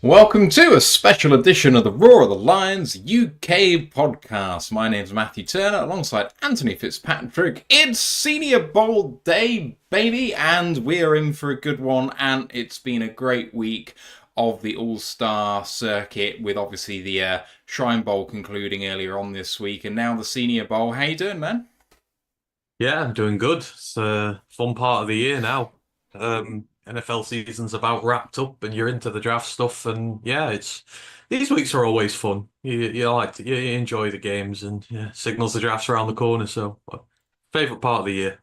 Welcome to a special edition of the Roar of the Lions UK podcast. My name's Matthew Turner alongside Anthony Fitzpatrick. It's Senior Bowl day, baby, and we're in for a good one. And it's been a great week of the All-Star circuit with obviously the Shrine Bowl concluding earlier on this week. And now the Senior Bowl. How you doing, man? Yeah, I'm doing good. It's a fun part of the year now. NFL season's about wrapped up, and you're into the draft stuff. And yeah, it's these weeks are always fun. You enjoy the games, and yeah, signals the draft's around the corner. So, favorite part of the year.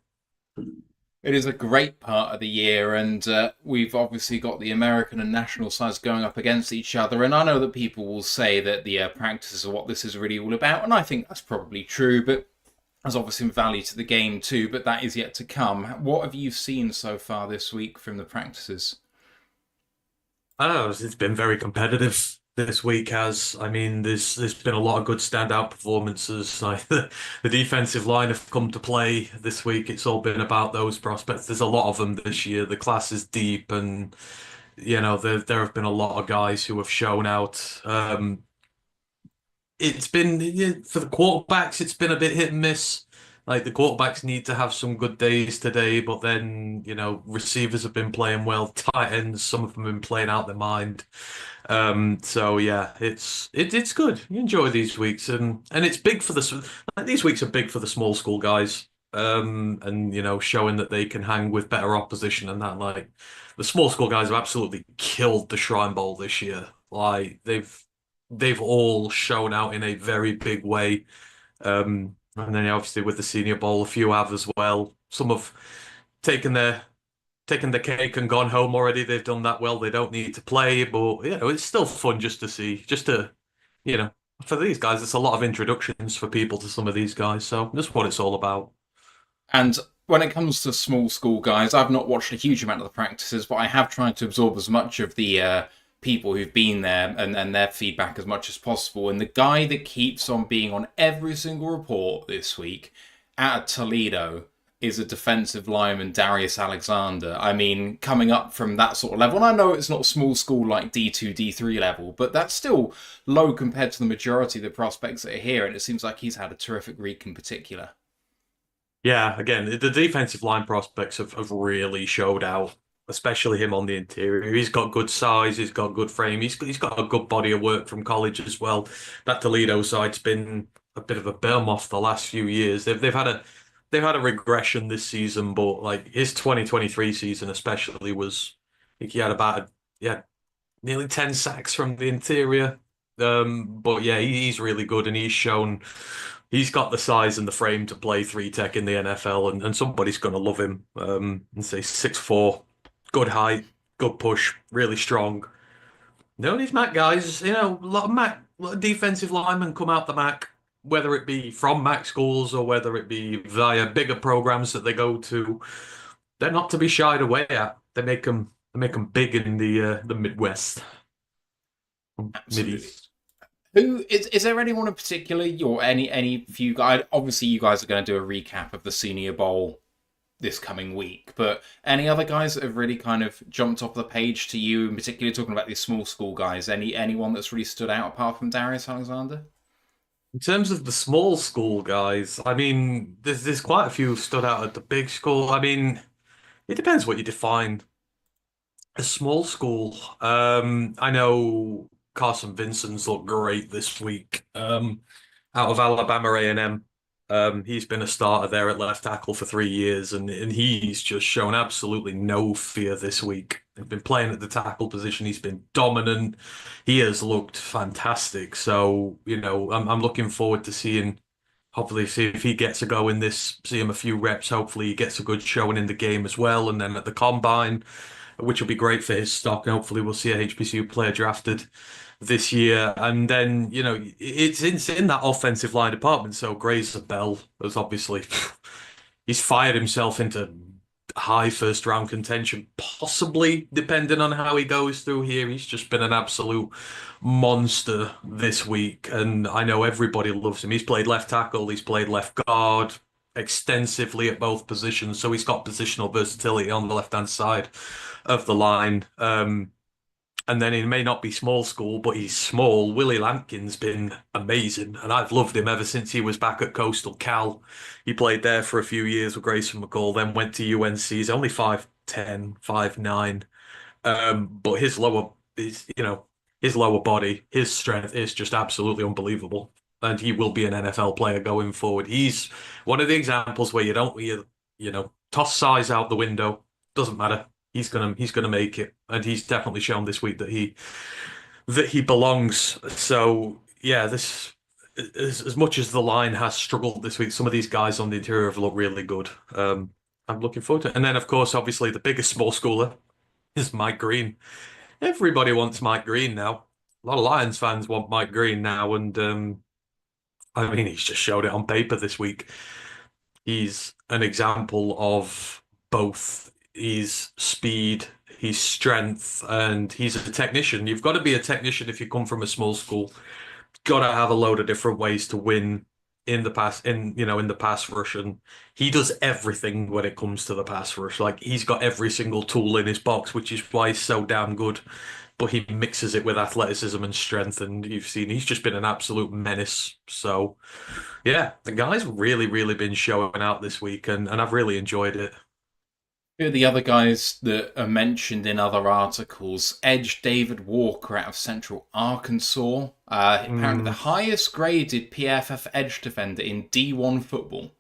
It is a great part of the year, and we've obviously got the American and national sides going up against each other. And I know that people will say that the practices are what this is really all about, and I think that's probably true. But there's obviously value to the game too, but that is yet to come. What have you seen so far this week from the practices? Oh, it's been very competitive this week. There's been a lot of good standout performances. Like the defensive line have come to play this week. It's all been about those prospects. There's a lot of them this year. The class is deep, and there have been a lot of guys who have shown out. It's been yeah, for the quarterbacks, it's been a bit hit and miss. Like the quarterbacks need to have some good days today, but then receivers have been playing well. Tight ends, some of them have been playing out their mind. So yeah, it's good. You enjoy these weeks, and it's big for these weeks are big for the small school guys. And showing that they can hang with better opposition and that. Like the small school guys have absolutely killed the Shrine Bowl this year. Like they've all shown out in a very big way. And then obviously with the Senior Bowl, a few have as well. Some have taken their taken the cake and gone home already. They've done that well. They don't need to play, but it's still fun just to see, you know, for these guys, it's a lot of introductions for people to some of these guys. So that's what it's all about. And when it comes to small school guys, I've not watched a huge amount of the practices, but I have tried to absorb as much of the people who've been there and their feedback as much as possible. And the guy that keeps on being on every single report this week out of Toledo is a defensive lineman, Darius Alexander. I mean, coming up from that sort of level, and I know it's not small school like D2, D3 level, but that's still low compared to the majority of the prospects that are here. And it seems like he's had a terrific week in particular. Yeah, again, the defensive line prospects have really showed out, especially him on the interior. He's got good size, he's got good frame, he's got a good body of work from college as well. That Toledo side's been a bit of a burn off the last few years. They've had a regression this season, but like his 2023 season especially was, I think he had nearly 10 sacks from the interior. But yeah, he's really good, and he's got the size and the frame to play three tech in the NFL, and somebody's going to love him. And say 6'4", good height, good push, really strong. No, these Mac guys, a lot of defensive linemen come out the Mac, whether it be from Mac schools or whether it be via bigger programs that they go to. They're not to be shied away at. They make them big in the Midwest, Mid Absolutely. East. Who is there anyone in particular, or any few guys? Obviously, you guys are going to do a recap of the Senior Bowl this coming week, but any other guys that have really kind of jumped off the page to you, in particular talking about these small school guys? Anyone that's really stood out apart from Darius Alexander? In terms of the small school guys, I mean, there's quite a few who stood out at the big school. I mean, it depends what you define as small school. I know Carson Vincent's looked great this week. Out of Alabama A&M. He's been a starter there at left tackle for 3 years, and he's just shown absolutely no fear this week. He's been playing at the tackle position. He's been dominant. He has looked fantastic. So, I'm looking forward to hopefully see if he gets a go in this, see him a few reps. Hopefully he gets a good showing in the game as well, and then at the combine, which will be great for his stock. And hopefully we'll see a HBCU player drafted this year. And then, it's in that offensive line department. So Grazer Bell has obviously he's fired himself into high first round contention, possibly depending on how he goes through here. He's just been an absolute monster this week. And I know everybody loves him. He's played left tackle, he's played left guard extensively at both positions. So he's got positional versatility on the left hand side of the line. And then he may not be small school, but he's small. Willie Lampkin's been amazing, and I've loved him ever since he was back at Coastal Cal. He played there for a few years with Grayson McCall, then went to UNC. He's only 5'10", 5'9". But his lower body, his strength is just absolutely unbelievable. And he will be an NFL player going forward. He's one of the examples where toss size out the window. Doesn't matter. He's gonna make it. And he's definitely shown this week that he belongs. So yeah, this as much as the line has struggled this week, some of these guys on the interior have looked really good. I'm looking forward to it. And then of course, obviously the biggest small schooler is Mike Green. Everybody wants Mike Green now. A lot of Lions fans want Mike Green now, and I mean, he's just showed it on paper this week. He's an example of both his speed, his strength, and he's a technician. You've got to be a technician if you come from a small school. Got to have a load of different ways to win in the pass rush, and he does everything when it comes to the pass rush. Like he's got every single tool in his box, which is why he's so damn good. But he mixes it with athleticism and strength, and you've seen he's just been an absolute menace. So yeah, the guy's really, really been showing out this week, and I've really enjoyed it. Who are the other guys that are mentioned in other articles? Edge David Walker out of Central Arkansas. Apparently the Mm, highest graded PFF edge defender in D1 football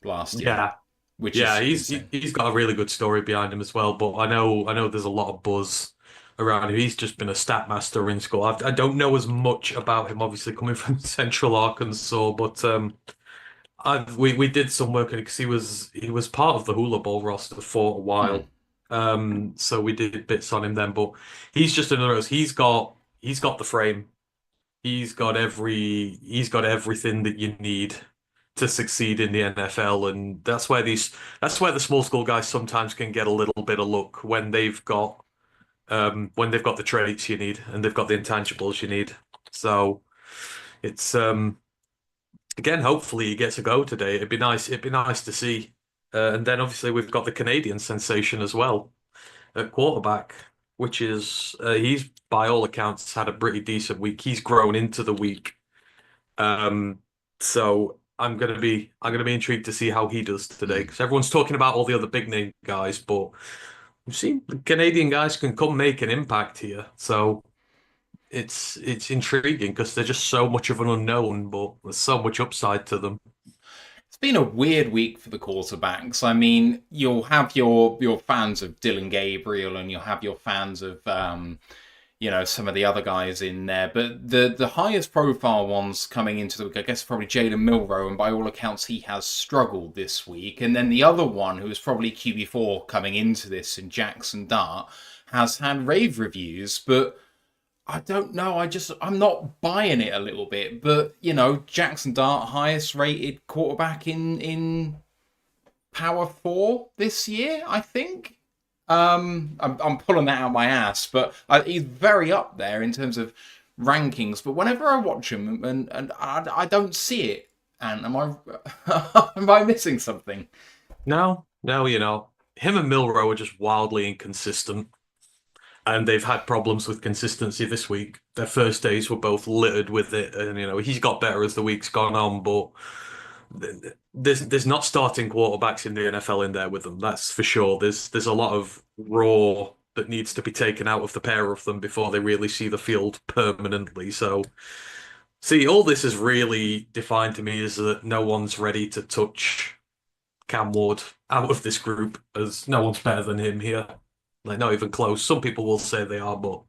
last year, yeah, which yeah, is he's insane. he's got a really good story behind him as well. But I know there's a lot of buzz around him. He's just been a stat master in school. I don't know as much about him, obviously coming from Central Arkansas, but we did some work because he was part of the Hula Bowl roster for a Mm. while. So we did bits on him then, but he's just another of those. He's got the frame. He's got everything that you need to succeed in the NFL, and that's where the small school guys sometimes can get a little bit of luck when they've got the traits you need and they've got the intangibles you need. So it's again, hopefully he gets a go today. It'd be nice. It'd be nice to see. And then obviously we've got the Canadian sensation as well at quarterback, which is he's by all accounts had a pretty decent week. He's grown into the week. Um, so I'm gonna be intrigued to see how he does today Mm. because everyone's talking about all the other big name guys, but we've seen the Canadian guys can come make an impact here. So it's intriguing because they're just so much of an unknown, but there's so much upside to them. It's been a weird week for the quarterbacks. I mean, you'll have your fans of Dylan Gabriel and you'll have your fans of some of the other guys in there. But the highest profile ones coming into the week, I guess, probably Jalen Milrow, and by all accounts, he has struggled this week. And then the other one, who is probably QB4 coming into this, in Jackson Dart, has had rave reviews, but I don't know. I'm not buying it a little bit. But Jackson Dart, highest rated quarterback in Power Four this year, I think. I'm pulling that out my ass, but he's very up there in terms of rankings. But whenever I watch him, and I don't see it, and am I am I missing something? No, no, him and Milrow are just wildly inconsistent, and they've had problems with consistency this week. Their first days were both littered with it, and he's got better as the week's gone on, but there's not starting quarterbacks in the NFL in there with them. That's for sure. There's a lot of raw that needs to be taken out of the pair of them before they really see the field permanently. So, see, all this is really defined to me is that no one's ready to touch Cam Ward out of this group, as no one's better than him here. Like, not even close. Some people will say they are, but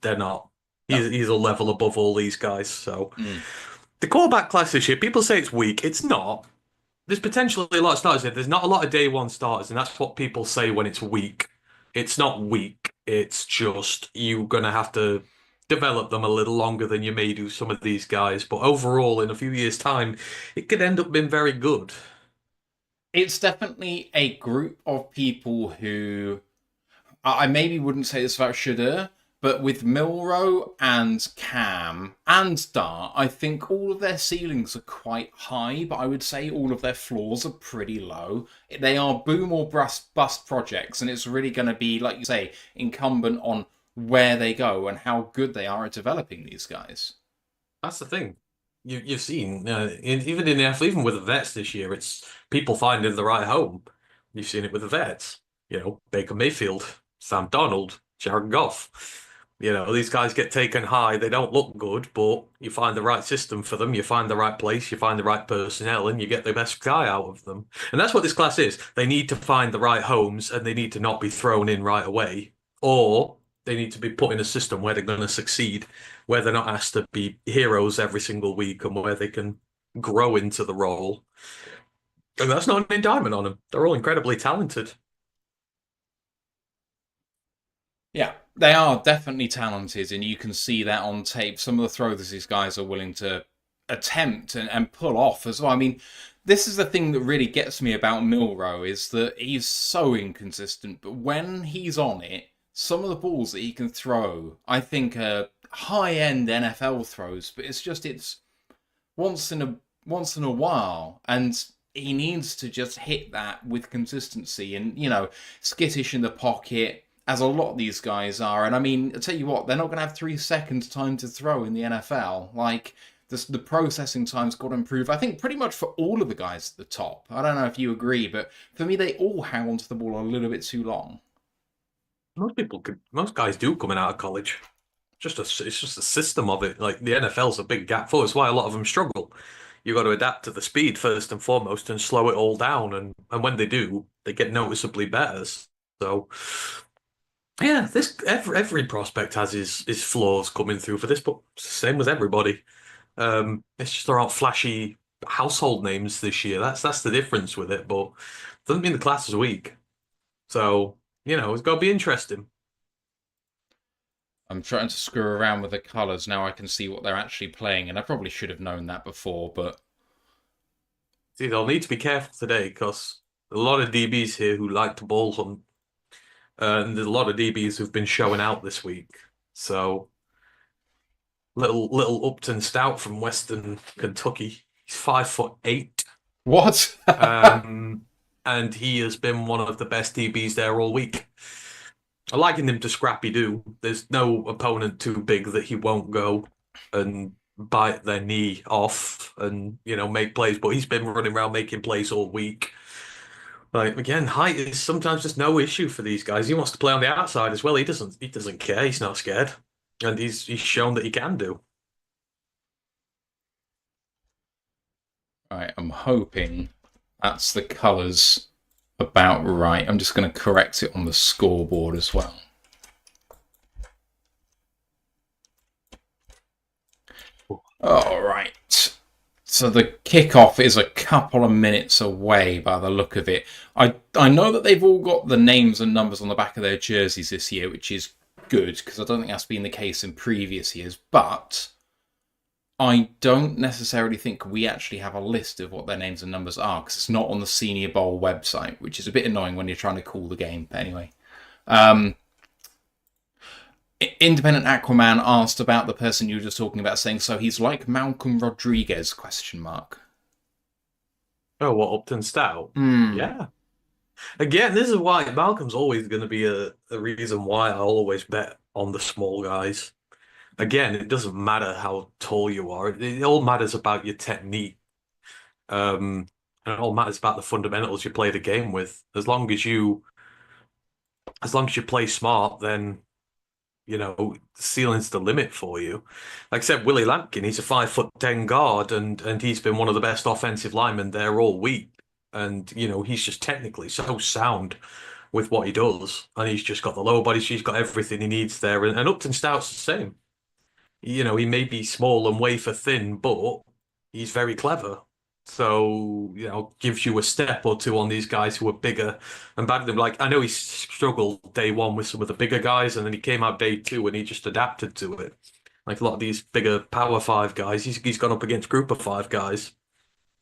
they're not. No. He's a level above all these guys. So Mm. the quarterback class this year, people say it's weak. It's not. There's potentially a lot of starters here. There's not a lot of day one starters, and that's what people say when it's weak. It's not weak. It's just you're gonna have to develop them a little longer than you may do some of these guys. But overall, in a few years' time, it could end up being very good. It's definitely a group of people who I maybe wouldn't say this about Shadur, but with Milrow and Cam and Dart, I think all of their ceilings are quite high, but I would say all of their floors are pretty low. They are boom or bust projects, and it's really going to be, like you say, incumbent on where they go and how good they are at developing these guys. That's the thing. You've seen even in the NFL, even with the vets this year, it's people finding the right home. You've seen it with the vets. Baker Mayfield, Sam Donald, Jared Goff. These guys get taken high. They don't look good, but you find the right system for them. You find the right place. You find the right personnel, and you get the best guy out of them. And that's what this class is. They need to find the right homes, and they need to not be thrown in right away, or they need to be put in a system where they're going to succeed, where they're not asked to be heroes every single week, and where they can grow into the role. And that's not an indictment on them. They're all incredibly talented. Yeah, they are definitely talented, and you can see that on tape. Some of the throws these guys are willing to attempt and pull off as well. I mean, this is the thing that really gets me about Milrow is that he's so inconsistent, but when he's on it, some of the balls that he can throw, I think, are high-end NFL throws, but it's once in a while, and he needs to just hit that with consistency and skittish in the pocket, as a lot of these guys are. And I mean, I tell you what, they're not going to have 3 seconds time to throw in the NFL. Like the processing time's got to improve. I think pretty much for all of the guys at the top. I don't know if you agree, but for me, they all hang onto the ball a little bit too long. Most guys do coming out of college. It's just a system of it. Like the NFL's a big gap for. It's why a lot of them struggle. You got to adapt to the speed first and foremost, and slow it all down. And when they do, they get noticeably better. So yeah, this every prospect has his flaws coming through for this, but same with everybody. It's just there aren't flashy household names this year. That's the difference with it. But doesn't mean the class is weak. So it's got to be interesting. I'm trying to screw around with the colours now. I can see what they're actually playing, and I probably should have known that before, but See, they'll need to be careful today because a lot of DBs here who like to ball hunt, and there's a lot of DBs who've been showing out this week. So little Upton Stout from Western Kentucky. He's 5'8". what? And he has been one of the best DBs there all week. I liken him to Scrappy Doo. There's no opponent too big that he won't go and bite their knee off and make plays. But he's been running around making plays all week. Like again, height is sometimes just no issue for these guys. He wants to play on the outside as well. He doesn't care. He's not scared, and he's shown that he can do. Right, I'm hoping that's the colours about right. I'm just going to correct it on the scoreboard as well. All right. So the kickoff is a couple of minutes away by the look of it. I know that they've all got the names and numbers on the back of their jerseys this year, which is good because I don't think that's been the case in previous years. But I don't necessarily think we actually have a list of what their names and numbers are because it's not on the Senior Bowl website, which is a bit annoying when you're trying to call the game. But anyway, Independent Aquaman asked about the person you were just talking about, saying, so he's like Malcolm Rodriguez, question mark. Oh, what, Upton Stout? Hmm. Yeah. Again, this is why Malcolm's always going to be a reason why I'll always bet on the small guys. Again, it doesn't matter how tall you are. It all matters about your technique. And it all matters about the fundamentals you play the game with. As long as you play smart, then the ceiling's the limit for you. Like I said, Willie Lampkin, he's a 5'10" guard, and he's been one of the best offensive linemen there all week. And he's just technically so sound with what he does, and he's just got the lower body, he's got everything he needs there. And Upton Stout's the same. He may be small and wafer thin, but he's very clever. So, gives you a step or two on these guys who are bigger and better than. Like, I know he struggled day one with some of the bigger guys, and then he came out day two and he just adapted to it. Like a lot of these bigger power five guys, he's gone up against group of five guys.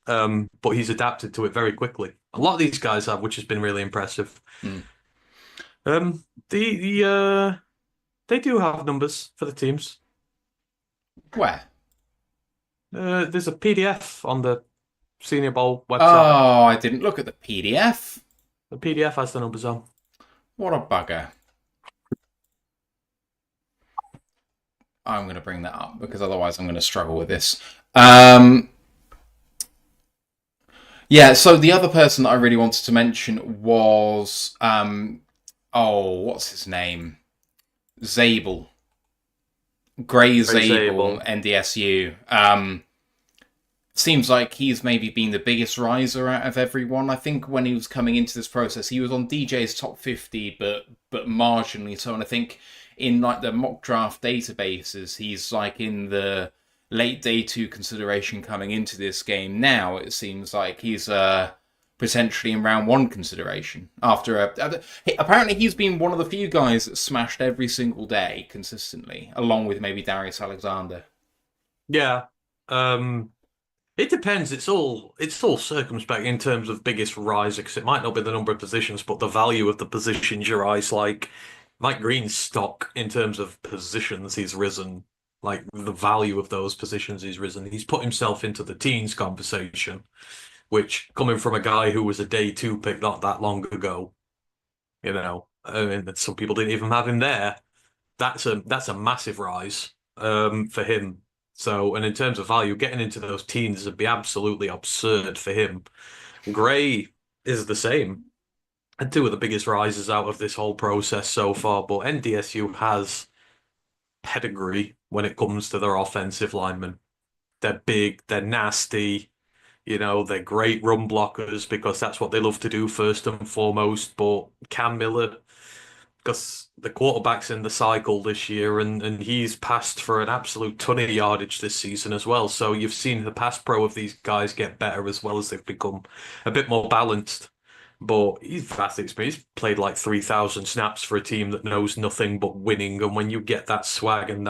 But he's adapted to it very quickly. A lot of these guys have, which has been really impressive. Mm. They do have numbers for the teams. Where? There's a PDF on the Senior Bowl website. Oh, I didn't look at the PDF. The PDF has the numbers on. What a bugger. I'm going to bring that up because otherwise I'm going to struggle with this. Um, yeah, so the other person that I really wanted to mention was, what's his name? Zabel. Gray Very Zabel, able. NDSU. Seems like he's maybe been the biggest riser out of everyone. I think when he was coming into this process, he was on DJ's top 50, but marginally so. And I think in like the mock draft databases, he's like in the late day two consideration coming into this game. Now it seems like he's potentially in round one consideration. Apparently he's been one of the few guys that smashed every single day consistently, along with maybe Darius Alexander. Yeah. Um, it depends. It's all circumspect in terms of biggest riser because it might not be the number of positions, but the value of the positions you rise. Like Mike Green's stock in terms of positions, he's risen. Like the value of those positions, he's risen. He's put himself into the teens conversation, which coming from a guy who was a day two pick not that long ago, and some people didn't even have him there. That's a massive rise for him. So, and in terms of value, getting into those teens would be absolutely absurd for him. Gray is the same, and two of the biggest rises out of this whole process so far. But NDSU has pedigree when it comes to their offensive linemen. They're big, they're nasty, they're great run blockers because that's what they love to do first and foremost. But Cam Miller, because the quarterback's in the cycle this year and he's passed for an absolute ton of yardage this season as well. So you've seen the pass pro of these guys get better as well as they've become a bit more balanced. But he's vastly experienced. He's played like 3,000 snaps for a team that knows nothing but winning. And when you get that swag and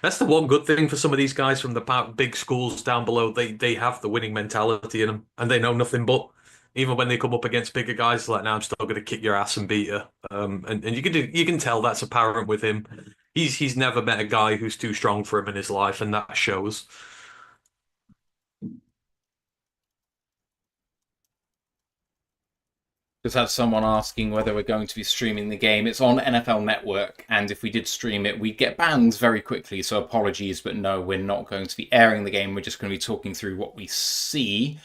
that's the one good thing for some of these guys from the big schools down below. They have the winning mentality in them and they know nothing but. Even when they come up against bigger guys, like now I'm still going to kick your ass and beat you. And you can tell that's apparent with him. He's never met a guy who's too strong for him in his life, and that shows. Just had someone asking whether we're going to be streaming the game. It's on NFL Network, and if we did stream it, we'd get banned very quickly, so apologies, but no, we're not going to be airing the game. We're just going to be talking through what we see.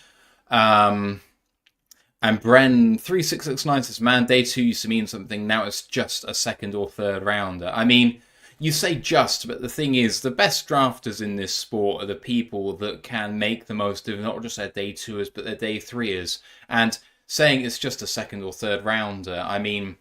And Bren3669 says, man, day two used to mean something, now it's just a second or third rounder. I mean, you say just, but the thing is, the best drafters in this sport are the people that can make the most of not just their day twoers, but their day threeers. And saying it's just a second or third rounder, I mean,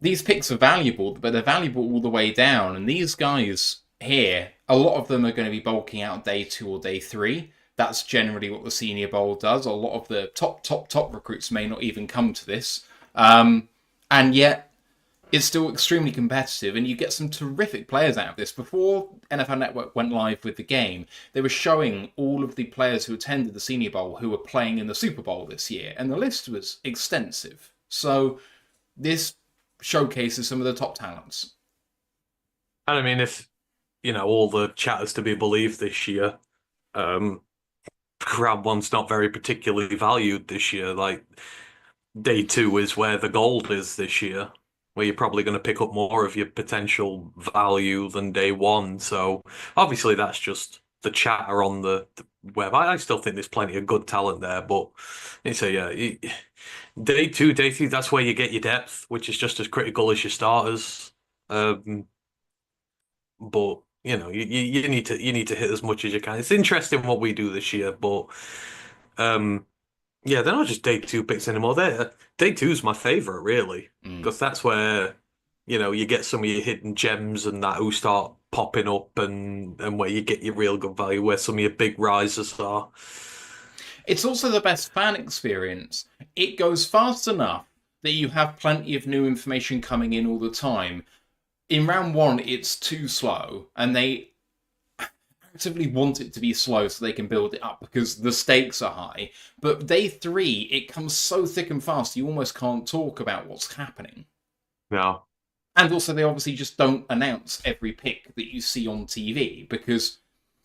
these picks are valuable, but they're valuable all the way down. And these guys here, a lot of them are going to be bulking out day two or day three. That's generally what the Senior Bowl does. A lot of the top recruits may not even come to this. And yet, it's still extremely competitive, and you get some terrific players out of this. Before NFL Network went live with the game, they were showing all of the players who attended the Senior Bowl who were playing in the Super Bowl this year, and the list was extensive. So this showcases some of the top talents. And I mean, if all the chat is to be believed this year, round one's not very particularly valued this year. Like day two is where the gold is this year, where you're probably going to pick up more of your potential value than day one. So obviously that's just the chatter on the web. I still think there's plenty of good talent there, but it's day two, day three, that's where you get your depth, which is just as critical as your starters. But you need to hit as much as you can. It's interesting what we do this year, but yeah, they're not just day two picks anymore. Day two's my favorite, really, because that's where you get some of your hidden gems and that who start popping up, and where you get your real good value, where some of your big risers are. It's also the best fan experience. It goes fast enough that you have plenty of new information coming in all the time. In round one, it's too slow, and they actively want it to be slow so they can build it up because the stakes are high. But day three, it comes so thick and fast, you almost can't talk about what's happening. Yeah. And also, they obviously just don't announce every pick that you see on TV because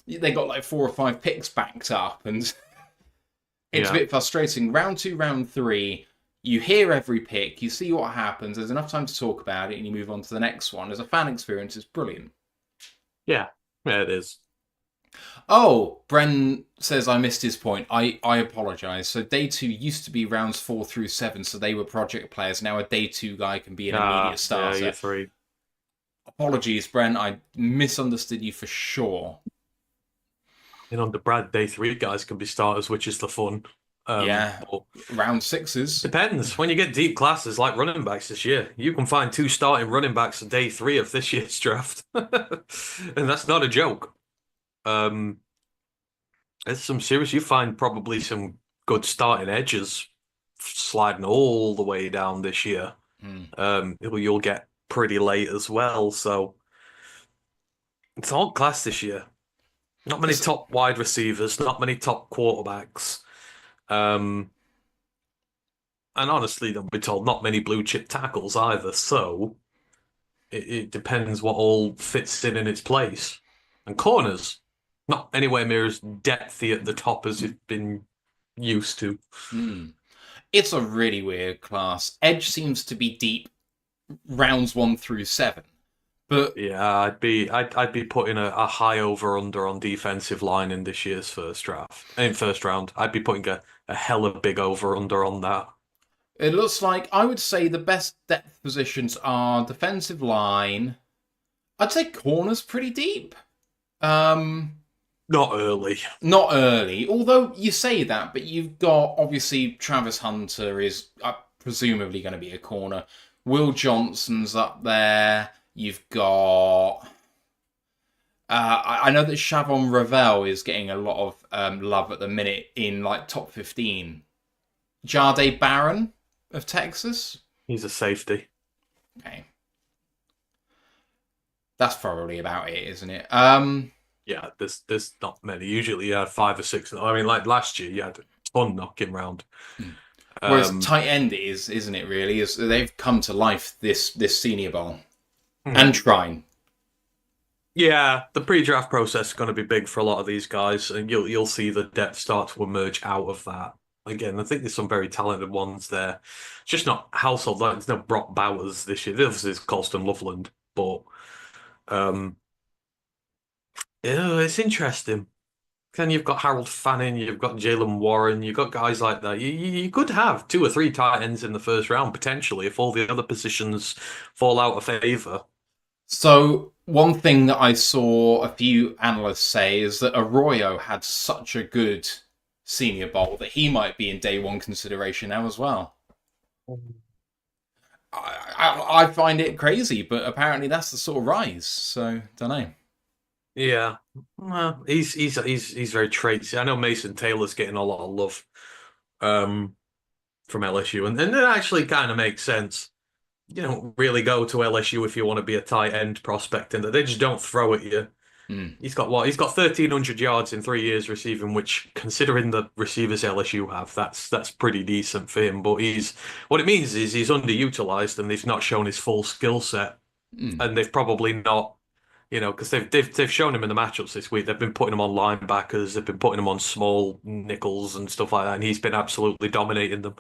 they got like 4 or 5 picks backed up, and it's a bit frustrating. Round two, round three, you hear every pick, you see what happens, there's enough time to talk about it, and you move on to the next one. As a fan experience, it's brilliant. Yeah. Yeah, it is. Oh, Bren says I missed his point. I apologise. So day two used to be rounds 4 through 7, so they were project players. Now a day two guy can be an immediate Ah, yeah, year starter. three. Apologies, Bren. I misunderstood you for sure. The Brad day three guys can be starters, which is the fun. Yeah, But round sixes. depends. When you get deep classes like running backs this year, you can find two starting running backs at day three of this year's draft, and that's not a joke. Um, There's some serious. You find probably some good starting edges sliding all the way down this year. Hmm. You'll get pretty late as well. So it's all class this year. Not many It's, top wide receivers, not many top quarterbacks. Um, and honestly, don't be told, not many blue chip tackles either. So it depends what all fits in its place. And corners, not anywhere near as depthy at the top as you've been used to. hmm. It's a really weird class. Edge seems to be deep rounds 1 through 7, but Yeah, I'd be putting a high over under on defensive line in this year's first draft. In first round. I'd be putting a hella big over under on that. it looks like I would say the best depth positions are defensive line. I'd say corners pretty deep. Um, Not early. Not early, although you say that, but you've got obviously Travis Hunter is presumably going to be a corner. Will Johnson's up there. You've got. I know that Shavon Ravel is getting a lot of love at the minute in like top 15. Jade Barron of Texas. He's a safety. Okay, that's probably about it, isn't it? Yeah, there's not many. Usually you had five or six. I mean, like last year you had a ton knocking round. Whereas Um, tight end is, isn't it? Really, is they've come to life this Senior Bowl hmm. and Shrine. Yeah, the pre-draft process is going to be big for a lot of these guys, and you'll see the depth start to emerge out of that. Again, I think there's some very talented ones there. It's just not household. Like, there's no Brock Bowers this year. This is Colston Loveland, but um, yeah, it's interesting. Then you've got Harold Fanning, you've got Jalen Warren, you've got guys like that. You could have two or three tight ends in the first round potentially if all the other positions fall out of favor. So one thing that I saw a few analysts say is that Arroyo had such a good Senior Bowl that he might be in day one consideration now as well. I find it crazy, but apparently that's the sort of rise. So don't know. Yeah, well, he's very traitsy. I know Mason Taylor's getting a lot of love um, from LSU, and it actually kind of makes sense. You don't really go to LSU if you want to be a tight end prospect, and they just don't throw at you. Mm, He's got what? He's got 1,300 yards in 3 years receiving, which, considering the receivers LSU have, that's pretty decent for him. But what it means is he's underutilized and he's not shown his full skill set, mm, and they've probably not. Because they've shown him in the matchups this week. They've been putting him on linebackers, they've been putting him on small nickels and stuff like that, and he's been absolutely dominating them.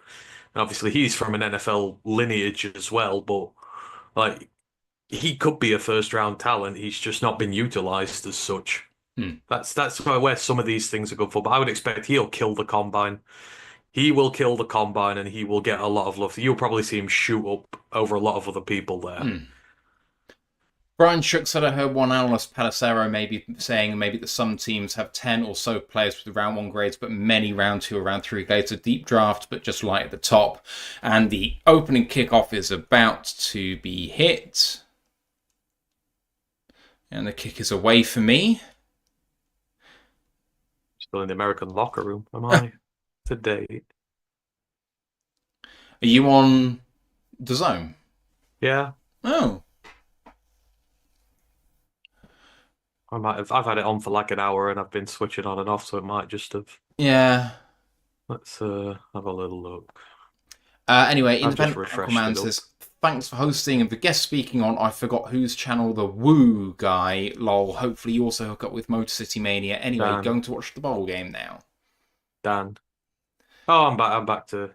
And obviously, he's from an NFL lineage as well, but like he could be a first round talent. He's just not been utilized as such. mm, That's where some of these things are good for. But I would expect he'll kill the combine. He will kill the combine, and he will get a lot of love. You'll probably see him shoot up over a lot of other people there. mm. Brian Shook said I heard one analyst, Palacero, maybe saying maybe that some teams have 10 or so players with round one grades, but many round two or round three grades. A deep draft, but just light at the top. And the opening kickoff is about to be hit. And the kick is away for me. Still in the American locker room, am I today? Are you on the zone? Yeah, Oh, I might have. I've had it on for like an hour, and I've been switching on and off, so it might just have. yeah. Let's have a little look. Anyway, I've just Independent refreshed Aquaman it up. says, thanks for hosting and for guest speaking on, I forgot whose channel the Woo guy, lol. Hopefully you also hook up with Motor City Mania. Anyway, Dan, going to watch the bowl game now. Dan. Oh, I'm back. I'm back to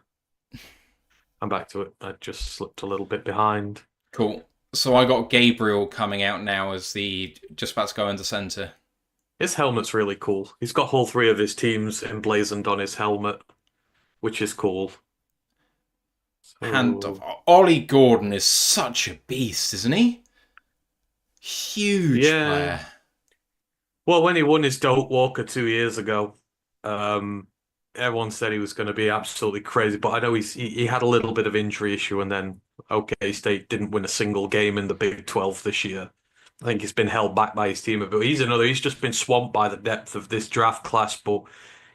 it. I just slipped a little bit behind. Cool. So I got Gabriel coming out now as the just about to go into centre. His helmet's really cool. He's got all three of his teams emblazoned on his helmet, which is cool. And So, Ollie Gordon is such a beast, isn't he? Huge yeah. player. Well, when he won his Dope Walker 2 years ago, um, everyone said he was going to be absolutely crazy. But I know he had a little bit of injury issue, and then OK State didn't win a single game in the Big 12 this year. I think he's been held back by his team a bit. He's just been swamped by the depth of this draft class. But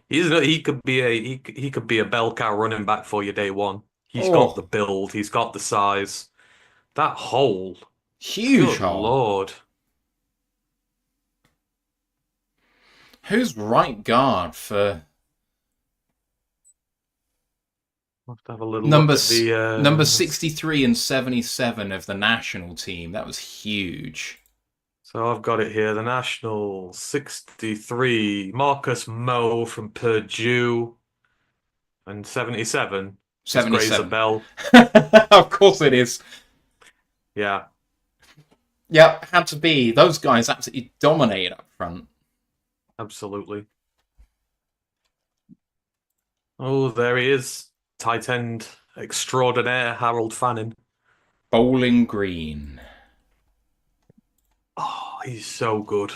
he could be he could be a bell cow running back for you day one. He's got the Oh, build, he's got the size. That hole, huge good hole. Lord. Who's right guard for I'll have to have a little look at numbers the number 63 and 77 of the national team? That was huge. So I've got it here. The National 63, Marcus Moe from Purdue, and 77 is 77. Grazer Bell. Of course it is. Yeah, Yep, had to be. Those guys absolutely dominated up front. absolutely. Oh, there he is. Tight end extraordinaire, Harold Fannin. Bowling Green. Oh, he's so good.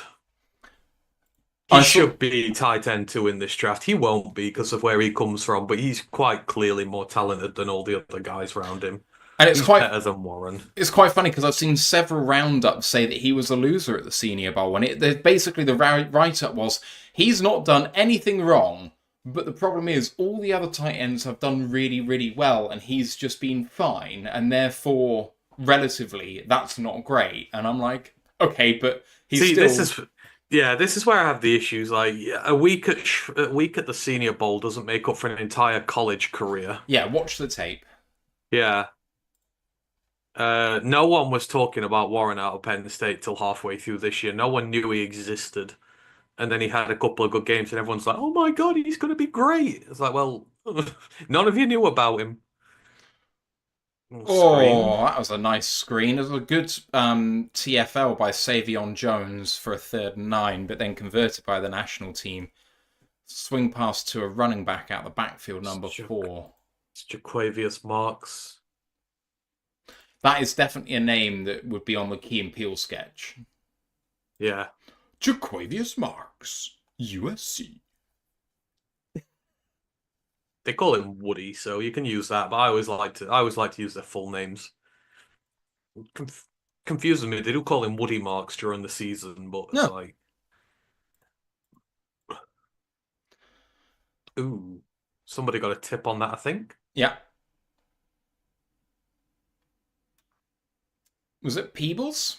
He I saw, should be tight end two in this draft. He won't be because of where he comes from, but he's quite clearly more talented than all the other guys around him. and He's better than Warren. it's quite funny because I've seen several roundups say that he was a loser at the Senior Bowl, and basically the write up was he's not done anything wrong, but the problem is all the other tight ends have done really, really well, and he's just been fine, and therefore, relatively, that's not great. And I'm like, okay, but he's See, still, this is where I have the issues. Like a week at the Senior Bowl doesn't make up for an entire college career. yeah. Watch the tape. Yeah. No one was talking about Warren out of Penn State till halfway through this year. No one knew he existed. And then he had a couple of good games, and everyone's like, "Oh my God, he's going to be great." It's like, well, none of you knew about him. Screen. Oh, that was a nice screen. It was a good TFL by Savion Jones for a 3rd and 9, but then converted by the national team. Swing pass to a running back out the backfield, number It's 4. Jaquavius Marks. That is definitely a name that would be on the Key and Peele sketch. Yeah. Jaquavius Marks, USC. They call him Woody, so you can use that. But I always like to use their full names. Conf Confuses me. They do call him Woody Marks during the season, but it's No. like, ooh, somebody got a tip on that, I think. Yeah. Was it Peebles?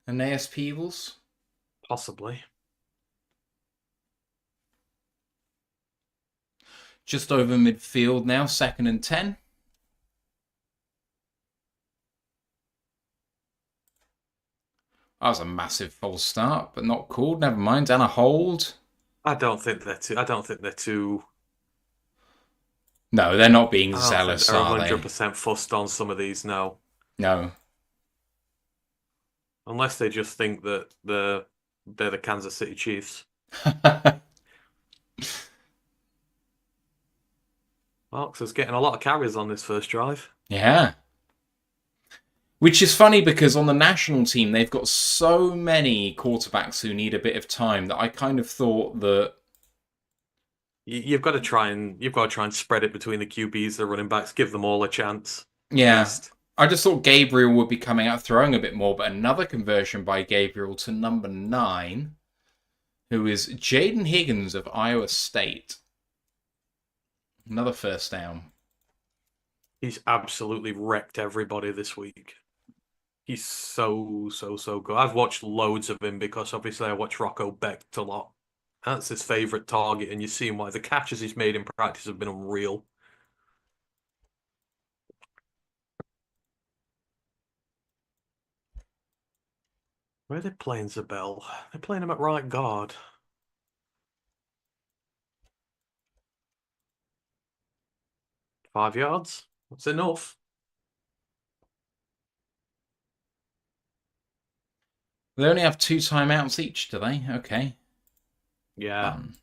Aeneas Peebles? Possibly. Just over midfield now, 2nd and 10. That was a massive false start, but not called. Never mind. And a hold. I don't think they're too. No, they're not being I don't think zealous, they're are they? 100% fussed on some of these now. No. Unless they just think that they're the Kansas City Chiefs. Marks is getting a lot of carries on this first drive. Yeah. Which is funny because on the national team, they've got so many quarterbacks who need a bit of time that I kind of thought that. You've got to try and spread it between the QBs, the running backs, give them all a chance, at Yeah. least. I just thought Gabriel would be coming out throwing a bit more, but another conversion by Gabriel to number 9, who is Jaden Higgins of Iowa State. Another first down. He's absolutely wrecked everybody this week. He's so good. I've watched loads of him because obviously I watch Rocco Becht a lot. That's his favorite target, and you see why the catches he's made in practice have been unreal. Where are they playing Zabel? They're playing him at right guard. 5 yards? That's enough. They only have 2 timeouts each, do they? Okay. Yeah. Fun.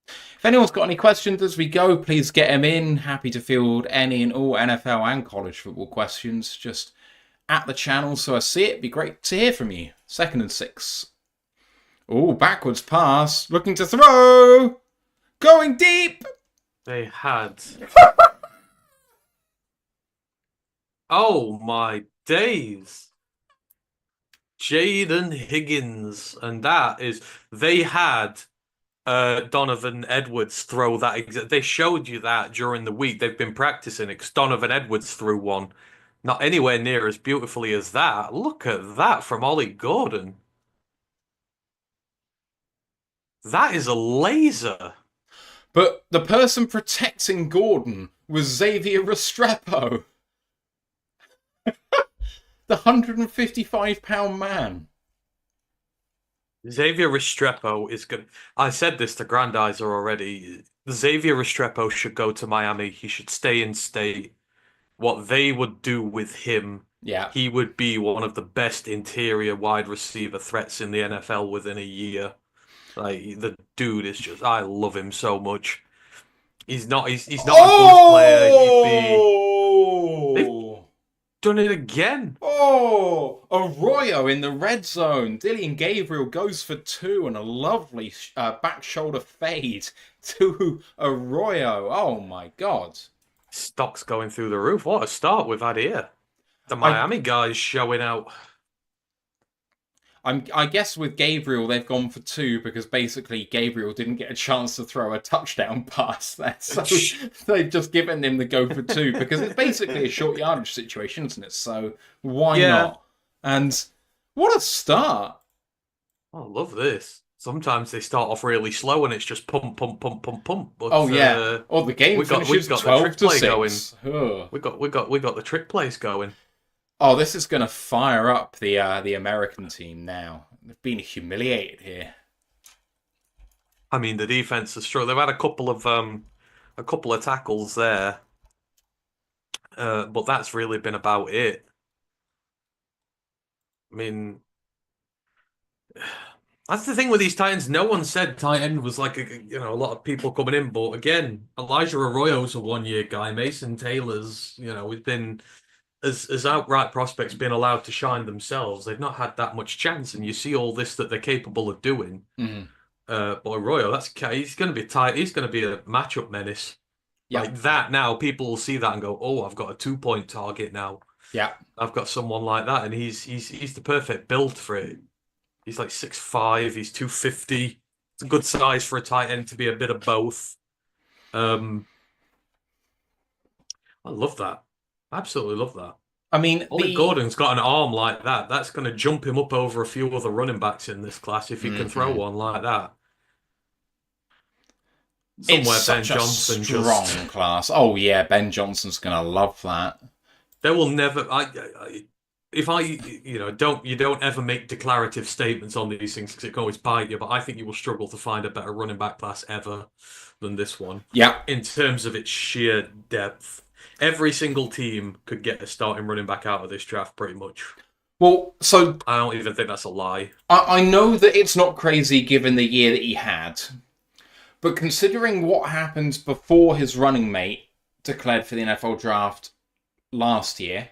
If anyone's got any questions as we go, please get them in. Happy to field any and all NFL and college football questions. Just at the channel so I see it. Be great to hear from you. 2nd and 6. Oh, backwards pass. Looking to throw. Going deep. They had. Oh my days. Jaden Higgins. And that is. They had Donovan Edwards throw that. They showed you that during the week. They've been practicing it 'cause Donovan Edwards threw one. Not anywhere near as beautifully as that. Look at that from Ollie Gordon. That is a laser. But the person protecting Gordon was Xavier Restrepo. The 155-pound man. Xavier Restrepo is good. I said this to Grandizer already. Xavier Restrepo should go to Miami. He should stay in state. What they would do with him, Yeah. he would be one of the best interior wide receiver threats in the NFL within a year. Like the dude is just, I love him so much. He's not a boost player. They've Oh! done it again. Oh! Arroyo in the red zone. Dillian Gabriel goes for 2 and a lovely back shoulder fade to Arroyo. Oh my God. Stock's going through the roof. What a start we've had here. The Miami guys showing out. I guess with Gabriel, they've gone for 2 because basically Gabriel didn't get a chance to throw a touchdown pass there. So they've just given him the go for 2 because it's basically a short yardage situation, isn't it? So why not? And what a start. Oh, I love this. Sometimes they start off really slow and it's just pump, pump, pump, pump, pump. But, oh yeah. The game finishes 12 to 6. We got the trick plays going. Oh, this is going to fire up the American team now. They've been humiliated here. I mean, the defense is strong. They've had a couple of tackles there, but that's really been about it. I mean, that's the thing with these Titans. No one said tight end was like a lot of people coming in, but again, Elijah Arroyo's a 1-year guy. Mason Taylor's, we've been. As outright prospects being allowed to shine themselves, they've not had that much chance, and you see all this that they're capable of doing. But Arroyo, he's going to be tight. He's going to be a matchup menace. Yep. Like that now, people will see that and go, "Oh, I've got a 2-point target now. Yeah, I've got someone like that," and he's the perfect build for it. He's like 6'5", he's 250. It's a good size for a tight end to be a bit of both. I love that. Absolutely love that. I mean, Ollie Gordon's got an arm like that. That's going to jump him up over a few other running backs in this class if he can throw one like that. Somewhere it's Ben Johnson strong class. Oh yeah, Ben Johnson's going to love that. There will never. Don't ever make declarative statements on these things because it can always bite you. But I think you will struggle to find a better running back class ever than this one. Yeah. In terms of its sheer depth. Every single team could get a starting running back out of this draft, pretty much. Well, so I don't even think that's a lie. I know that it's not crazy given the year that he had, but considering what happened before his running mate declared for the NFL draft last year,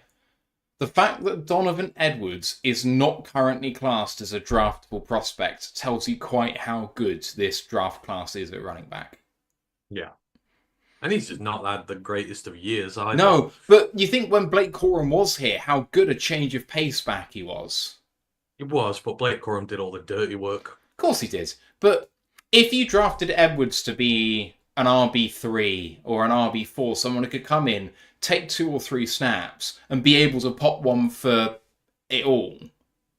the fact that Donovan Edwards is not currently classed as a draftable prospect tells you quite how good this draft class is at running back. Yeah. And he's just not had the greatest of years either. No, but you think when Blake Corum was here, how good a change of pace back he was. It was, but Blake Corum did all the dirty work. Of course he did. But if you drafted Edwards to be an RB3 or an RB4, someone who could come in, take 2 or 3 snaps, and be able to pop one for it all,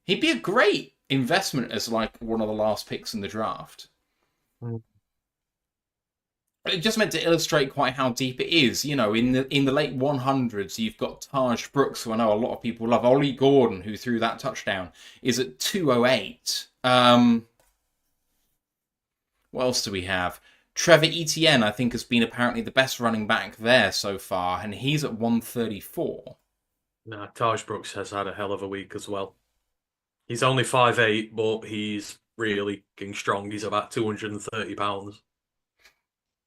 he'd be a great investment as like one of the last picks in the draft. It just meant to illustrate quite how deep it is. In the late 100s, you've got Taj Brooks, who I know a lot of people love. Ollie Gordon, who threw that touchdown, is at 208. What else do we have? Trevor Etienne, I think, has been apparently the best running back there so far, and he's at 134. Nah, Taj Brooks has had a hell of a week as well. He's only 5'8", but he's really getting strong. He's about 230 pounds.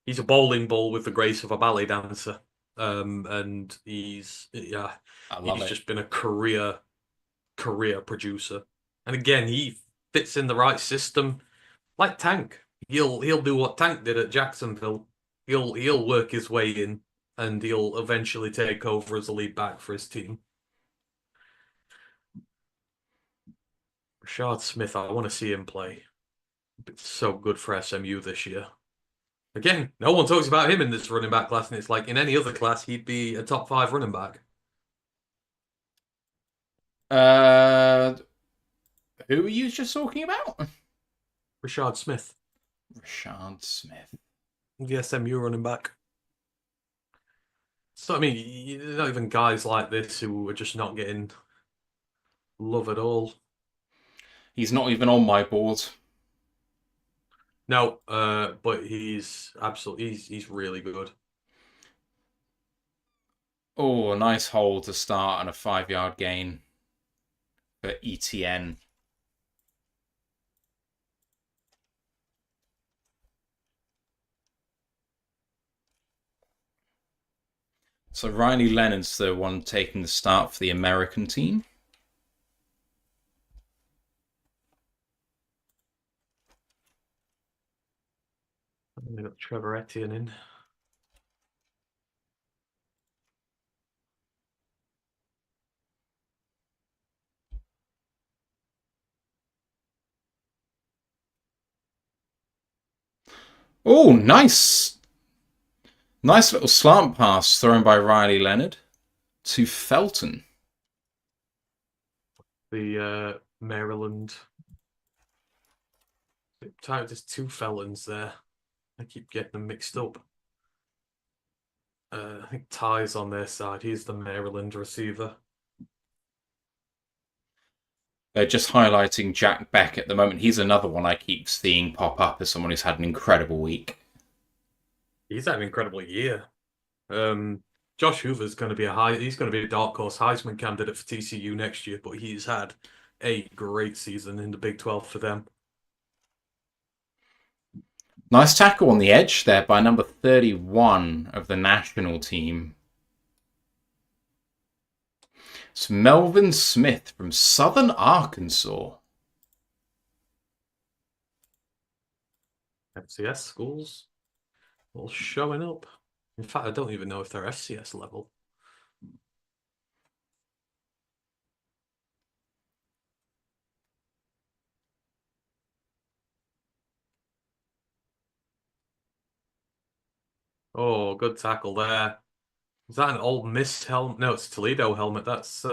He's a bowling ball with the grace of a ballet dancer. And I love he's it. just been a career producer. And again, he fits in the right system, like Tank. He'll do what Tank did at Jacksonville. He'll work his way in, and he'll eventually take over as a lead back for his team. Rashard Smith, I want to see him play. It's so good for SMU this year. Again, no one talks about him in this running back class, and it's like in any other class, he'd be a top 5 running back. Uh, who were you just talking about? Rashard Smith, Rashard Smith. the SMU running back. So, I mean, not even guys like this who are just not getting love at all. He's not even on my board. No, but he's really good. Oh, a nice hole to start and a 5-yard gain for ETN. So Riley Leonard's the one taking the start for the American team. And they got Trevor Etienne in. Oh, nice. Nice little slant pass thrown by Riley Leonard to Felton. The Maryland. There's two Felons there. I keep getting them mixed up. I think Ty's on their side. He's the Maryland receiver. They're just highlighting Jack Beck at the moment. He's another one I keep seeing pop up as someone who's had an incredible week. He's had an incredible year. Josh Hoover's going to be he's going to be a dark horse Heisman candidate for TCU next year, but he's had a great season in the Big 12 for them. Nice tackle on the edge there by number 31 of the national team. It's Melvin Smith from Southern Arkansas. FCS schools all showing up. In fact, I don't even know if they're FCS level. Oh, good tackle there. Is that an Old Miss helmet? No, it's a Toledo helmet. That's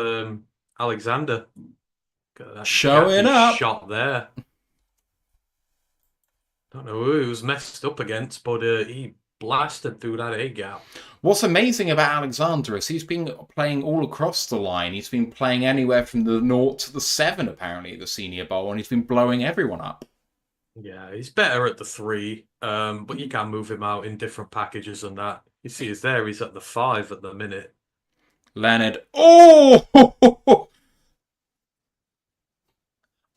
Alexander. That Showing up. shot there. Don't know who he was messed up against, but he blasted through that A gap. What's amazing about Alexander is he's been playing all across the line. He's been playing anywhere from the 0 to the 7, apparently, at the Senior Bowl, and he's been blowing everyone up. Yeah, he's better at the 3, but you can move him out in different packages and that. You see, he's there. He's at the 5 at the minute. Leonard. Oh!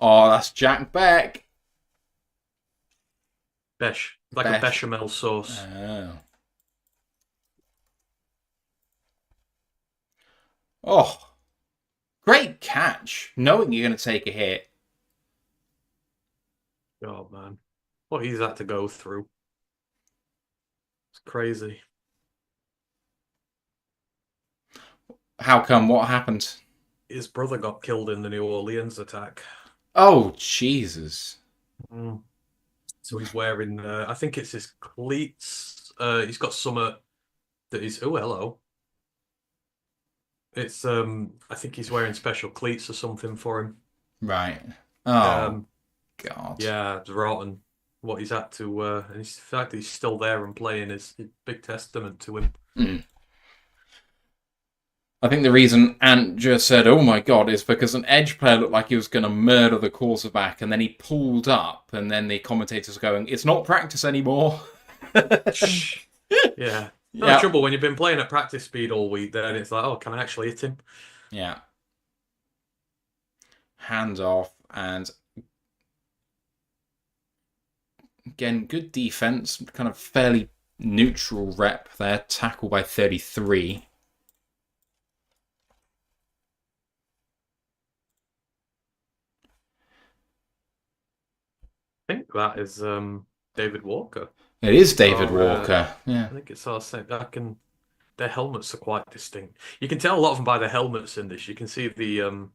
Oh, that's Jack Beck. Like a bechamel sauce. Oh, great catch. Knowing you're going to take a hit. Oh, man. What he's had to go through. It's crazy. How come? What happened? His brother got killed in the New Orleans attack. Oh, Jesus. So he's wearing, I think it's his cleats. He's got some that is, oh, hello. It's, I think he's wearing special cleats or something for him. Right. Oh, God. Yeah, it's rotten what he's had to, and the fact that he's still there and playing is a big testament to him. I think the reason Ant just said, oh my God, is because an edge player looked like he was going to murder the quarterback, and then he pulled up, and then the commentators are going, it's not practice anymore. Yeah. No trouble when you've been playing at practice speed all week, then it's like, oh, can I actually hit him? Yeah. Hand off, and again, good defense, kind of fairly neutral rep there. Tackle by 33. I think that is David Walker. It is It's David our Walker. Yeah. I think it's our same. Their helmets are quite distinct. You can tell a lot of them by their helmets in this. You can see the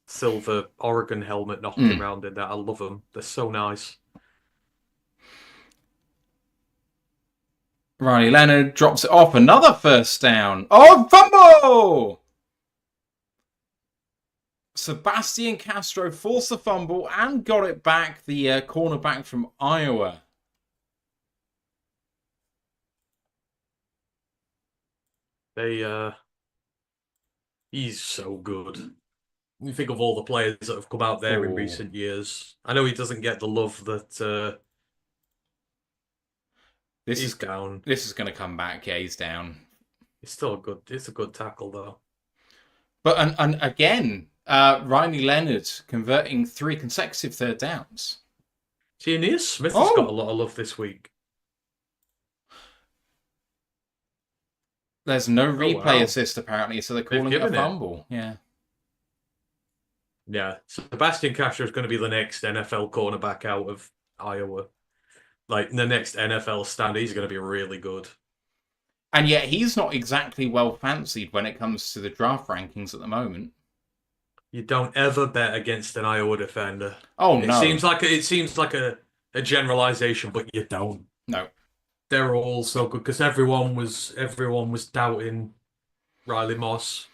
silver Oregon helmet knocking Mm. around in that. I love them. They're so nice. Riley Leonard drops it off. Another first down. Oh, fumble! Sebastian Castro forced the fumble and got it back. The cornerback from Iowa. They He's so good. You think of all the players that have come out there in Oh, recent years. I know he doesn't get the love that this he's is down. this is going to come back. Yeah, he's down. It's still a good. It's a good tackle though. But and again, Riley Leonard converting 3 consecutive third downs. See, Aeneas Smith has got a Oh, lot of love this week. there's no Oh replay wow, assist apparently, so they're they've calling it a given it. fumble. Yeah. Yeah, Sebastian Castro is going to be the next NFL cornerback out of Iowa. Like the next NFL stand, he's going to be really good. And yet he's not exactly well fancied when it comes to the draft rankings at the moment. You don't ever bet against an Iowa defender. Oh It no. seems like a generalization, but you don't. No. They're all so good because everyone was doubting Riley Moss,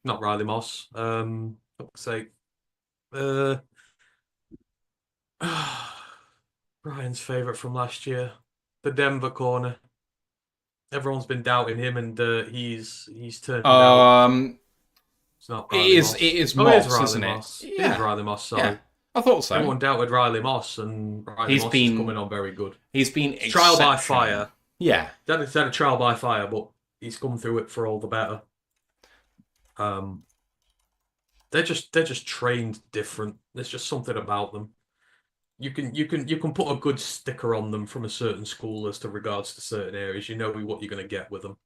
not Riley Moss. Fuck's sake. Uh, Ryan's favorite from last year, the Denver corner. Everyone's been doubting him, and he's turned out. Um It's not it Riley is it Moss. is Oh, it is Moss, Riley isn't it? Moss. It is Yeah. Riley Moss. Yeah. Sorry, I thought so. everyone doubted Riley Moss, and Riley He's Moss is been coming on very good. he's been Trial by exceptional. fire. Yeah. It's had a trial by fire, but he's come through it for all the better. Um, they're just trained different. There's just something about them. You can put a good sticker on them from a certain school as to regards to certain areas. You know what you're going to get with them.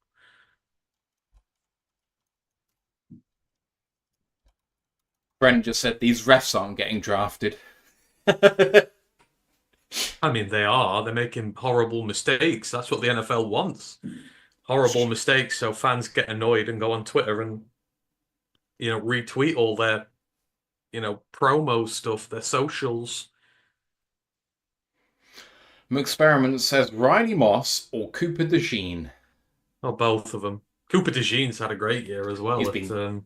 Brent just said these refs aren't getting drafted. I mean, they are. They're making horrible mistakes. That's what the NFL wants. Horrible mistakes, so fans get annoyed and go on Twitter and retweet all their promo stuff, their socials. Experiment says Riley Moss or Cooper DeJean. Oh, both of them. Cooper DeJean's had a great year as well. He's been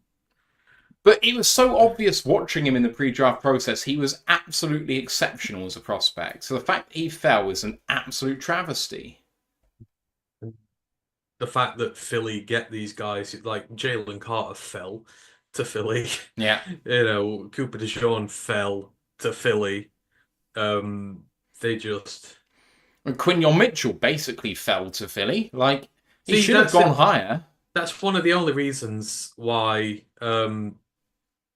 But it was so obvious watching him in the pre-draft process. He was absolutely exceptional as a prospect. So the fact that he fell is an absolute travesty. The fact that Philly get these guys, like Jalen Carter fell to Philly. Yeah. Cooper DeJean fell to Philly. They just... And Quinion Mitchell basically fell to Philly. Like, he See, should have gone higher. That's one of the only reasons why I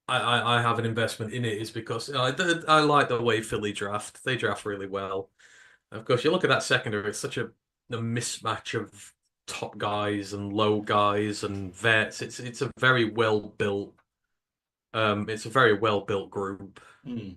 have an investment in it is because I like the way Philly draft. They draft really well. Of course, you look at that secondary, it's such a mismatch of top guys and low guys and vets. It's a very well built group. Mm.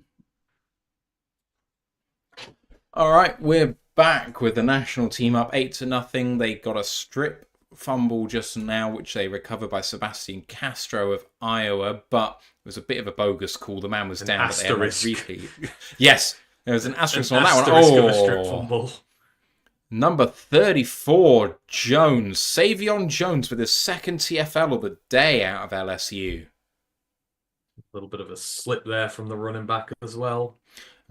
All right, we're back with the national team up 8-0. They got a strip fumble just now, which they recovered by Sebastian Castro of Iowa, but it was a bit of a bogus call. The man was down, Asterisk. but they had a repeat. Yes, there was an asterisk on that one. Asterisk of a strip fumble. Number 34, Jones. Savion Jones with his second TFL of the day out of LSU. A little bit of a slip there from the running back as well.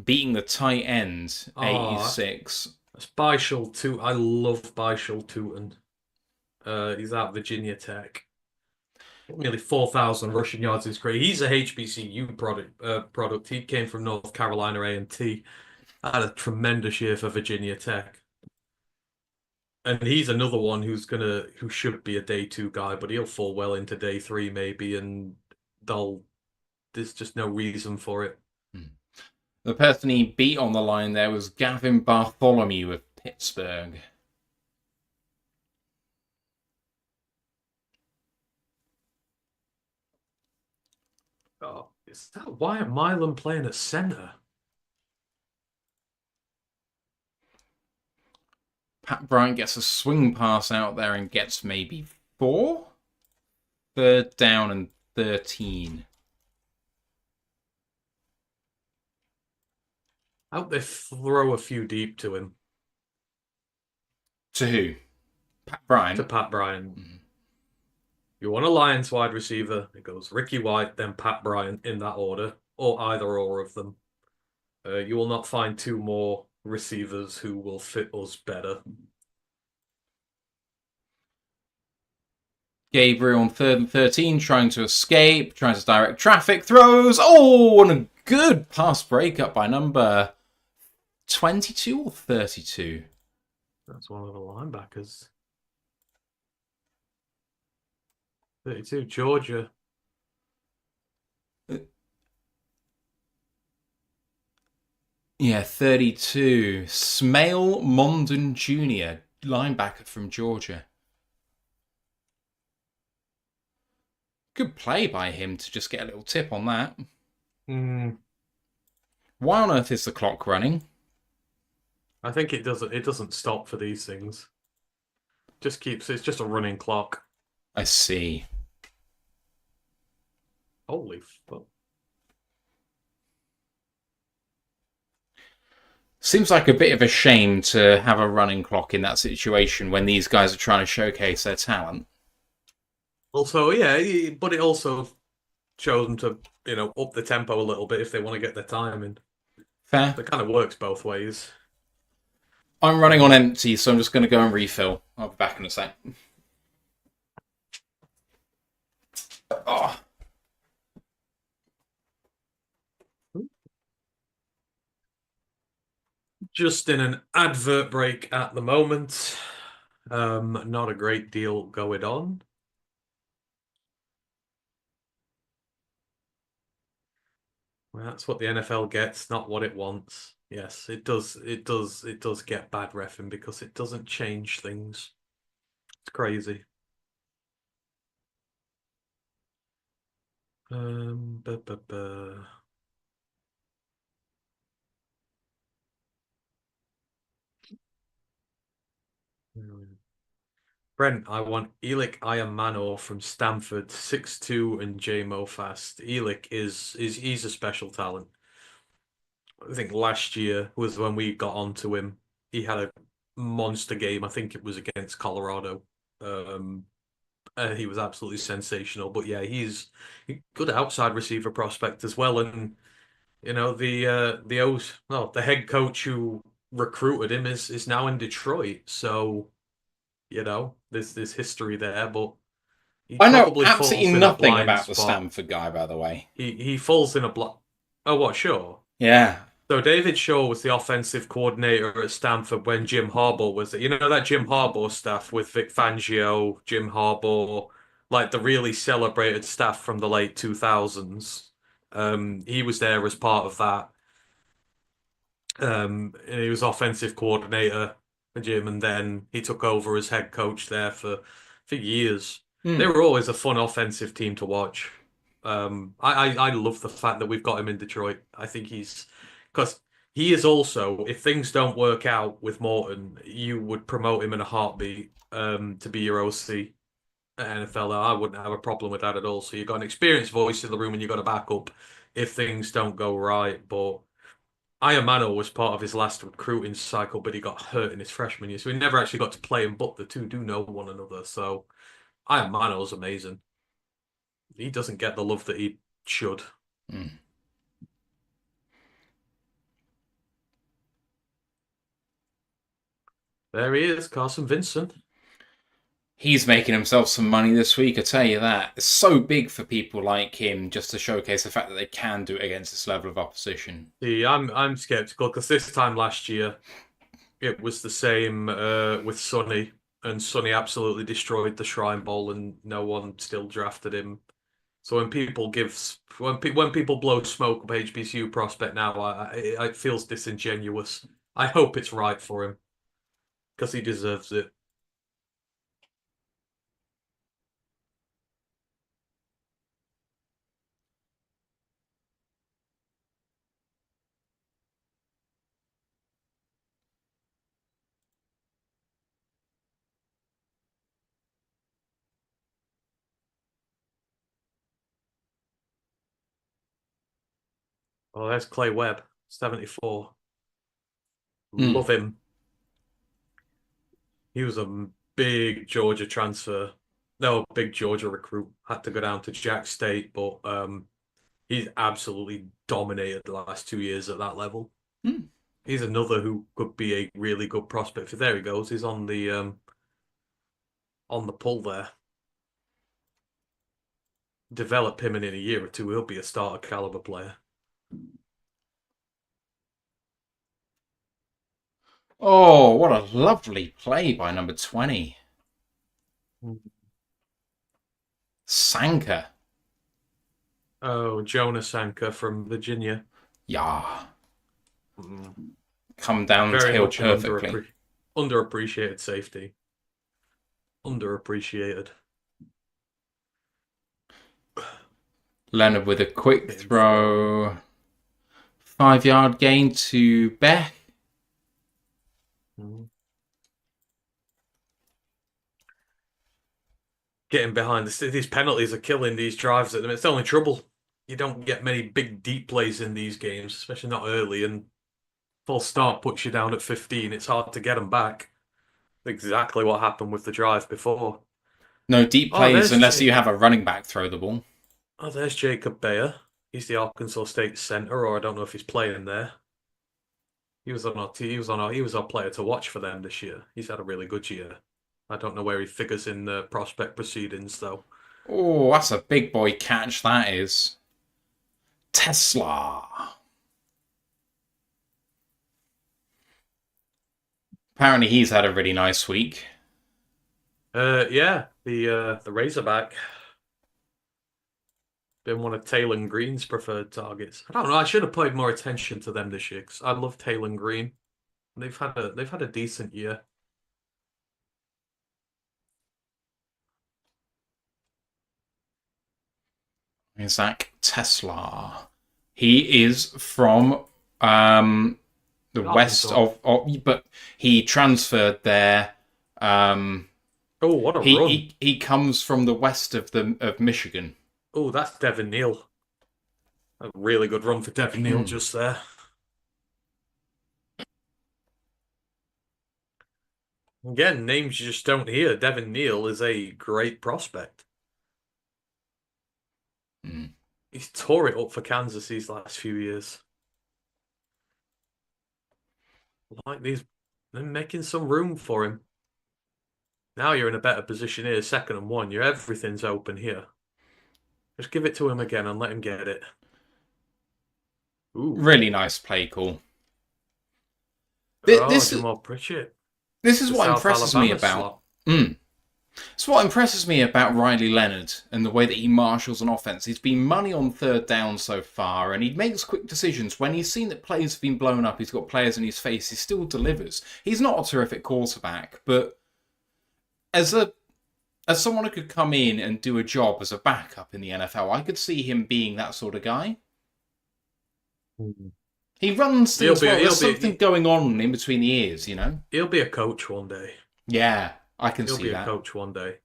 Beating the tight end, 86. That's Byshul too. I love Byshul Tootin. He's at Virginia Tech. Nearly 4,000 rushing yards is great. He's a HBCU product. He came from North Carolina A&T. Had a tremendous year for Virginia Tech. And he's another one who should be a day two guy, but he'll fall well into day three maybe, and they'll there's just no reason for it. The person he beat on the line there was Gavin Bartholomew of Pittsburgh. Oh, is that Wyatt Milan playing at centre? Pat Bryant gets a swing pass out there and gets maybe 4? Third down and 13. I hope they throw a few deep to him, To who? Pat to Bryant? Pat Bryant. You want a Lions wide receiver? It goes Ricky White, then Pat Bryant in that order, or either or of them. You will not find two more receivers who will fit us better. Gabriel on 3rd and 13, trying to escape, trying to direct traffic, throws. Oh, and a good pass breakup by number 22 or 32. That's one of the linebackers. 32, Georgia. Yeah, 32. Smail Mondon Jr., linebacker from Georgia. Good play by him to just get a little tip on that. Hmm. Why on earth is the clock running? I think it doesn't stop for these things. It's just a running clock. I see. Holy fuck. Seems like a bit of a shame to have a running clock in that situation when these guys are trying to showcase their talent. Also, yeah, but it also shows them to, up the tempo a little bit if they want to get their time in. Fair. It kind of works both ways. I'm running on empty, so I'm just going to go and refill. I'll be back in a sec. Oh. Just in an advert break at the moment. Not a great deal going on. Well, that's what the NFL gets, not what it wants. Yes, it does. It does get bad reffing because it doesn't change things. It's crazy. Um, buh, buh, buh. Brent, I want Elik Ayamano from Stanford, 6'2" and JMO fast. Elik is he's a special talent. I think last year was when we got onto him. He had a monster game. I think it was against Colorado. Um, he was absolutely sensational. But yeah, he's a good outside receiver prospect as well. And the head coach who recruited him is now in Detroit. So there's history there, but he I know probably absolutely falls in a nothing blind about the spot. Stanford guy, by the way. He falls in a blind. Oh, what? Sure. Yeah. So David Shaw was the offensive coordinator at Stanford when Jim Harbaugh was there. You know that Jim Harbaugh staff with Vic Fangio, Jim Harbaugh, like the really celebrated staff from the late 2000s. He was there as part of that. And he was offensive coordinator for Jim, and then he took over as head coach there for years. They Hmm. were always a fun offensive team to watch. I love the fact that we've got him in Detroit. I think because he is also, if things don't work out with Morton, you would promote him in a heartbeat to be your OC at NFL. I wouldn't have a problem with that at all. So you've got an experienced voice in the room and you've got a backup if things don't go right. But Iamano was part of his last recruiting cycle, but he got hurt in his freshman year, so he never actually got to play him. But the two do know one another, so Iamano's amazing. He doesn't get the love that he should. Hmm. There he is, Carson Vincent. He's making himself some money this week, I tell you that. It's so big for people like him just to showcase the fact that they can do it against this level of opposition. See, I'm skeptical because this time last year it was the same with Sonny, and Sonny absolutely destroyed the Shrine Bowl, and no one still drafted him. So when people blow smoke up HBCU prospect now, it feels disingenuous. I hope it's right for him because he deserves it. Oh, there's Clay Webb, 74. Hmm. Love him. He was a big Georgia transfer. No, big Georgia recruit. Had to go down to Jack State, but he's absolutely dominated the last 2 years at that level. Hmm. He's another who could be a really good prospect for. There he goes. He's on the pull there. Develop him, and in a year or two, he'll be a starter caliber player. Oh, what a lovely play by number 20. Sanka. Oh, Jonas Anker from Virginia. Yeah. Mm. Come Very downhill much an perfectly. underappreciated safety. Underappreciated. Leonard with a quick Getting thrown. throw. 5 yard gain to Beck. Mm. Getting behind these penalties are killing these drives at them. It's the only trouble. You don't get many big deep plays in these games, especially not early. And full start puts you down at 15. It's hard to get them back. Exactly what happened with the drive before. No deep Oh, plays there's unless you Jake. have a running back throw the ball. Oh, there's Jacob Bayer. He's the Arkansas State center, or I don't know if he's playing there. He was our player to watch for them this year. He's had a really good year. I don't know where he figures in the prospect proceedings though. Oh, that's a big boy catch, that is. Tesla. Apparently, he's had a really nice week. Yeah, the Razorback been one of Taylor Green's preferred targets. I don't know. I should have paid more attention to them this year because I love Taylor Green. They've had a decent year. Isaac Tesla. He is from the west Arkansas. but he transferred there. Um, Oh, what a he, run! he he comes from the west of Michigan. Oh, that's Devin Neal. A really good run for Devin Neal Mm. just there. Again, names you just don't hear. Devin Neal is a great prospect. Mm. He's tore it up for Kansas these last few years. Like they're making some room for him. Now you're in a better position here, 2nd and 1. Everything's open here. Just give it to him again and let him get it. Ooh. Really nice play call. Oh, This Jamal Pritchett. this is The what South impresses me Alabama about. slot. Mm. It's what impresses me about Riley Leonard and the way that he marshals an offense. He's been money on third down so far, and he makes quick decisions. When he's seen that plays have been blown up, he's got players in his face, he still delivers. He's not a terrific quarterback, but as a as someone who could come in and do a job as a backup in the NFL, I could see him being that sort of guy. Mhm. He runs He'll things be well. There's he'll something be going on in between the ears, you know? he'll be a coach one day. Yeah, I can He'll see be a that. coach one day.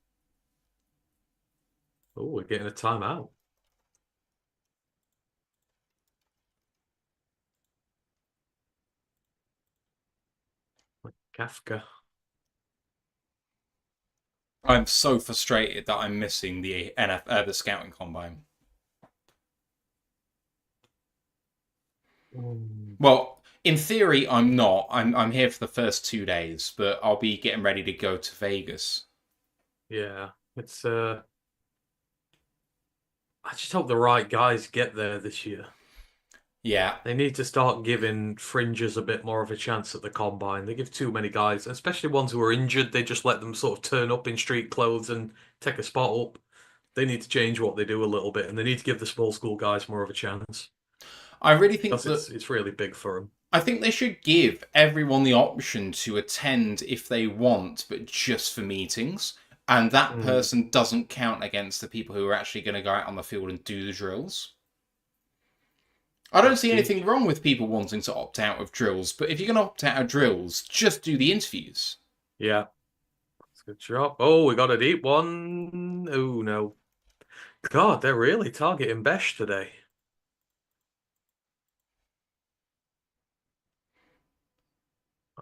Oh, we're getting a timeout. Kafka. I'm so frustrated that I'm missing the the scouting combine. Mm. Well, in theory, I'm not. I'm here for the first 2 days, but I'll be getting ready to go to Vegas. Yeah, it's I just hope the right guys get there this year. Yeah. They need to start giving fringes a bit more of a chance at the combine. They give too many guys, especially ones who are injured, they just let them sort of turn up in street clothes and take a spot up. They need to change what they do a little bit, and they need to give the small school guys more of a chance I really think because that it's really big for them. I think they should give everyone the option to attend if they want, but just for meetings. And that Mm, person doesn't count against the people who are actually going to go out on the field and do the drills. I don't that's see key. anything wrong with people wanting to opt out of drills, but if you're going to opt out of drills, just do the interviews. Yeah, that's a good job. Oh, we got a deep one. Oh no. God, they're really targeting Besh today.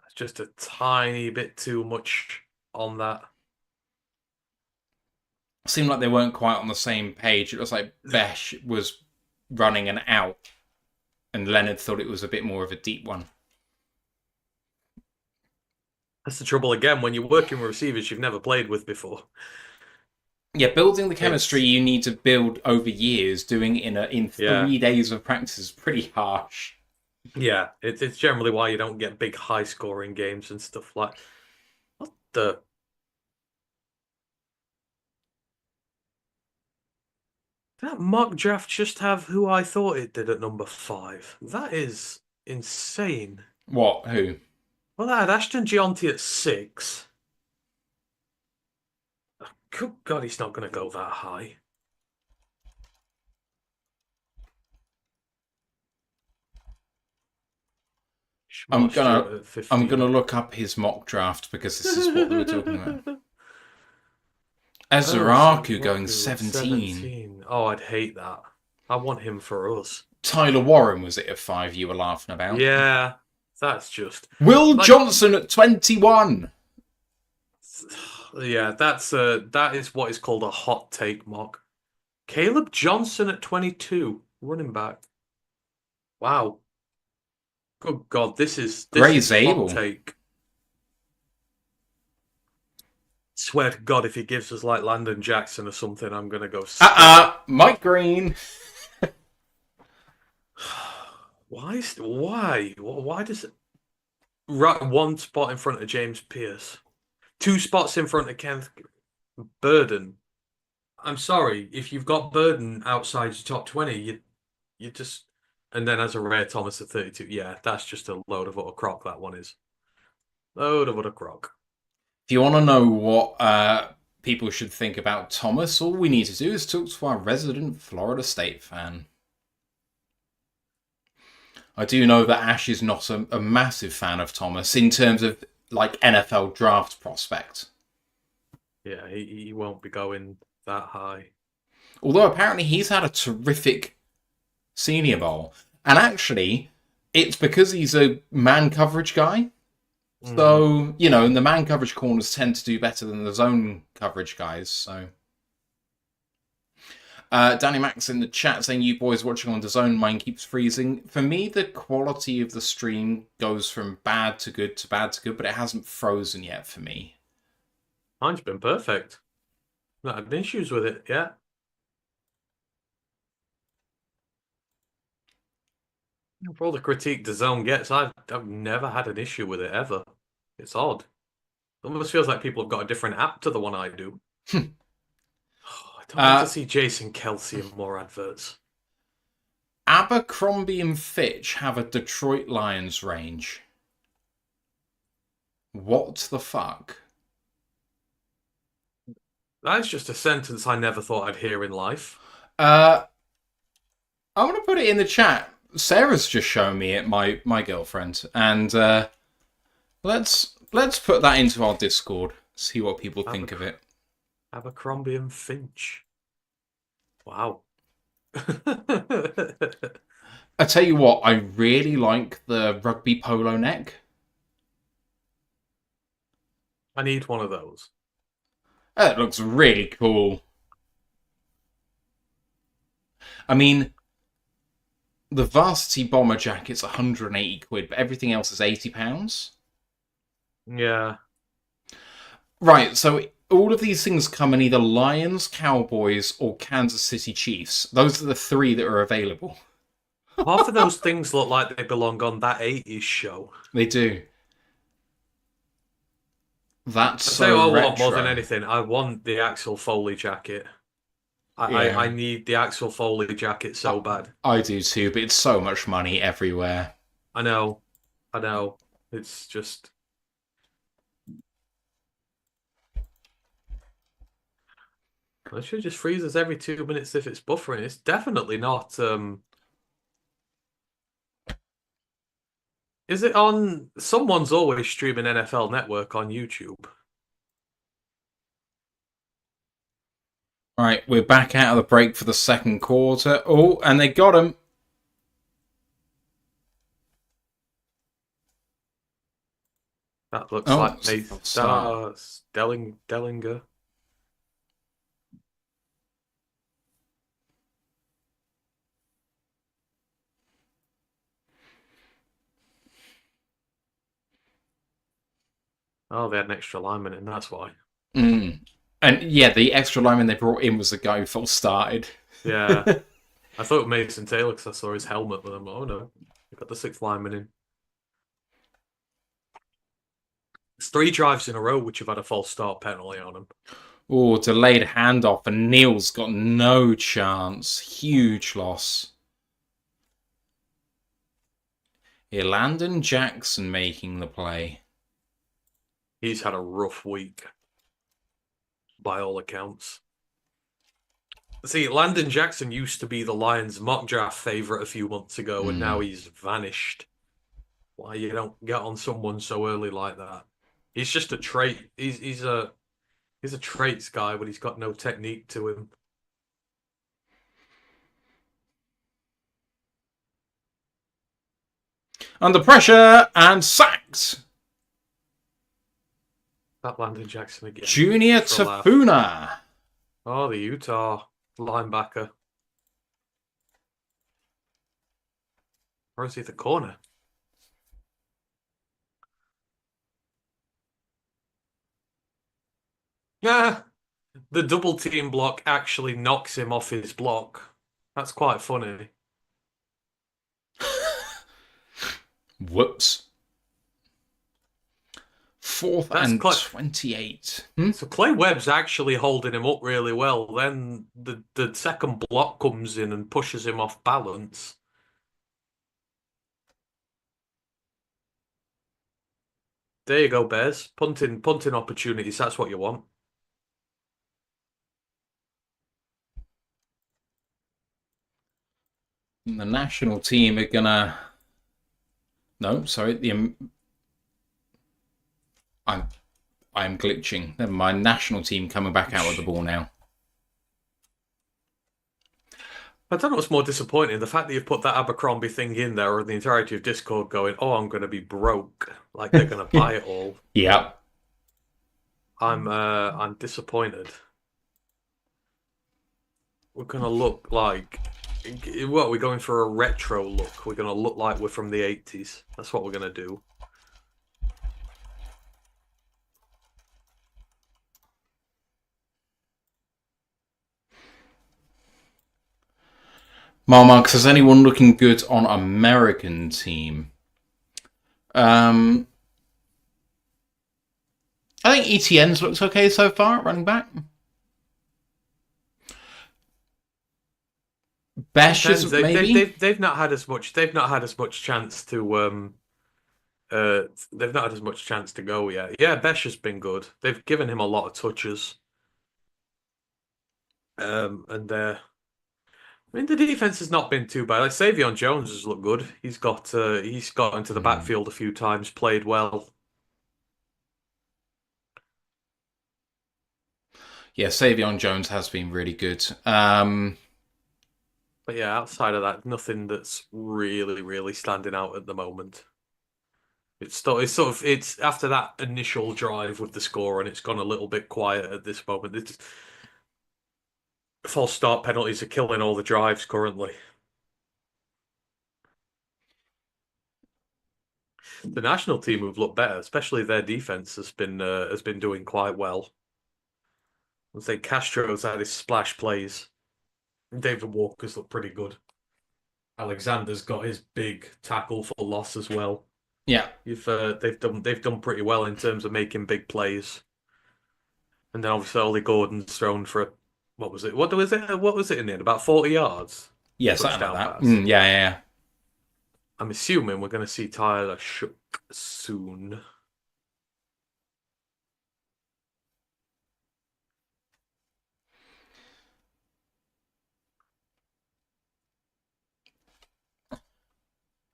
It's just a tiny bit too much on that. Seemed like they weren't quite on the same page. It was like Besh was running an out, and Leonard thought it was a bit more of a deep one. That's the trouble again when you're working with receivers you've never played with before. Yeah, building the chemistry It's you need to build over years, doing it in yeah, 3 days of practice is pretty harsh. yeah. It's generally why you don't get big high scoring games and stuff like what the that mock draft just have who I thought it did at number 5. That is insane. What? Who? Well, that had Ashton Gianti at 6. Good God, he's not going to go that high. I'm Shmar gonna Stewart at I'm gonna 15. look up his mock draft because this is what they were talking about. Oh, Ezuraku going Saraku at 17. 17. Oh, I'd hate that. I want him for us. Tyler Warren was it a 5 you were laughing about? Yeah, that's just Will like Johnson at 21. yeah, that is what is called a hot take mock. Caleb Johnson at 22, running back. Wow. Good God, this Gray is hot Zabel. take. Swear to God, if he gives us like Landon Jackson or something, I'm gonna go sky. Mike Green. Why does it right one spot in front of James Pierce, 2 spots in front of Kenneth Burden? I'm sorry, if you've got Burden outside your top 20, you just and then as a rare Thomas at 32, yeah, that's just a load of utter crock. That one is load of utter crock. If you want to know what people should think about Thomas, all we need to do is talk to our resident Florida State fan. I do know that Ash is not a massive fan of Thomas in terms of like NFL draft prospect. Yeah, he won't be going that high. Although apparently he's had a terrific Senior Bowl. And actually, it's because he's a man coverage guy. Mm. So, and the man coverage corners tend to do better than the zone coverage guys. So, Danny Max in the chat saying, you boys watching on the zone, mine keeps freezing. For me, the quality of the stream goes from bad to good to bad to good, but it hasn't frozen yet for me. Mine's been perfect. Not had issues with it, yeah. For all the critique the zone gets, I've never had an issue with it ever. It's odd. It almost feels like people have got a different app to the one I do. I don't need to see Jason Kelsey in more adverts. Abercrombie and Fitch have a Detroit Lions range. What the fuck? That's just a sentence I never thought I'd hear in life. I'm gonna put it in the chat. Sarah's just shown me it, my girlfriend, and let's put that into our Discord. See what people think of it. Abercrombie and Finch. Wow. I tell you what, I really like the rugby polo neck. I need one of those. That looks really cool. I mean, the Varsity Bomber jacket's 180 quid, but everything else is £80. Yeah. Right, so all of these things come in either Lions, Cowboys, or Kansas City Chiefs. Those are the 3 that are available. Half of those things look like they belong on that 80s show. They do. That's I tell you so what I want more than retro. anything. I want the Axel Foley jacket. I Yeah, need the Axel Foley jacket I, so bad. I do too, but it's so much money everywhere. I know. I know. It's just it should just freezes every 2 minutes if it's buffering. It's definitely not is it on someone's always streaming NFL Network on YouTube? Right, we're back out of the break for the second quarter. Oh, and they got him. That looks Oh, like it's a Nate false start. Dellinger. Oh, they had an extra lineman in, that's why. Mm. And yeah, the extra lineman they brought in was the guy who false started. Yeah. I thought Mason Taylor because I saw his helmet, but I'm like, oh no, they got the sixth lineman in. It's three drives in a row which have had a false start penalty on them. Oh, delayed handoff, and Neil's got no chance. Huge loss. Here, Landon Jackson making the play. He's had a rough week, by all accounts. See, Landon Jackson used to be the Lions' mock draft favorite a few months ago, and now Mm. he's vanished. Why you don't get on someone so early like that? He's just a trait. He's a traits guy, but he's got no technique to him. Under pressure and sacked. That Landon Jackson again, Junior just for a laugh. Tafuna. Oh, the Utah linebacker. Or is he the corner? Yeah, the double team block actually knocks him off his block. That's quite funny. Whoops. Fourth That's and quite. 28. Hmm? So Clay Webb's actually holding him up really well. Then the second block comes in and pushes him off balance. There you go, Bears. Punting opportunities. That's what you want. The national team are gonna. No, sorry. I'm I'm glitching. Never mind. National team coming back out with the ball now. I don't know what's more disappointing, the fact that you've put that Abercrombie thing in there, or the entirety of Discord going, "Oh, I'm going to be broke," like they're going to buy it all. Yeah. I'm disappointed. We're going to look like what? We're going for a retro look. We're going to look like we're from the 80s. That's what we're going to do. Marmarks, is anyone looking good on American team? Um, I think ETN's looks okay so far at running back. Besh Depends. is maybe. They've not had as much. They've not had as much chance to they've not had as much chance to go yet. Yeah, Besh has been good. They've given him a lot of touches. And I mean, the defense has not been too bad. Like Savion Jones has looked good. He's got into the Hmm. backfield a few times, played well. Yeah, Savion Jones has been really good. But yeah, outside of that, nothing that's really standing out at the moment. It's after that initial drive with the score, and it's gone a little bit quiet at this moment. It's false start penalties are killing all the drives currently. The national team have looked better, especially their defense has been doing quite well. I'd say Castro's had his splash plays. David Walker's looked pretty good. Alexander's got his big tackle for loss as well. Yeah. You've they've done pretty well in terms of making big plays. And then obviously Ollie Gordon's thrown for what was it? What was it? What was it in the end? About 40 yards Yeah, something like touchdown that. pass. Yeah, yeah, yeah. I'm assuming we're going to see Tyler Shook soon.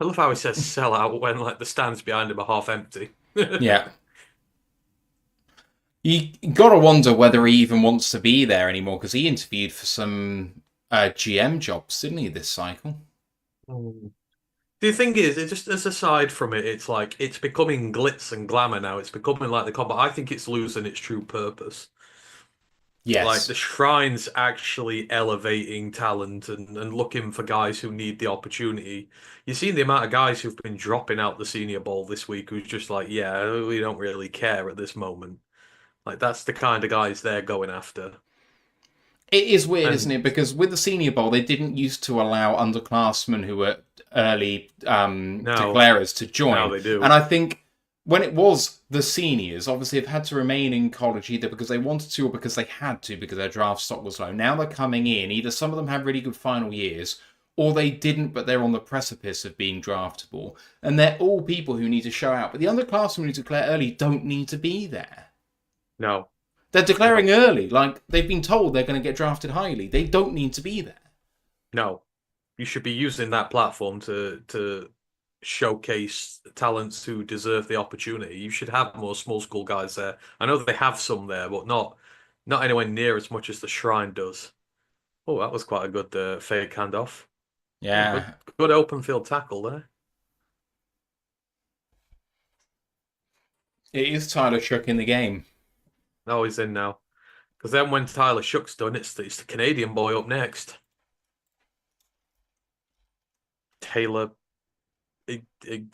I love how he says sell out when like the stands behind him are half empty. Yeah. You gotta wonder whether he even wants to be there anymore because he interviewed for some GM jobs, didn't he, this cycle? Mm. The thing is, it just as aside from it, it's like it's becoming glitz and glamour now. It's becoming like the combat. I think it's losing its true purpose. Like the Yes. shrine's actually elevating talent and looking for guys who need the opportunity. You've seen the amount of guys who've been dropping out the senior bowl this week who's just like, yeah, we don't really care at this moment. Like that's the kind of guys they're going after. It is weird, isn't And it? Because with the Senior Bowl, they didn't used to allow underclassmen who were early now declarers to now join. they And do. I think when it was the seniors, obviously have had to remain in college either because they wanted to or because they had to because their draft stock was low. Now they're coming in. Either some of them have really good final years or they didn't, but they're on the precipice of being draftable. And they're all people who need to show out. But the underclassmen who declare early don't need to be there. No, They're no, declaring early, like they've been told they're going to get drafted highly. They don't need to be there. no. You should be using that platform to showcase talents who deserve the opportunity. You should have more small school guys there. I know they have some there, but not anywhere near as much as the Shrine does. Oh, that was quite a good fake handoff. Oh, Yeah, good open field tackle there. it is Tyler Shook in the game. Oh, he's in now. Because then when Tyler Shook's done, it's the Canadian boy up next. Taylor.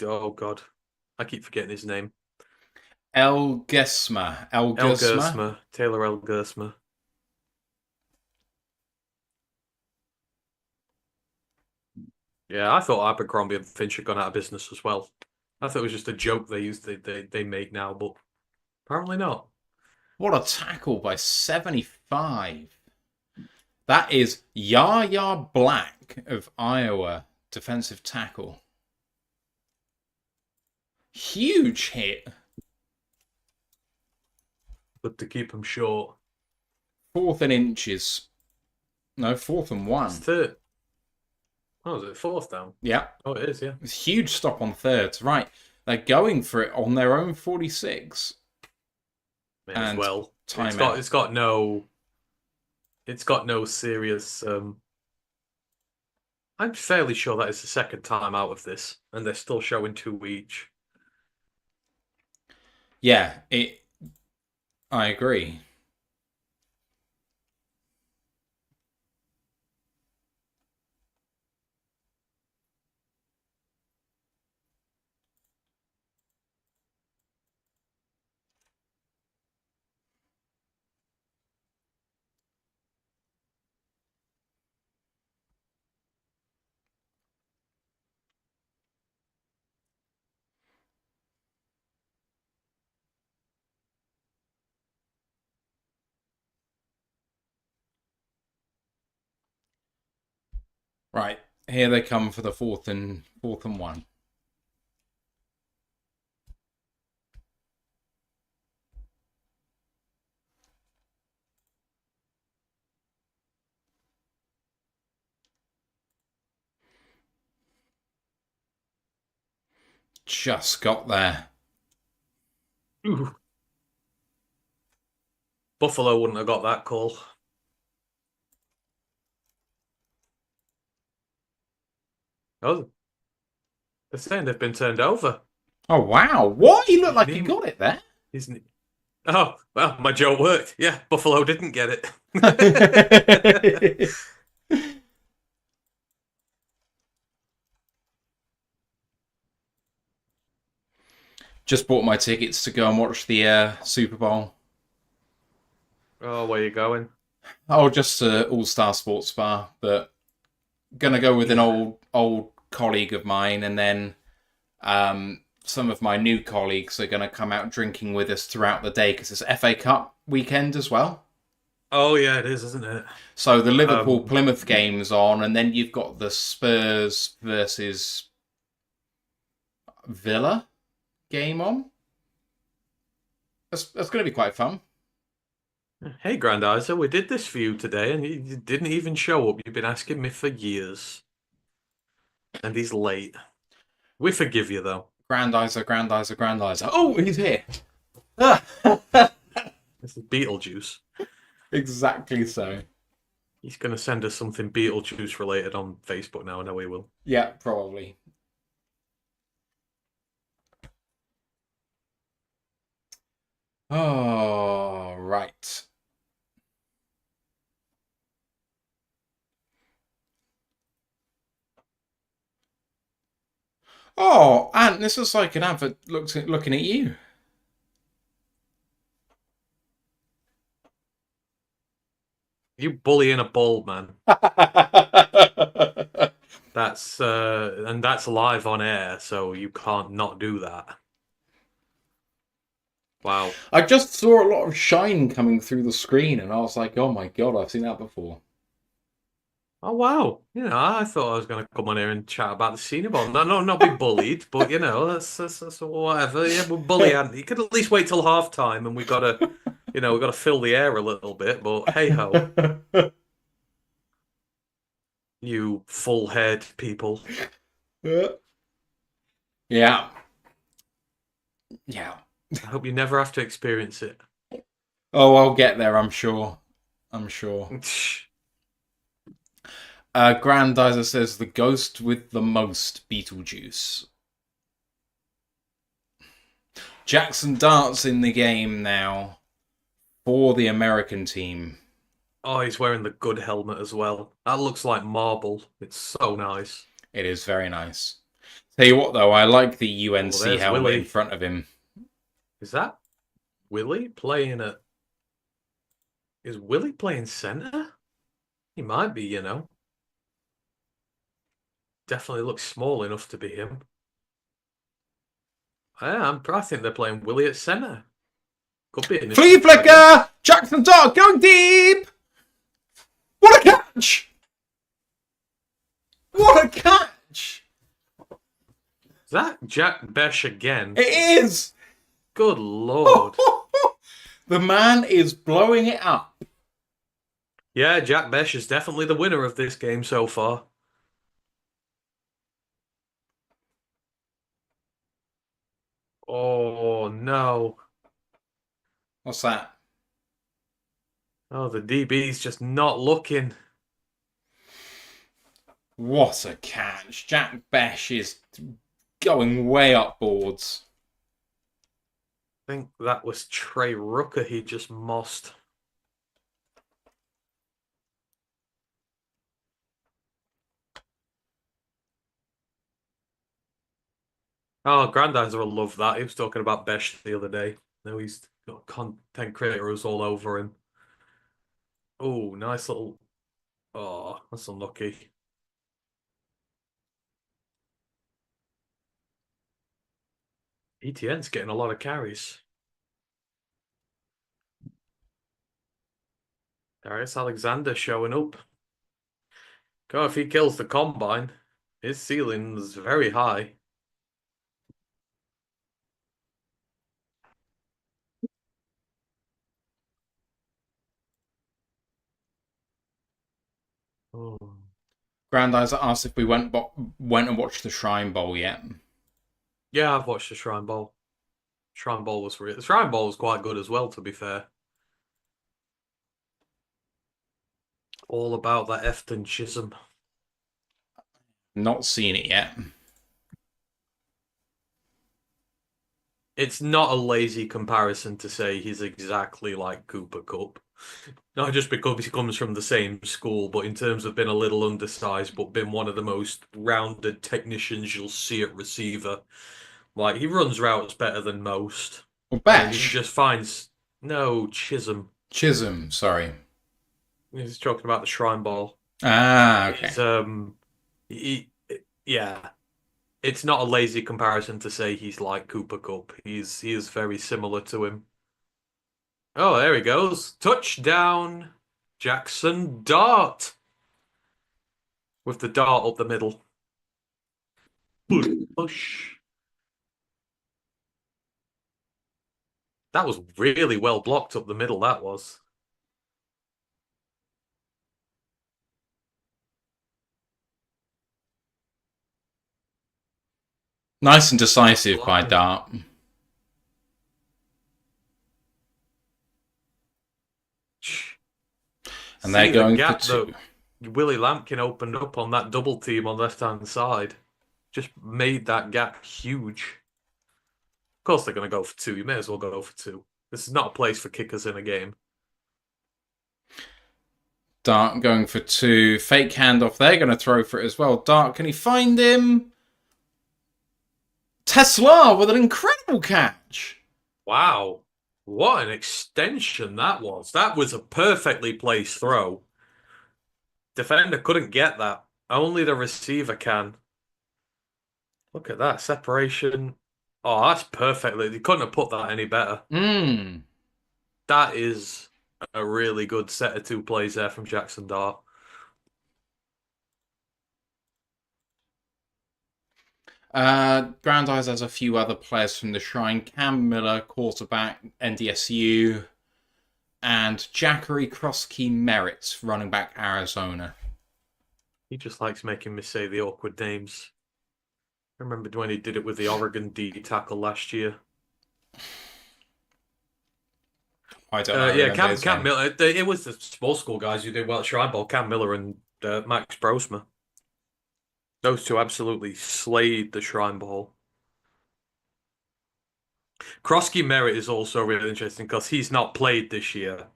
Oh God, I keep forgetting his name. El Gesma. El El Gesma? Gersma. Taylor El Gersma. Yeah, I thought Abercrombie and Finch had gone out of business as well. I thought it was just a joke they make now, but apparently not. What a tackle by 75. That is Yaya Black of Iowa, defensive tackle. Huge hit. But to keep him short. Fourth and inches. No, fourth and It's one. third. Oh, is it fourth down? Yeah, Oh, it is, yeah. it's a huge stop on thirds. Right, they're going for it on their own 46. May as And well. timeout. It's got no serious I'm fairly sure that is the second time out of this, and they're still showing two each. Yeah, I agree. Right, here they come for the fourth and one. Just got there. Ooh. Buffalo wouldn't have got that call. Oh, they're saying they've been turned over. Oh wow! What? He looked His like he knee, got it there. his knee. Oh, well, my joke worked. Yeah, Buffalo didn't get it. Just bought my tickets to go and watch the Super Bowl. Oh, where you going? Oh, just to All Star Sports Bar, but gonna go with an Yeah. old colleague of mine, and then some of my new colleagues are gonna come out drinking with us throughout the day because it's FA Cup weekend as well. Oh yeah, it is, isn't it? So the Liverpool Um, Plymouth game's on, and then you've got the Spurs versus Villa game on. That's going to be quite fun. hey, Grandizer, we did this for you today, and you didn't even show up. You've been asking me for years, and he's late. We forgive you, though. Grandizer, Grandizer, Grandizer. Oh, he's here. This is Beetlejuice. Exactly so. He's going to send us something Beetlejuice related on Facebook now. I know he will. Yeah, probably. Oh, right. Oh, Ant, this is like an advert looking at you. You bullying a bald man. And that's live on air, so you can't not do that. Wow. I just saw a lot of shine coming through the screen, and I was like, "Oh my god, I've seen that before." Oh wow. I thought I was going to come on here and chat about the senior ball. No, no, not be bullied, but that's whatever. Yeah, we're bullying. You could at least wait till half time, and we got to fill the air a little bit. But hey ho, you full head people. Yeah, yeah. I hope you never have to experience it. Oh, I'll get there. I'm sure. I'm sure. Grandizer says the ghost with the most Beetlejuice. Jackson Dart's in the game now for the American team. Oh, he's wearing the good helmet as well. That looks like marble. It's so nice. It is very nice. Tell you what, though, I like the Oh, UNC there's helmet in Willie. front of him. Is that Willie playing at? Is Willie playing center? He might be. Definitely looks small enough to be him. I think they're playing Willie at centre. Could be an Flea instant trigger. flicker! Jackson Dart going deep! What a catch! What a catch! Is that Jack Besh again? It is! Good lord. The man is blowing it up. Yeah, Jack Besh is definitely the winner of this game so far. Oh no. What's that? Oh, the DB's just not looking. What a catch. Jack Besh is going way up boards. I think that was Trey Rooker he just mossed. Oh, Grandizer will love that. He was talking about Besh the other day. Now he's got content creators all over him. Oh, nice little. Oh, that's unlucky. ETN's getting a lot of carries. Darius Alexander showing up. God, if he kills the combine, his ceiling's very high. Oh. Grandizer asked if we went and watched the Shrine Bowl yet. Yeah, I've watched the Shrine Bowl. The Shrine Bowl was quite good as well, to be fair. All about that Efton Chisholm. Not seen it yet. It's not a lazy comparison to say he's exactly like Cooper Cup. Not just because he comes from the same school, but in terms of being a little undersized, but been one of the most rounded technicians you'll see at receiver. Like, he runs routes better than most. Well, And he Besh. just finds. No, Chisholm. Chisholm, sorry. He's talking about the Shrine Ball. Ah, okay. He's, He, yeah, it's not a lazy comparison to say he's like Cooper Cup. He is very similar to him. Oh, there he goes. Touchdown, Jackson Dart with the dart up the middle. Push. That was really well blocked up the middle, that was. Nice and Good decisive by blocking. Dart. And they're See the going for gap two. that Willie Lampkin opened up on that double team on left-hand side. Just made that gap huge. Of course they're going to go for two. You may as well go for two. This is not a place for kickers in a game. Dart going for two. Fake handoff. They're going to throw for it as well. Dart, can he find him? Tesla with an incredible catch. Wow. What an extension that was. That was a perfectly placed throw. Defender couldn't get that. Only the receiver can. Look at that separation. Oh, that's perfectly. You couldn't have put that any better. Hmm. That is a really good set of two plays there from Jackson Dart. Brandeis has a few other players from the Shrine. Cam Miller, quarterback, NDSU. And Jackery Krosky Merritt, running back, Arizona. He just likes making me say the awkward names. I remember when he did it with the Oregon D tackle last year. I don't know. Yeah, Remember his Cam name. Miller. It was the small school guys who did well at Shrine Bowl. Cam Miller and Max Brosma. Those two absolutely slayed the Shrine Bowl. Krosky Merritt is also really interesting because he's not played this year,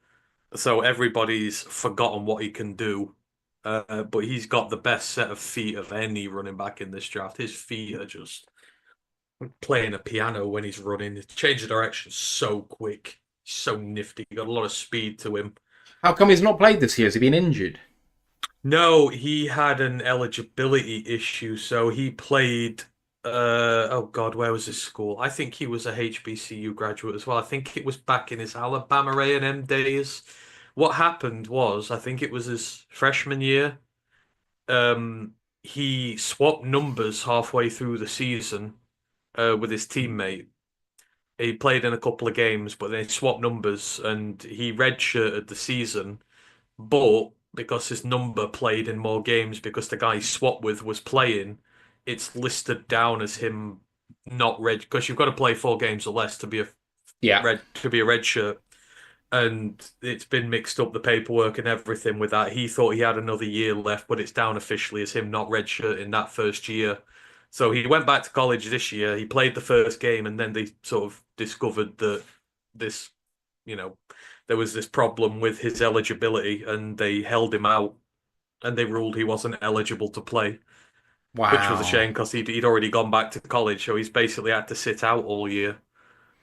so everybody's forgotten what he can do. But he's got the best set of feet of any running back in this draft. His feet are just playing a piano when he's running. He changes direction so quick, so nifty. Got a lot of speed to him. How come he's not played this year? Has he been injured? No, he had an eligibility issue, so he played. Oh God, where was his school? I think he was a HBCU graduate as well. I think it was back in his Alabama A&M days. What happened was, I think it was his freshman year. He swapped numbers halfway through the season with his teammate. He played in a couple of games, but they swapped numbers, and he redshirted the season. But because his number played in more games because the guy he swapped with was playing, it's listed down as him not red because you've got to play 4 games or less to be a Yeah. red shirt. And it's been mixed up the paperwork and everything with that. He thought he had another year left, but it's down officially as him not redshirting that first year. So he went back to college this year. He played the first game, and then they sort of discovered that this, you know, there was this problem with his eligibility, and they held him out, and they ruled he wasn't eligible to play, which was a Wow. shame because he'd already gone back to college, so he's basically had to sit out all year.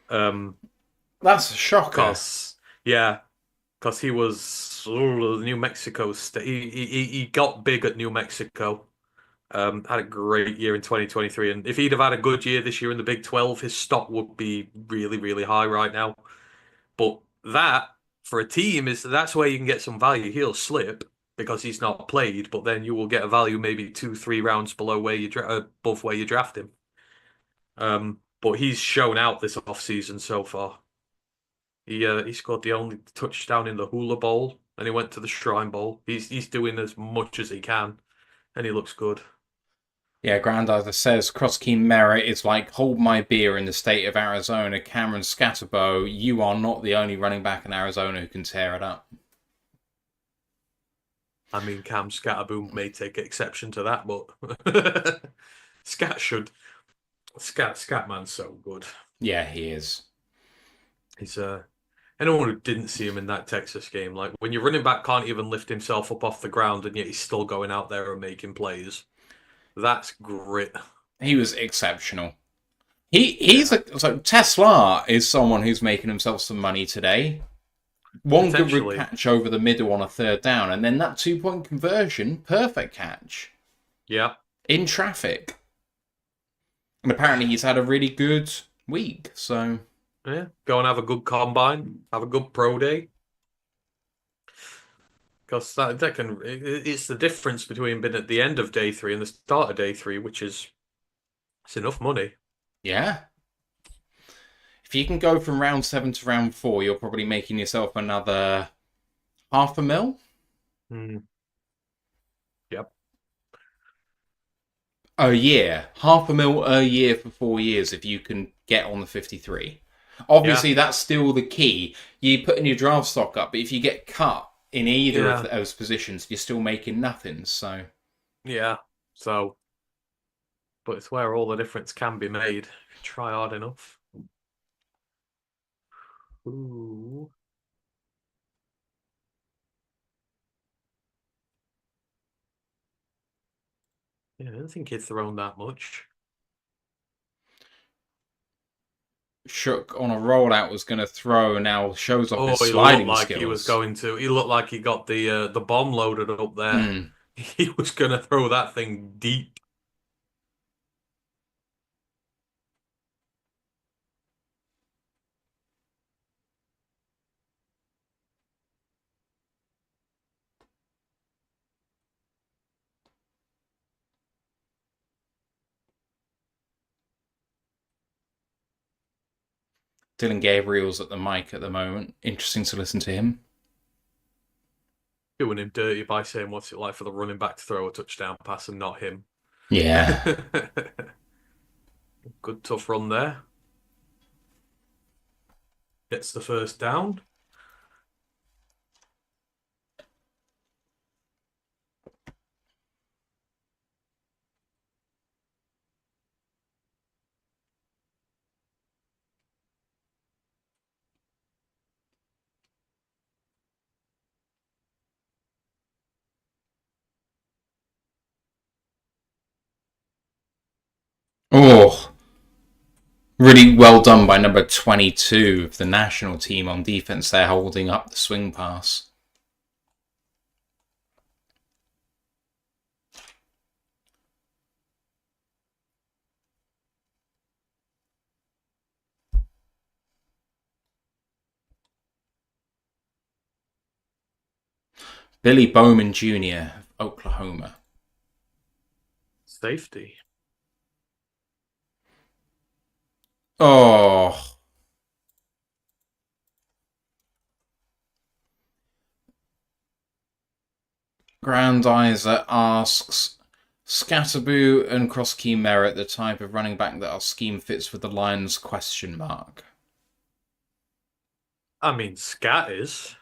Um, That's a shocker. cause yeah, because he was New Mexico State. He got big at New Mexico. Had a great year in 2023, and if he'd have had a good year this year in the Big 12, his stock would be really, really high right now. But that for a team that's where you can get some value. He'll slip because he's not played, but then you will get a value maybe 2, 3 rounds below where you above where you draft him. But he's shown out this off season so far. He scored the only touchdown in the Hula Bowl, and he went to the Shrine Bowl. He's doing as much as he can, and he looks good. Yeah, Grandizer says Krosky Merritt is like hold my beer in the state of Arizona. Cameron Scatterbo, you are not the only running back in Arizona who can tear it up. I mean, Cam Scatterboom may take exception to that, but Scat should. Scatman's so good. Yeah, he is. He's anyone who didn't see him in that Texas game, like when your running back can't even lift himself up off the ground and yet he's still going out there and making plays. That's grit. He was exceptional. He's Yeah, a so Tesla is someone who's making himself some money today. One good potentially. catch over the middle on a third down, and then that 2 point conversion, perfect catch. Yeah. in traffic. And apparently he's had a really good week, so Yeah, go and have a good combine, have a good pro day, because that can it's the difference between being at the end of day three and the start of day three, which is it's enough money. yeah. If you can go from round 7 to round 4, you're probably making yourself another half a mil Mm, yep. a year. Half a mil a year for 4 years if you can get on the 53. Yeah. Obviously, that's still the key. You put in your draft stock up, but if you get cut in either of Yeah. those positions, you're still making nothing. So, Yeah. So, but it's where all the difference can be made if you try hard enough. Ooh. Yeah, I don't think he'd thrown that much. Shook on a rollout was going to throw, now shows off Oh, his he looked sliding like he was skills. going to. He looked like he got the bomb loaded up there. Hmm. He was going to throw that thing deep. Dylan Gabriel's at the mic at the moment. Interesting to listen to him. Doing him dirty by saying what's it like for the running back to throw a touchdown pass and not him. Yeah. Good tough run there. Gets the first down. Oh, really well done by number 22 of the national team on defense there, holding up the swing pass. Billy Bowman Jr. of Oklahoma. Safety. Oh, Grandizer asks, Scatterboo and Cross Key merit the type of running back that our scheme fits with the Lions? Question mark. I mean, Scat is.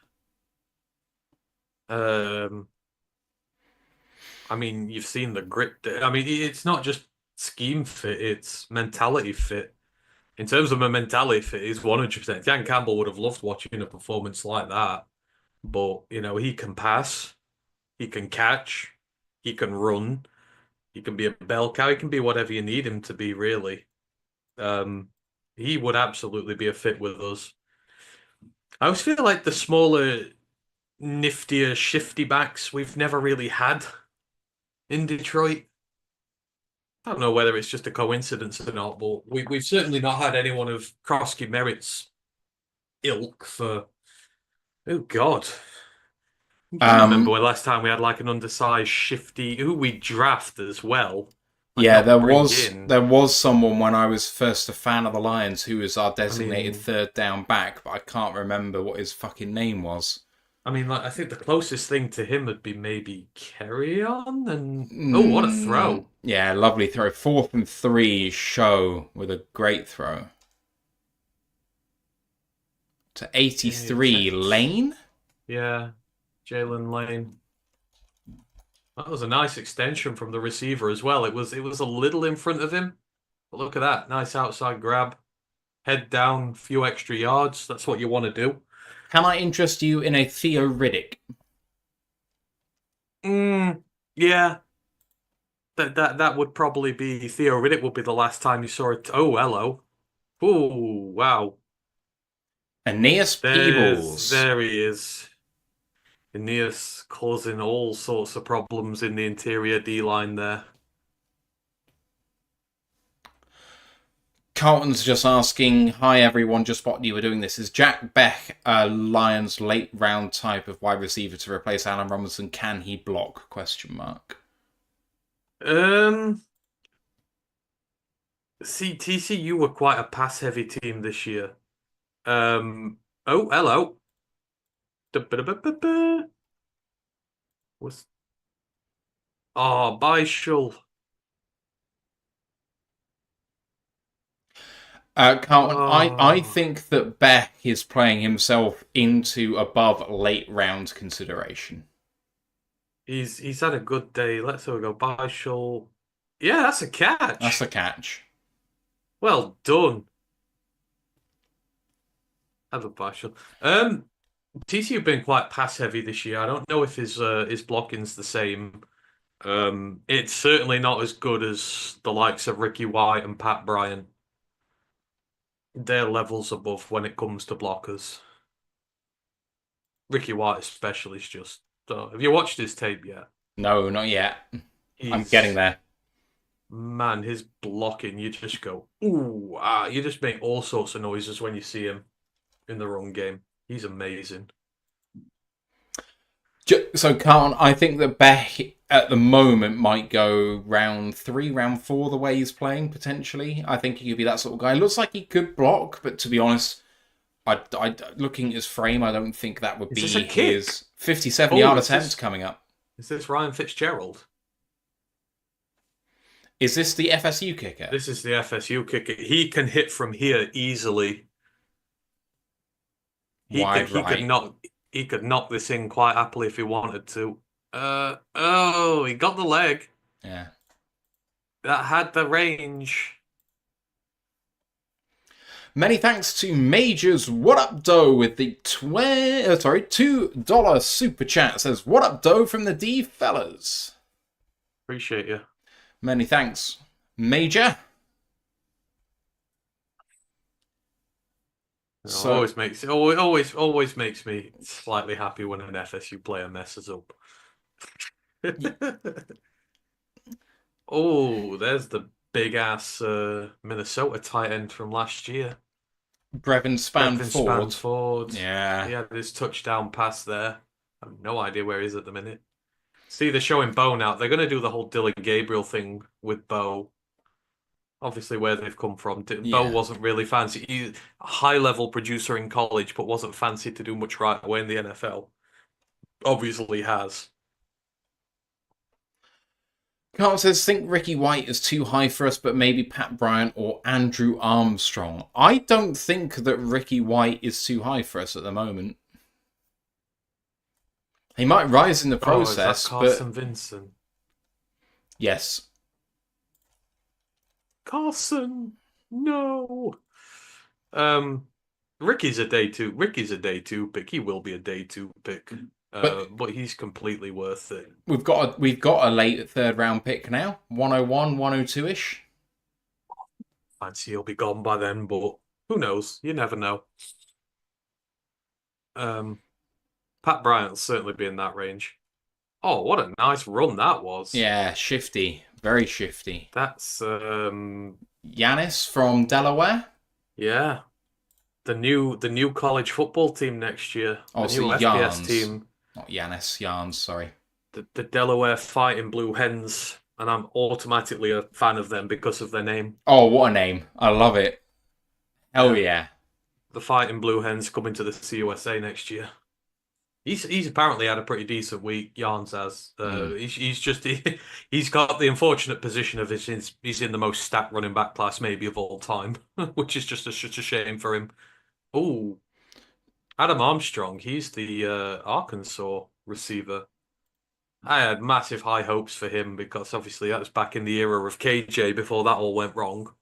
Um, I mean, you've seen the grit. I mean, it's not just scheme fit; it's mentality fit. In terms of a mentality fit, he's 100%. Dan Campbell would have loved watching a performance like that. But, he can pass, he can catch, he can run, he can be a bell cow, he can be whatever you need him to be, really. Um, he would absolutely be a fit with us. I always feel like the smaller, niftier, shifty backs we've never really had in Detroit. I don't know whether it's just a coincidence or not, but we've certainly not had anyone of Krosky Merritt's ilk for, oh God. I'm trying to remember Um, when last time we had like an undersized, shifty, who we draft as well, like yeah, not bring in. there was someone when I was first a fan of the Lions who was our I designated mean, third down back, but I can't remember what his fucking name was. like I think the closest thing to him would be maybe Carry On, and oh, what a Mm, throw! yeah, lovely throw. 4th and 3 show with a great throw. To In the 83 attempt, Lane? yeah, Jalen Lane. That was a nice extension from the receiver as well. It was a little in front of him, but look at that, nice outside grab, head down, few extra yards. That's what you want to do. Can I interest you in a Theo Riddick? Yeah. That would probably be Theo Riddick would be the last time you saw it. Oh, hello. Oh, wow. Aeneas Peebles. There he is. Aeneas causing all sorts of problems in the interior D line there. Carlton's just asking, hi everyone, just spotted you were doing this. Is Jack Beck a Lions late round type of wide receiver to replace Alan Robinson? Can he block? Question mark. Um, See, TCU were quite a pass-heavy team this year. Oh, hello. Da-ba-da-ba-ba-ba. Was bye, Shull. Carlton, I Oh, think that Beck is playing himself into above late round consideration. he's had a good day. Let's have a go. Bye, Shull. Yeah, that's a That's the catch. catch. Well done. Have a bye, Shull. TCU have been quite pass-heavy this year. I don't know if his blocking's the same. It's certainly not as good as the likes of Ricky White and Pat Bryant. They're levels above when it comes to blockers. Ricky White especially is just. Have you watched his tape yet? No, not yet. I'm getting He's there. Man, his blocking. You just go ooh ah. You just make all sorts of noises when you see him in the run game. He's amazing. So, Carlton, I think that Beck at the moment might go round 3, round 4 the way he's playing, potentially. I think he could be that sort of guy. Looks like he could block, but to be honest, looking at his frame, I don't think that would Is this a be kick? his 57 Oh, yard attempt coming up. is this Ryan Fitzgerald? Is this the FSU kicker? This is the FSU kicker. He can hit from here easily. Wide He could right. knock this in quite happily if he wanted to. Oh, he got the leg. Yeah. That had the range. Many thanks to Majors What Up Doe with the $2 super chat. Says what up Doe from the D fellas. Appreciate you. Many thanks, Major. So Always makes me slightly happy when an FSU player messes up. Oh, there's the big ass Minnesota tight end from last year. Brevin Spanford. Spanford. Yeah. He had his touchdown pass there. I have no idea where he is at the minute. See, they're showing Bo now. They're going to do the whole Dylan Gabriel thing with Bo. Obviously, where they've come from. Bo Yeah. wasn't really fancy. He's a high-level producer in college, but wasn't fancy to do much right away in the NFL. Obviously has. Carl says, think Ricky White is too high for us, but maybe Pat Bryant or Andrew Armstrong. I don't think that Ricky White is too high for us at the moment. He might rise in the Oh, is that process, Carson but Vincent? yes. Carson, no. Um, Ricky's a day two. Ricky's a day two pick. He will be a day two pick. But But he's completely worth it. we've got a late third round pick now. 101, 102-ish. Fancy he'll be gone by then, but who knows? You never know. Um, Pat Bryant will certainly be in that range. Oh, what a nice run that was. Yeah, shifty. Very shifty. That's Yanis from Delaware. yeah. The new college football team next year. The Also new FBS Yarns. team. Not Yanis, Yarns, sorry. The Delaware Fighting Blue Hens, and I'm automatically a fan of them because of their name. Oh, what a name. I love it. Hell yeah. The Fighting Blue Hens coming to the CUSA next year. He's apparently had a pretty decent week. Yarns has. He's got the unfortunate position of he's in the most stacked running back class maybe of all time, which is just such a shame for him. Oh, Adam Armstrong. He's the Arkansas receiver. I had massive high hopes for him because obviously that was back in the era of KJ before that all went wrong.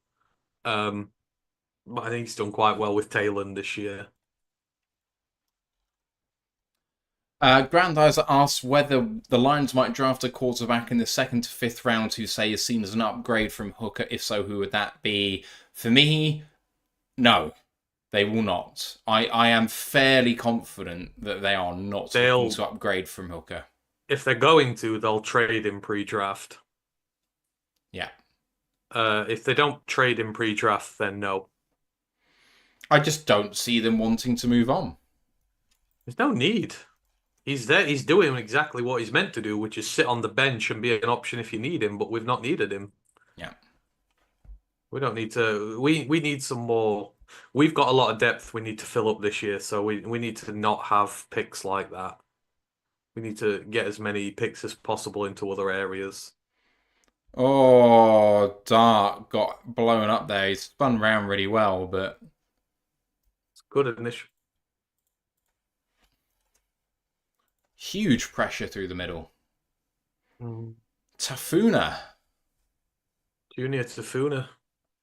But I think he's done quite well with Taylor this year. Grandizer asks whether the Lions might draft a quarterback in the 2nd to 5th round who say is seen as an upgrade from Hooker. If so, who would that be? For me, no, they will not. I am fairly confident that they are not looking to upgrade from Hooker. If they're going to, they'll trade in pre-draft. Yeah. If they don't trade in pre-draft, then no. I just don't see them wanting to move on. There's no need. He's there. He's doing exactly what he's meant to do, which is sit on the bench and be an option if you need him. But we've not needed him. Yeah. We don't need to. We need some more. We've got a lot of depth we need to fill up this year, so we need to not have picks like that. We need to get as many picks as possible into other areas. Oh, Dart got blown up there. He spun round really well, but It's good initial. huge pressure through the middle. Mm. Tafuna Junior Tafuna.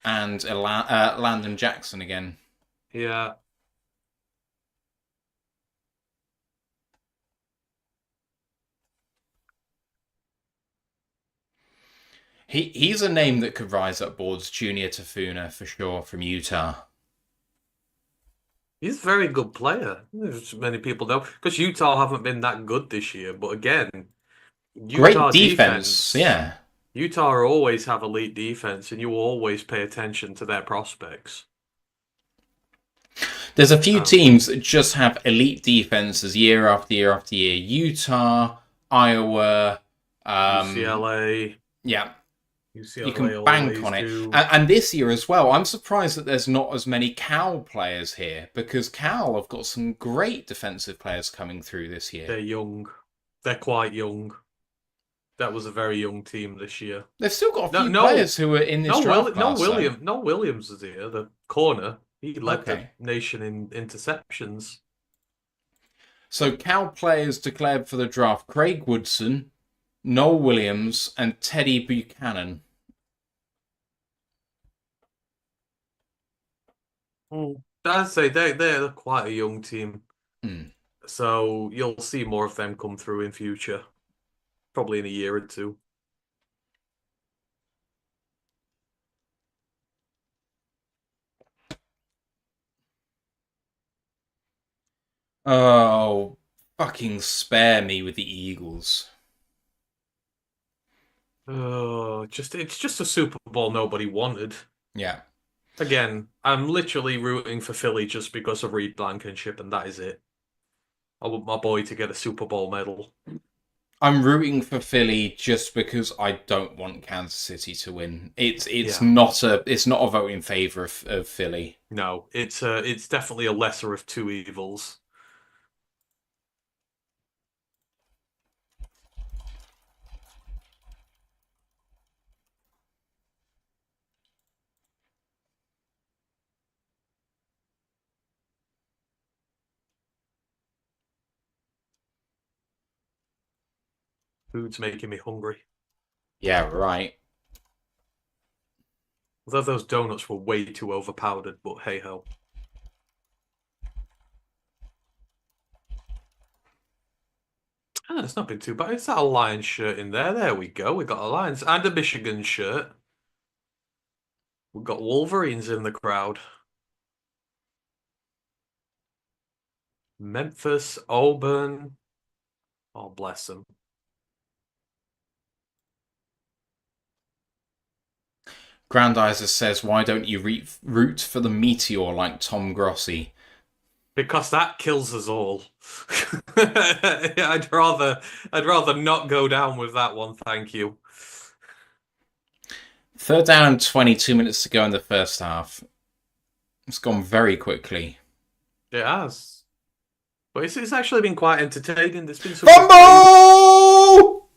and Landon Jackson again. Yeah. He's a name that could rise up boards. Junior Tafuna for sure from Utah. He's a very good player. As many people know because Utah haven't been that good this year. But again, Great Utah defense, defense. yeah. Utah always have elite defense, and you always pay attention to their prospects. There's a few Um, teams that just have elite defenses year after year after year. Utah, Iowa, UCLA, yeah, you UCLA can bank always on it. do. And this year as well, I'm surprised that there's not as many Cal players here because Cal have got some great defensive players coming through this year. They're young. They're quite young. That was a very young team this year. They've still got a No, few no, players who are in this draft class, though. No Williams is here. The corner. He led the Okay. nation in interceptions. So Cal players declared for the draft: Craig Woodson, Noel Williams, and Teddy Buchanan. I'd say they're quite a young team. Hmm. So you'll see more of them come through in future, probably in a year or two. Oh, fucking spare me with the Eagles. Oh, it's just a Super Bowl nobody wanted. Yeah. Again, I'm literally rooting for Philly just because of Reed Blankenship, and that is it. I want my boy to get a Super Bowl medal. I'm rooting for Philly just because I don't want Kansas City to win. It's Yeah. not a vote in favor of Philly. No, it's definitely a lesser of two evils. Food's making me hungry. Yeah, right. Although those donuts were way too overpowered, but hey ho. Ah, it's not been too bad. It's that a Lions shirt in there. There we go. We got a Lions and a Michigan shirt. We've got Wolverines in the crowd. Memphis, Auburn. Oh, bless them. Grandizer says, "Why don't you root for the meteor like Tom Grossi?" Because that kills us all. I'd rather not go down with that one, thank you. Third down and 22 minutes to go in the first half. It's gone very quickly. It has. But it's actually been quite entertaining. There's been some good plays. Fumble!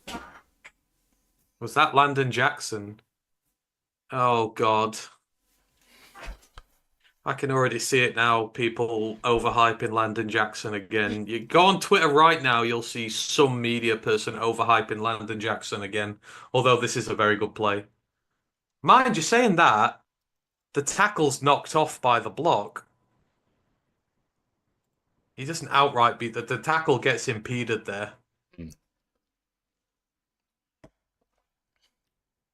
Was that Landon Jackson? Oh God. I can already see it now, people overhyping Landon Jackson again. You go on Twitter right now, you'll see some media person overhyping Landon Jackson again, although this is a very good play. Mind you, saying that, the tackle's knocked off by the block. He doesn't outright beat the tackle gets impeded there.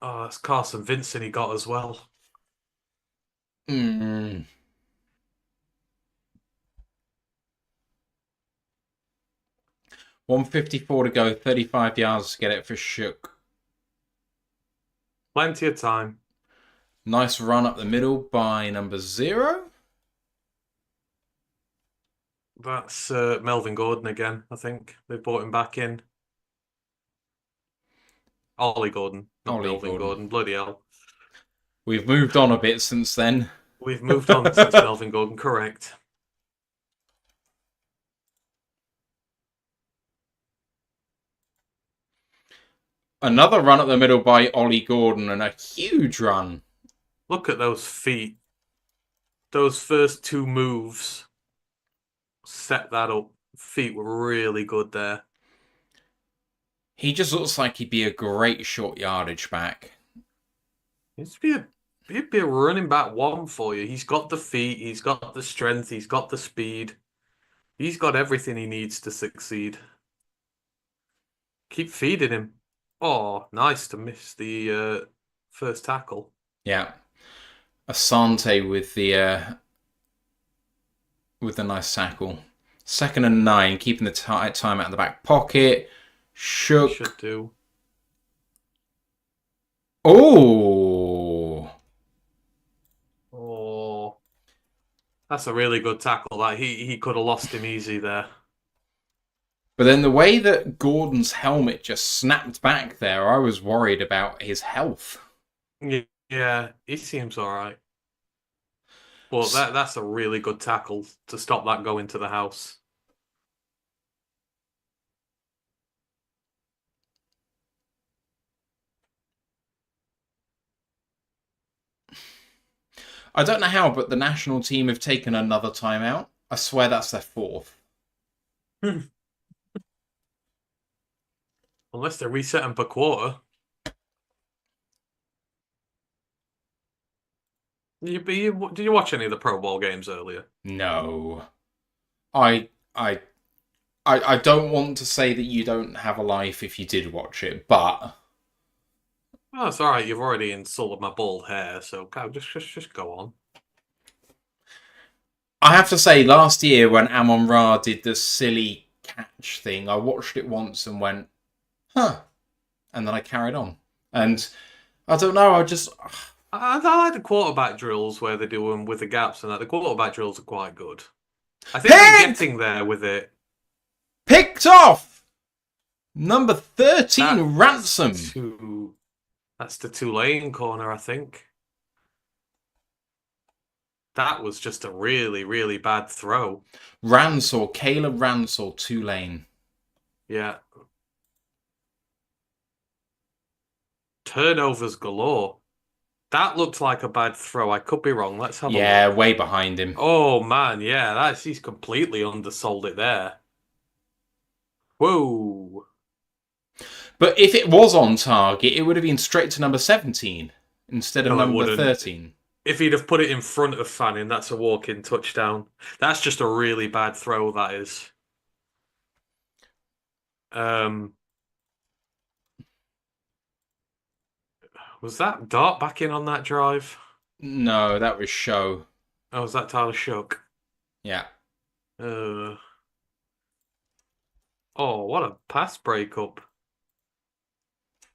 Oh, that's Carson Vincent he got as well. Mm. 154 to go, 35 yards to get it for Shook. Plenty of time. Nice run up the middle by number 0. That's Melvin Gordon again, I think. They brought him back in. Ollie Gordon, not Ollie Melvin Gordon. Gordon. Bloody hell. We've moved on a bit since then. We've moved on since Melvin Gordon, correct. Another run up the middle by Ollie Gordon and a huge run. Look at those feet. Those first two moves set that up. Feet were really good there. He just looks like he'd be a great short yardage back. He'd be a running back one for you. He's got the feet, he's got the strength, he's got the speed. He's got everything he needs to succeed. Keep feeding him. Oh, nice to miss the first tackle. Yeah. Asante with the nice tackle. 2nd and 9, keeping the time out of the back pocket. Shook. Should do. Oh! Oh, that's a really good tackle. Like he could have lost him easy there. But then the way that Gordon's helmet just snapped back there, I was worried about his health. Yeah, he seems all right. But that's a really good tackle to stop that going to the house. I don't know how, but the national team have taken another timeout. I swear that's their 4th. Unless they're resetting per quarter. Did you watch any of the Pro Bowl games earlier? No. I don't want to say that you don't have a life if you did watch it, but Oh, it's all right. You've already insulted my bald hair, so just go on. I have to say, last year when Amon Ra did the silly catch thing, I watched it once and went, huh. And then I carried on. And I don't know, I like the quarterback drills where they do them with the gaps and that. The quarterback drills are quite good. I think they're getting there with it. Picked off! Number 13, Ransom. That's the Tulane corner, I think. That was just a really, really bad throw. Caleb Ransall, Tulane. Yeah. Turnovers galore. That looked like a bad throw. I could be wrong. Let's have a look. Yeah, way behind him. Oh man, yeah, he's completely undersold it there. Whoa. But if it was on target, it would have been straight to number 17 instead of number 13. If he'd have put it in front of Fanning, that's a walk-in touchdown. That's just a really bad throw, that is. Was that Dart back in on that drive? No, that was Show. Oh, was that Tyler Shook? Yeah. Oh, what a pass breakup.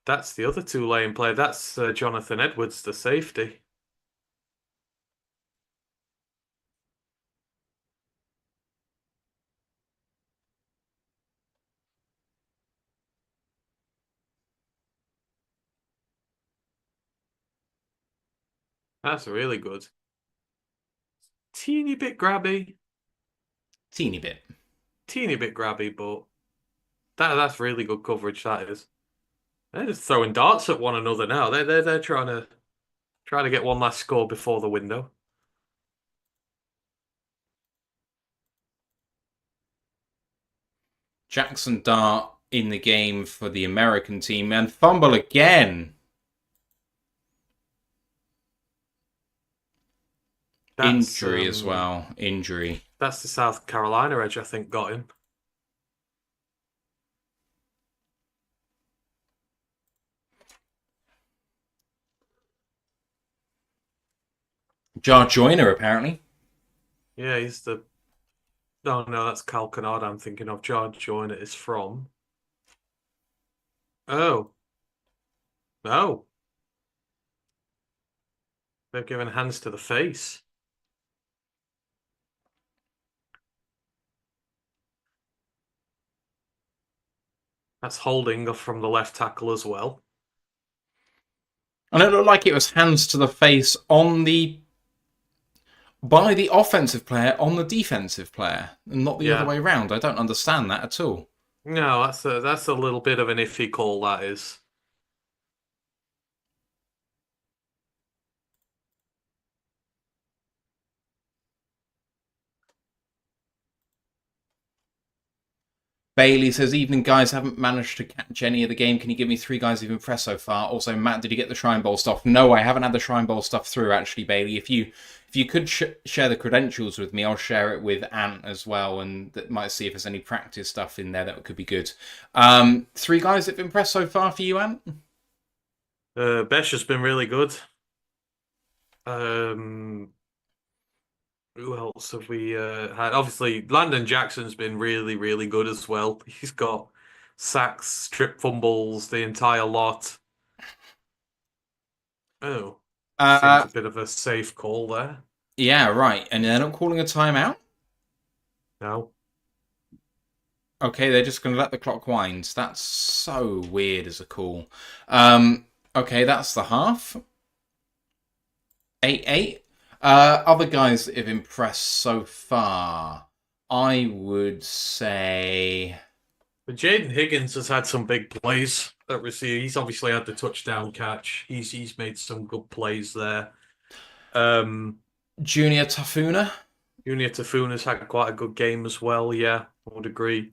That's the other Tulane player. That's Jonathan Edwards, the safety. That's really good. Teeny bit grabby. Teeny bit. Teeny bit grabby, but that's really good coverage, that is. They're just throwing darts at one another now. They're trying to get one last score before the window. Jackson Dart in the game for the American team and fumble again. Injury as well. Injury. That's the South Carolina edge, I think, got him. Jar Joyner, apparently. Yeah, he's the... Oh, no, that's Cal Kennard I'm thinking of. Jar Joyner is from... Oh. Oh. They've given hands to the face. That's holding from the left tackle as well. And it looked like it was hands to the face on the by the offensive player on the defensive player, and not the other Yeah. way around. I don't understand that at all. No, that's a little bit of an iffy call, that is. Bailey says, "Evening guys, haven't managed to catch any of the game. Can you give me three guys you've impressed so far?" Also, Matt, did you get the Shrine Bowl stuff? No, I haven't had the Shrine Bowl stuff through actually, Bailey. If you could share the credentials with me, I'll share it with Ant as well, and that might see if there's any practice stuff in there that could be good. Three guys that have impressed so far for you, Ant? Besh has been really good. Um, who else have we had? Obviously, Landon Jackson's been really, really good as well. He's got sacks, strip fumbles, the entire lot. Oh, seems Uh, a bit of a safe call there. yeah, right. And they're not calling a timeout. No. Okay, they're just going to let the clock wind. That's so weird as a call. Okay, that's the half. 8-8. Other guys that have impressed so far, I would say... But Jaden Higgins has had some big plays at receiver. He's obviously had the touchdown catch. He's made some good plays there. Junior Tafuna. Junior Tafuna's had quite a good game as well. Yeah, I would agree.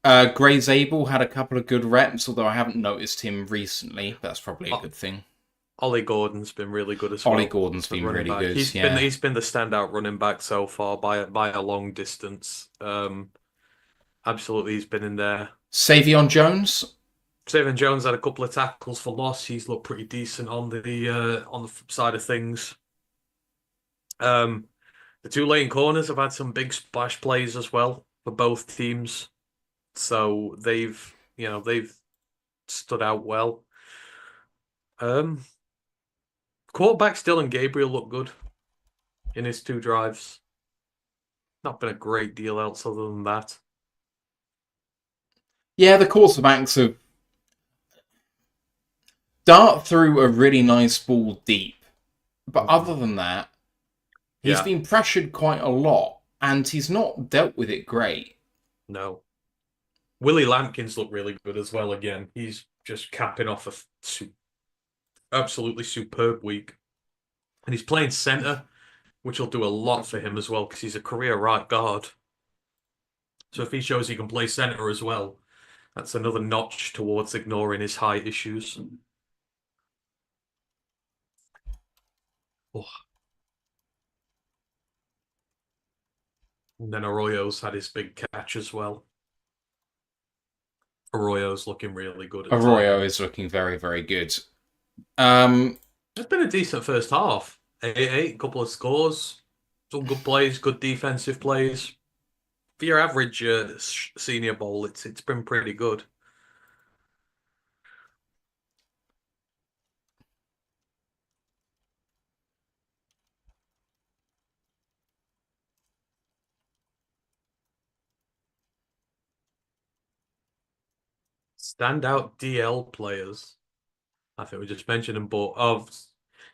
Gray Zabel had a couple of good reps, although I haven't noticed him recently, but that's probably a good thing. Ollie Gordon's been really good as Ollie well. Gordon's been really back. good. He's been the standout running back so far by a long distance. Absolutely, he's been in there. Savion Jones. Stephen Jones had a couple of tackles for loss. He's looked pretty decent on the side of things. The two lane corners have had some big splash plays as well for both teams. So they've stood out well. Quarterback Dylan Gabriel looked good in his two drives. Not been a great deal else other than that. Yeah, the quarterbacks have dart through a really nice ball deep. But other than that, he's been pressured quite a lot, and he's not dealt with it great. No. Willie Lampkins looked really good as well again. He's just capping off a absolutely superb week. And he's playing centre, which will do a lot for him as well, because he's a career right guard. So if he shows he can play centre as well, that's another notch towards ignoring his height issues. Oh. And then Arroyo's had his big catch as well. Arroyo's looking really good. Arroyo is looking very, very good. It's been a decent first half. 8-8, a couple of scores, some good plays, good defensive plays. For your average Senior Bowl, it's been pretty good. Standout DL players. I think we just mentioned him, but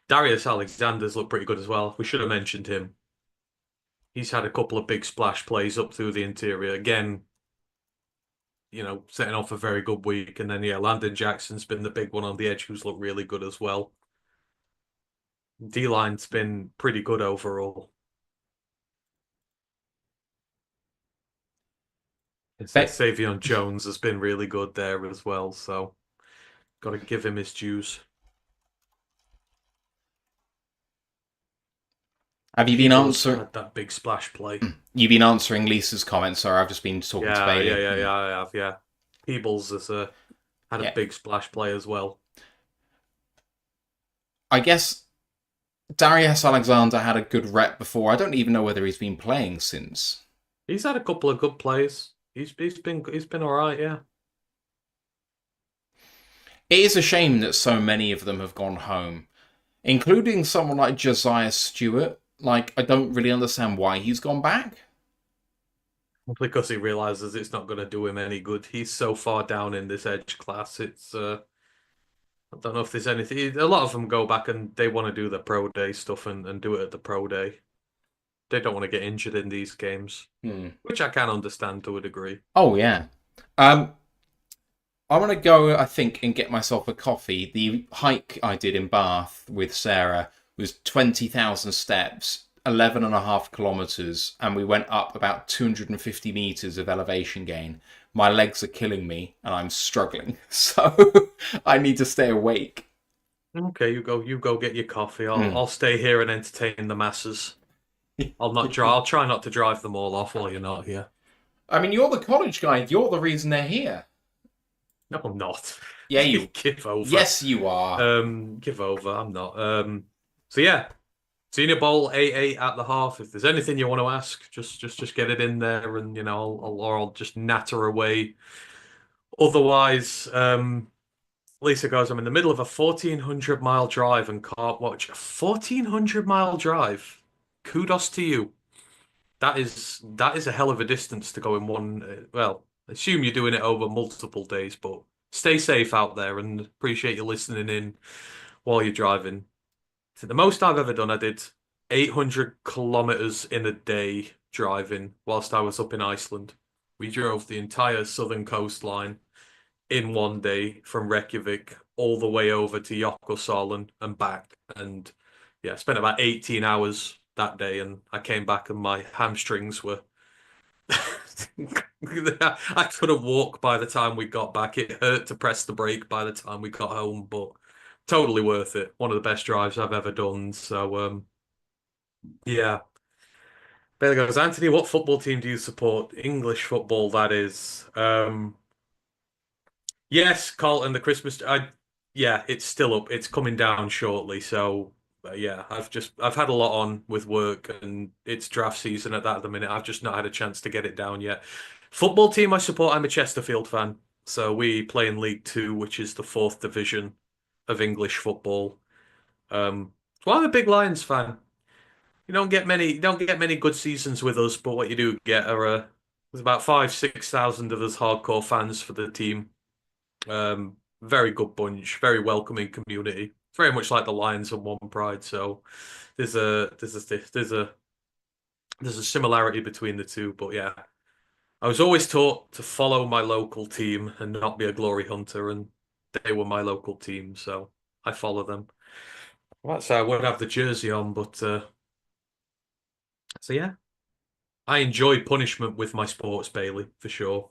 Darius Alexander's looked pretty good as well. We should have mentioned him. He's had a couple of big splash plays up through the interior. Again, setting off a very good week. And then, Landon Jackson's been the big one on the edge who's looked really good as well. D-line's been pretty good overall. Savion Jones has been really good there as well, so got to give him his dues. Have you been answering? Had that big splash play. You've been answering Lisa's comments, sorry, I've just been talking to Bailey. Yeah, I have, yeah. Peebles has had a big splash play as well. I guess Darius Alexander had a good rep before. I don't even know whether he's been playing since. He's had a couple of good plays. He's been all right, yeah. It is a shame that so many of them have gone home. including someone like Josiah Stewart. Like, I don't really understand why he's gone back. Because he realizes it's not going to do him any good. He's so far down in this edge class. I don't know if there's anything. A lot of them go back and they want to do the pro day stuff and do it at the pro day. They don't want to get injured in these games, Hmm. which I can understand to a degree. Oh yeah. Um, I want to go, I think, and get myself a coffee. The hike I did in Bath with Sarah was 20,000 steps, 11.5 kilometers, and we went up about 250 meters of elevation gain. My legs are killing me, and I'm struggling. So I need to stay awake. Okay, you go get your coffee. Mm. I'll stay here and entertain the masses. I'll not drive. I'll try not to drive them all off while you're not here. I mean, you're the college guy. You're the reason they're here. No, I'm not. Yeah, you. Give over. Yes, you are. Give over. I'm not. So yeah, Senior Bowl 8-8 at the half. If there's anything you want to ask, just get it in there, and I'll just natter away. Otherwise, Lisa goes, I'm in the middle of a 1,400-mile drive and can't watch a 1,400-mile drive. Kudos to you. That is a hell of a distance to go in one. Well, assume you're doing it over multiple days, but stay safe out there and appreciate you listening in while you're driving. So the most I've ever done, I did 800 kilometers in a day driving whilst I was up in Iceland. We drove the entire southern coastline in one day from Reykjavik all the way over to Yokosuka and back. And yeah, I spent about 18 hours that day, and I came back and my hamstrings were. I couldn't walk by the time we got back. It hurt to press the brake by the time we got home, but totally worth it. One of the best drives I've ever done. So, yeah. Bailey goes, Anthony, what football team do you support? English football, that is. Yes, Carlton, the Christmas. Yeah, it's still up. It's coming down shortly. So yeah, I've had a lot on with work, and it's draft season at the minute. I've just not had a chance to get it down yet. Football team I support. I'm a Chesterfield fan, so we play in League Two, which is the fourth division of English football. So I'm a big Lions fan. You don't get many good seasons with us, but what you do get are there's about 5,000 6,000 of us hardcore fans for the team. Very good bunch, very welcoming community. Very much like the Lions and One Pride. So there's a similarity between the two. But yeah, I was always taught to follow my local team and not be a glory hunter, and they were my local team, so I follow them. Well, that's I won't have the jersey on, but so yeah, I enjoy punishment with my sports, Bailey, for sure.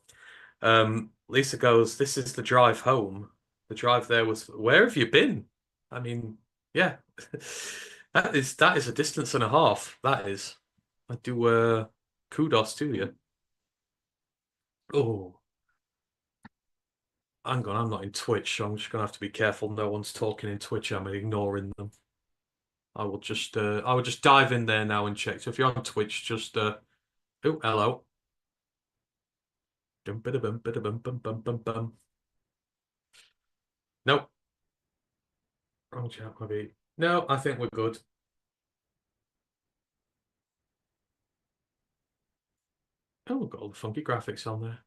Lisa goes, "This is the drive home. The drive there was. Where have you been? I mean, yeah, that is a distance and a half. That is. I do kudos to you. Oh, hang on, I'm not in Twitch, so I'm just gonna have to be careful. No one's talking in Twitch. I'm ignoring them. I will just dive in there now and check. So if you're on Twitch, just oh, hello. Dum, bada, bum, bada, bum, bum, bum, bum, bum. Nope. Wrong chat, maybe. No, I think we're good. Oh, we've got all the funky graphics on there.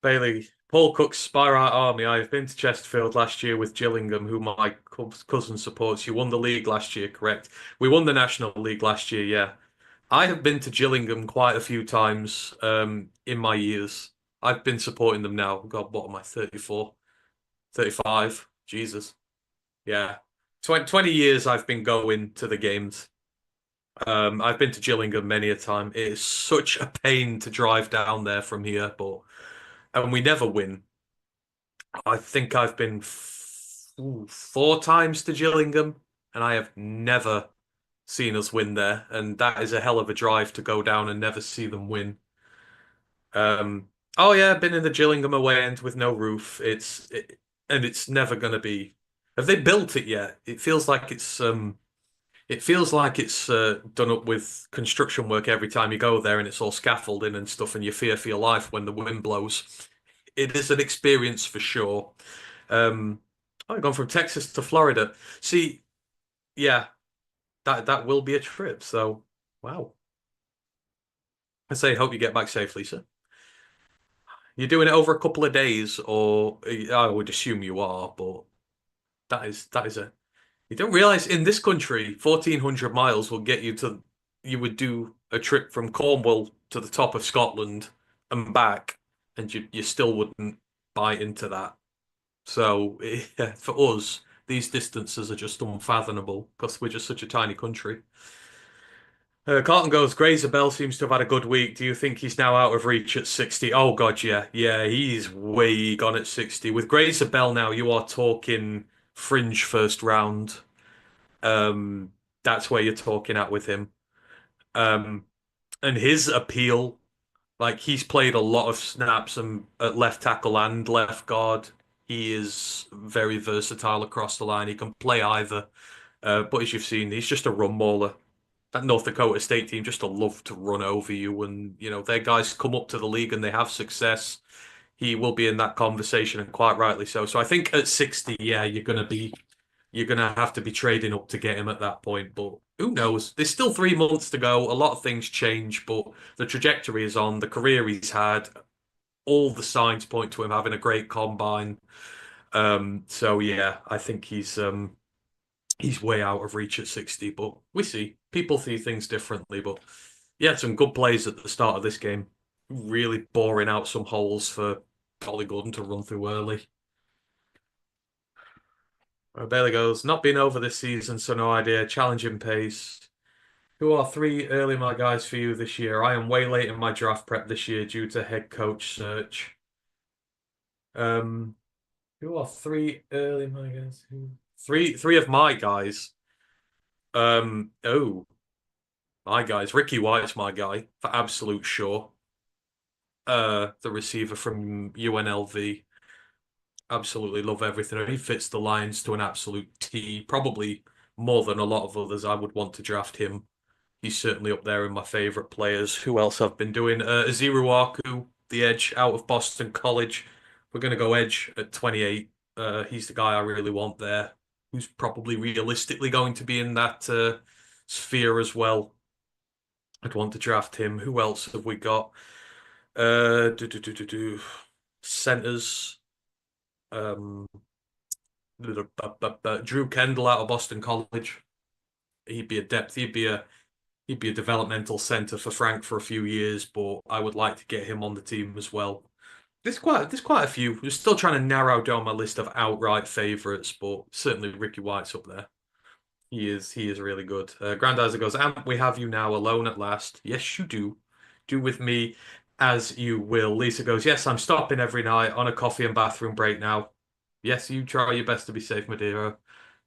Bailey, Paul Cook's Spire Art Army. I have been to Chesterfield last year with Gillingham, who my cousin supports. You won the league last year, correct? We won the National League last year, yeah. I have been to Gillingham quite a few times in my years. I've been supporting them now. God, what am I, 34, 35? Jesus. Yeah. 20 years I've been going to the games. I've been to Gillingham many a time. It is such a pain to drive down there from here, but and we never win. I think I've been four times to Gillingham, and I have never seen us win there. And that is a hell of a drive to go down and never see them win. Oh yeah, been in the Gillingham away end with no roof. And it's never gonna be. Have they built it yet? It feels like it's done up with construction work every time you go there, and it's all scaffolding and stuff, and you fear for your life when the wind blows. It is an experience for sure. Um, I've gone from Texas to Florida. See, yeah, that will be a trip. So, wow. I say, hope you get back safely, sir. You're doing it over a couple of days, or I would assume you are, but that is a. You don't realize in this country, 1,400 miles will get you to. You would do a trip from Cornwall to the top of Scotland and back, and you still wouldn't buy into that. So yeah, for us, these distances are just unfathomable because we're just such a tiny country. Carlton goes, Grazer Bell seems to have had a good week. Do you think he's now out of reach at 60? Oh God, yeah. Yeah, he's way gone at 60. With Grazer Bell now, you are talking fringe first round. Um, that's where you're talking at with him. Um, and his appeal, like he's played a lot of snaps and at left tackle and left guard. He is very versatile across the line. He can play either. But as you've seen, he's just a run mauler. That North Dakota State team just love to run over you, and their guys come up to the league and they have success. He will be in that conversation, and quite rightly so. So I think at 60, yeah, you're gonna have to be trading up to get him at that point. But who knows? There's still 3 months to go. A lot of things change, but the trajectory is on. The career he's had, all the signs point to him having a great combine. So yeah, I think he's way out of reach at 60, but we see. People see things differently, but yeah, some good plays at the start of this game. Really boring out some holes for Collie Gordon to run through early. Bailey goes, not been over this season, so no idea. Challenging pace. Who are three early my guys for you this year? I am way late in my draft prep this year due to head coach search. Um, who are three early my guys? Three of my guys. Oh, my guys. Ricky White's my guy for absolute sure. The receiver from UNLV. Absolutely love everything. He fits the lines to an absolute T. Probably more than a lot of others. I would want to draft him. He's certainly up there in my favorite players. Who else I've been doing? Aziru Aku, the edge out of Boston College. We're going to go edge at 28. He's the guy I really want there, who's probably realistically going to be in that sphere as well. I'd want to draft him. Who else have we got? Centers. Um, Drew Kendall out of Boston College. He'd be a depth. He'd be a developmental center for Frank for a few years, but I would like to get him on the team as well. There's quite a few. We're still trying to narrow down my list of outright favorites, but certainly Ricky White's up there. He is really good. Grandizer goes, Amp, we have you now alone at last. Yes, you do. Do with me as you will. Lisa goes, yes, I'm stopping every night on a coffee and bathroom break now. Yes, you try your best to be safe, Madeira.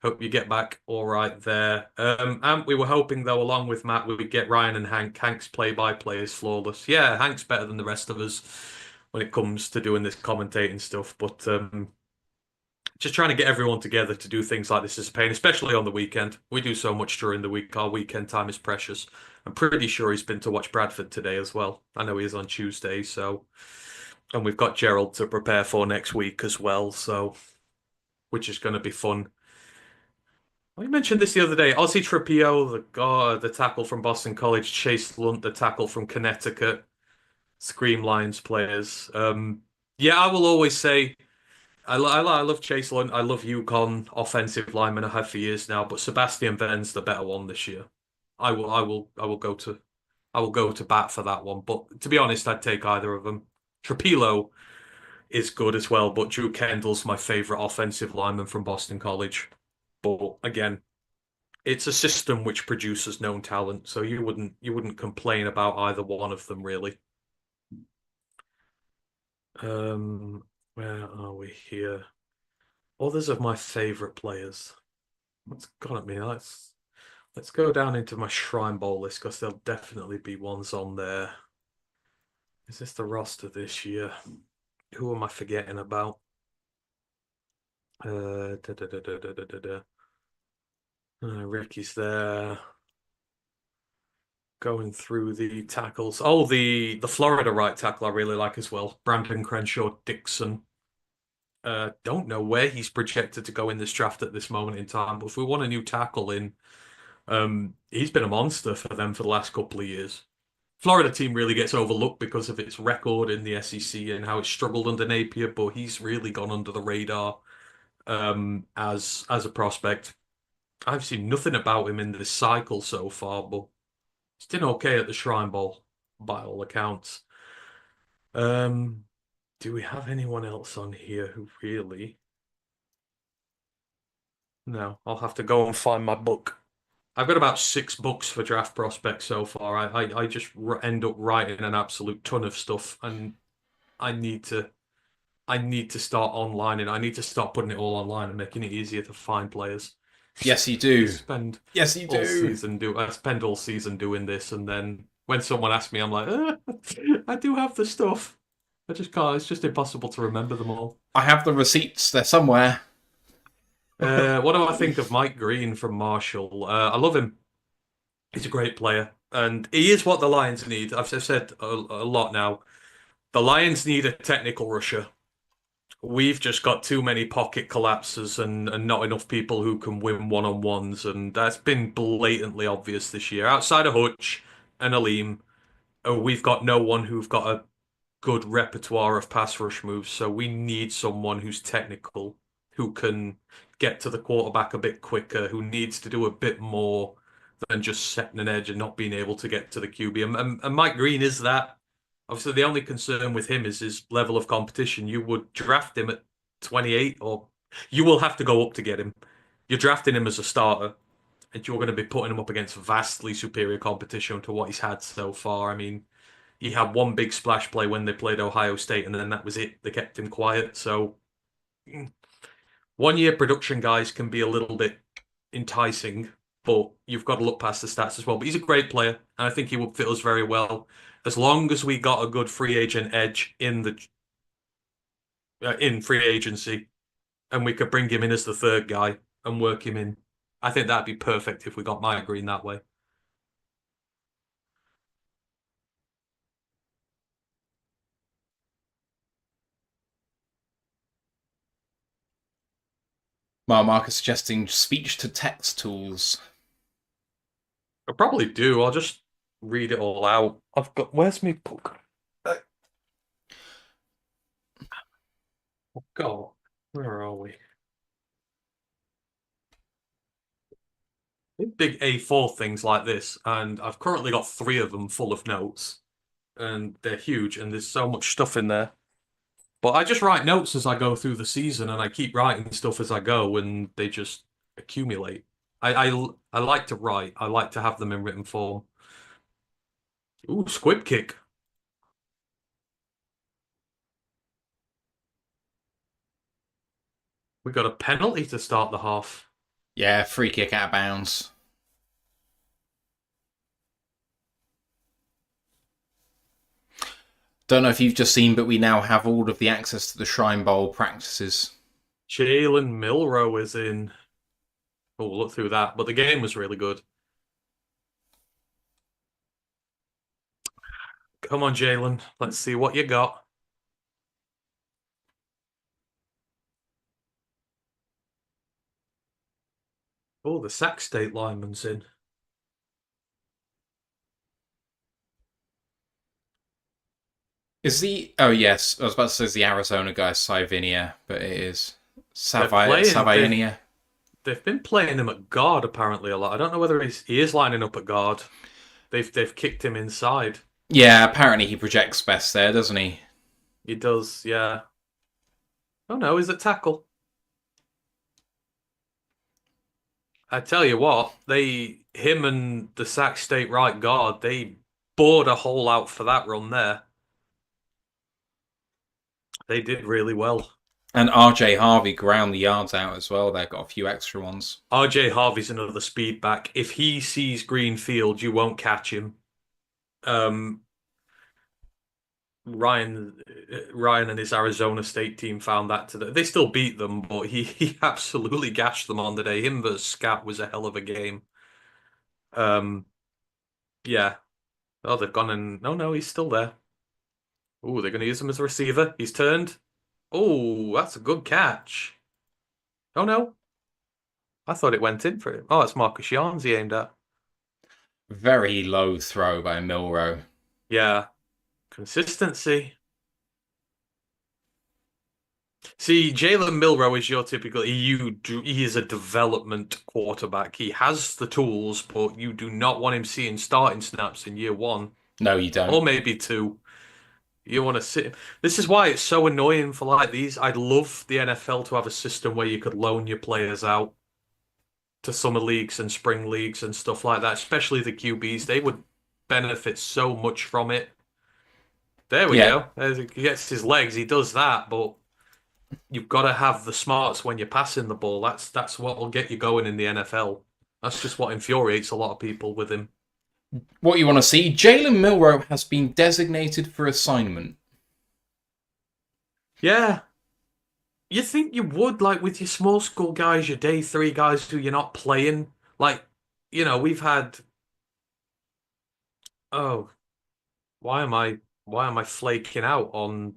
Hope you get back all right there. Amp, we were hoping though, along with Matt, we would get Ryan and Hank. Hank's play-by-play is flawless. Yeah, Hank's better than the rest of us when it comes to doing this commentating stuff, but just trying to get everyone together to do things like this is a pain, especially on the weekend. We do so much during the week. Our weekend time is precious. I'm pretty sure he's been to watch Bradford today as well. I know he is on Tuesday, so and we've got Gerald to prepare for next week as well, so which is going to be fun. We mentioned this the other day. Ozzy Trapio, the tackle from Boston College, Chase Lunt, the tackle from Connecticut, Scream Lions players. Yeah, I will always say I love Chase Lunt. I love UConn offensive lineman. I have for years now, but Sebastian Ven's the better one this year. I will go to bat for that one. But to be honest, I'd take either of them. Trapilo is good as well, but Drew Kendall's my favorite offensive lineman from Boston College. But again, it's a system which produces known talent, so you wouldn't complain about either one of them really. Um, where are we here? Others of my favorite players. What's gone at me? Let's go down into my Shrine Bowl list because there'll definitely be ones on there. Is this the roster this year? Who am I forgetting about? Da, da, da, da, da, da, da, da. Ricky's there. Going through the tackles. Oh, the Florida right tackle I really like as well. Brandon Crenshaw Dixon. Don't know where he's projected to go in this draft at this moment in time, but if we want a new tackle in, he's been a monster for them for the last couple of years. Florida team really gets overlooked because of its record in the SEC and how it struggled under Napier, but he's really gone under the radar as a prospect. I've seen nothing about him in this cycle so far, but he's done okay at the Shrine Bowl by all accounts. Um, do we have anyone else on here who really? No, I'll have to go and find my book. I've got about 6 books for draft prospects so far. I just end up writing an absolute ton of stuff, and I need to I need to start online, and I need to start putting it all online and making it easier to find players. Yes, you I do. spend Yes, you do. I spend all season doing this, and then when someone asks me, I'm like, I do have the stuff. I just can't. It's just impossible to remember them all. I have the receipts. They're somewhere. What do I think of Mike Green from Marshall? I love him. He's a great player, and he is what the Lions need. I've said a lot now. The Lions need a technical rusher. We've just got too many pocket collapses and not enough people who can win one-on-ones, and that's been blatantly obvious this year. Outside of Hutch and Aleem, we've got no one who've got a good repertoire of pass rush moves, so we need someone who's technical, who can get to the quarterback a bit quicker, who needs to do a bit more than just setting an edge and not being able to get to the QB. And Mike Green is that. Obviously, the only concern with him is his level of competition. You would draft him at 28, or you will have to go up to get him. You're drafting him as a starter, and you're going to be putting him up against vastly superior competition to what he's had so far. I mean, he had one big splash play when they played Ohio State, and then that was it. They kept him quiet. So 1 year production guys can be a little bit enticing, but you've got to look past the stats as well. But he's a great player, and I think he would fit us very well as long as we got a good free agent edge in free agency, and we could bring him in as the third guy and work him in. I think that'd be perfect if we got Mike Green that way. Mark is suggesting speech to text tools. I probably do. I'll just read it all out. Where's my book? Oh God, where are we? Big A4 things like this, and I've currently got 3 of them full of notes, and they're huge, and there's so much stuff in there. But I just write notes as I go through the season, and I keep writing stuff as I go, and they just accumulate. I like to write. I like to have them in written form. Ooh, squib kick. We got a penalty to start the half. Yeah, free kick out of bounds. Don't know if you've just seen, but we now have all of the access to the Shrine Bowl practices. Jalen Milrow is in. Oh, we'll look through that. But the game was really good. Come on, Jalen. Let's see what you got. Oh, the Sac State lineman's in. Is the oh yes, I was about to say it's the Arizona guy Savinia, but it is They're playing. Savinia. They've been playing him at guard apparently a lot. I don't know whether he is lining up at guard. They've kicked him inside. Yeah, apparently he projects best there, doesn't he? He does, yeah. Oh no, he's at tackle. I tell you what, him and the Sac State right guard, they bored a hole out for that run there. They did really well. And RJ Harvey ground the yards out as well. They've got a few extra ones. RJ Harvey's another speed back. If he sees green field, you won't catch him. Um, Ryan and his Arizona State team found that today. They still beat them, but he absolutely gashed them on the day. Him versus Scat was a hell of a game. Yeah. Oh, they've gone and no, he's still there. Oh, they're going to use him as a receiver. He's turned. Oh, that's a good catch. Oh no, I thought it went in for him. Oh, it's Marcus Yarns he aimed at. Very low throw by Milrow. Yeah, consistency. See, Jalen Milrow is your typical he is a development quarterback. He has the tools, but you do not want him seeing starting snaps in year one No, you or don't. maybe two. You want to sit. This is why it's so annoying for like these. I'd love the NFL to have a system where you could loan your players out to summer leagues and spring leagues and stuff like that, especially the QBs. They would benefit so much from it. There we Yeah. go. As he gets his legs, he does that, but you've got to have the smarts when you're passing the ball. That's what will get you going in the NFL. That's just what infuriates a lot of people with him. What you want to see? Jalen Milrow has been designated for assignment. Yeah, you think you would like with your small school guys, your day three guys who you're not playing. Like, we've had. Oh, why am I why am I flaking out on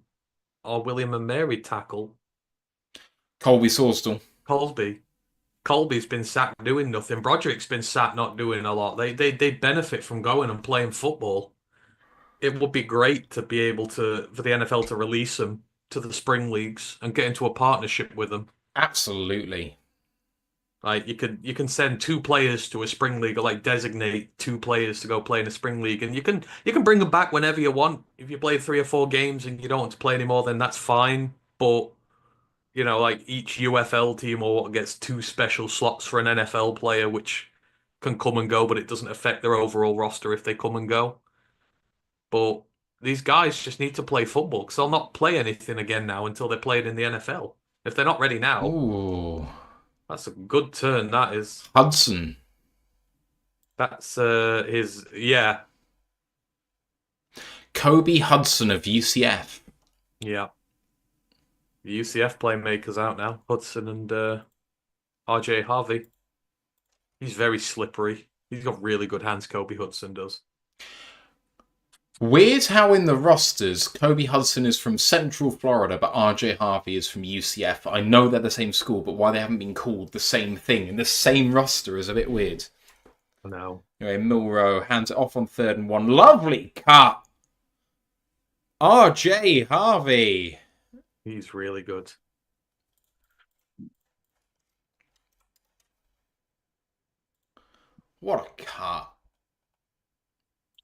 our William and Mary tackle? Colby Sorsdal. Colby. Colby's been sacked doing nothing. Broderick's been sacked not doing a lot. They benefit from going and playing football. It would be great to be able to for the NFL to release them to the spring leagues and get into a partnership with them. Absolutely. Like you can send two players to a spring league or like designate two players to go play in a spring league and you can bring them back whenever you want. If you play 3 or 4 games and you don't want to play anymore, then that's fine. But like each UFL team or what gets two special slots for an NFL player, which can come and go, but it doesn't affect their overall roster if they come and go. But these guys just need to play football because they'll not play anything again now until they're played in the NFL. If they're not ready now, Ooh. that's a good turn. That is. Hudson. That's his yeah, Kobe Hudson of UCF. yeah. The UCF playmakers out now. Hudson and RJ Harvey. He's very slippery. He's got really good hands, Kobe Hudson does. Weird how in the rosters, Kobe Hudson is from Central Florida, but RJ Harvey is from UCF. I know they're the same school, but why they haven't been called the same thing in the same roster is a bit weird. No. Anyway, Milrow hands it off on 3rd and 1. Lovely cut! RJ Harvey. He's really good. What a cut.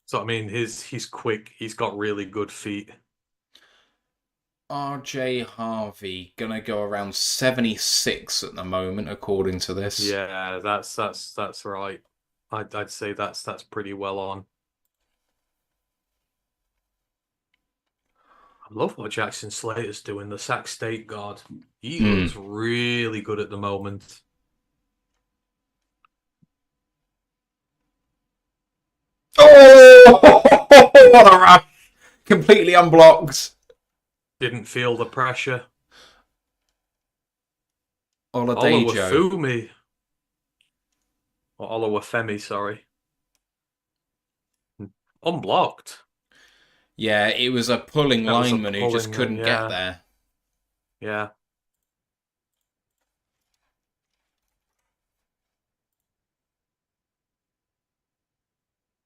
So I mean he's quick, he's got really good feet. RJ Harvey gonna go around 76 at the moment, according to this. Yeah, that's right. I'd say that's pretty well on. I love what Jackson Slater's doing, the Sac State guard. He looks really good at the moment. Oh! What a rush! Completely unblocked. Didn't feel the pressure. Oladejo. Olawafumi. Or Olawafemi, sorry. Unblocked. Yeah, it was a pulling That was a lineman who just pulling couldn't one, get yeah. there. Yeah.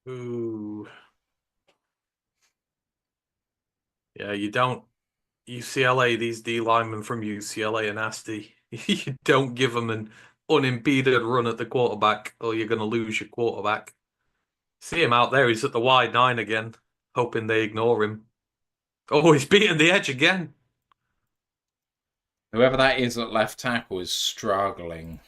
Ooh. Yeah, you don't. UCLA, these D linemen from UCLA are nasty. You don't give them an unimpeded run at the quarterback, or you're going to lose your quarterback. See him out there. He's at the wide 9 again, hoping they ignore him. Oh, he's beating the edge again. Whoever that is at left tackle is struggling.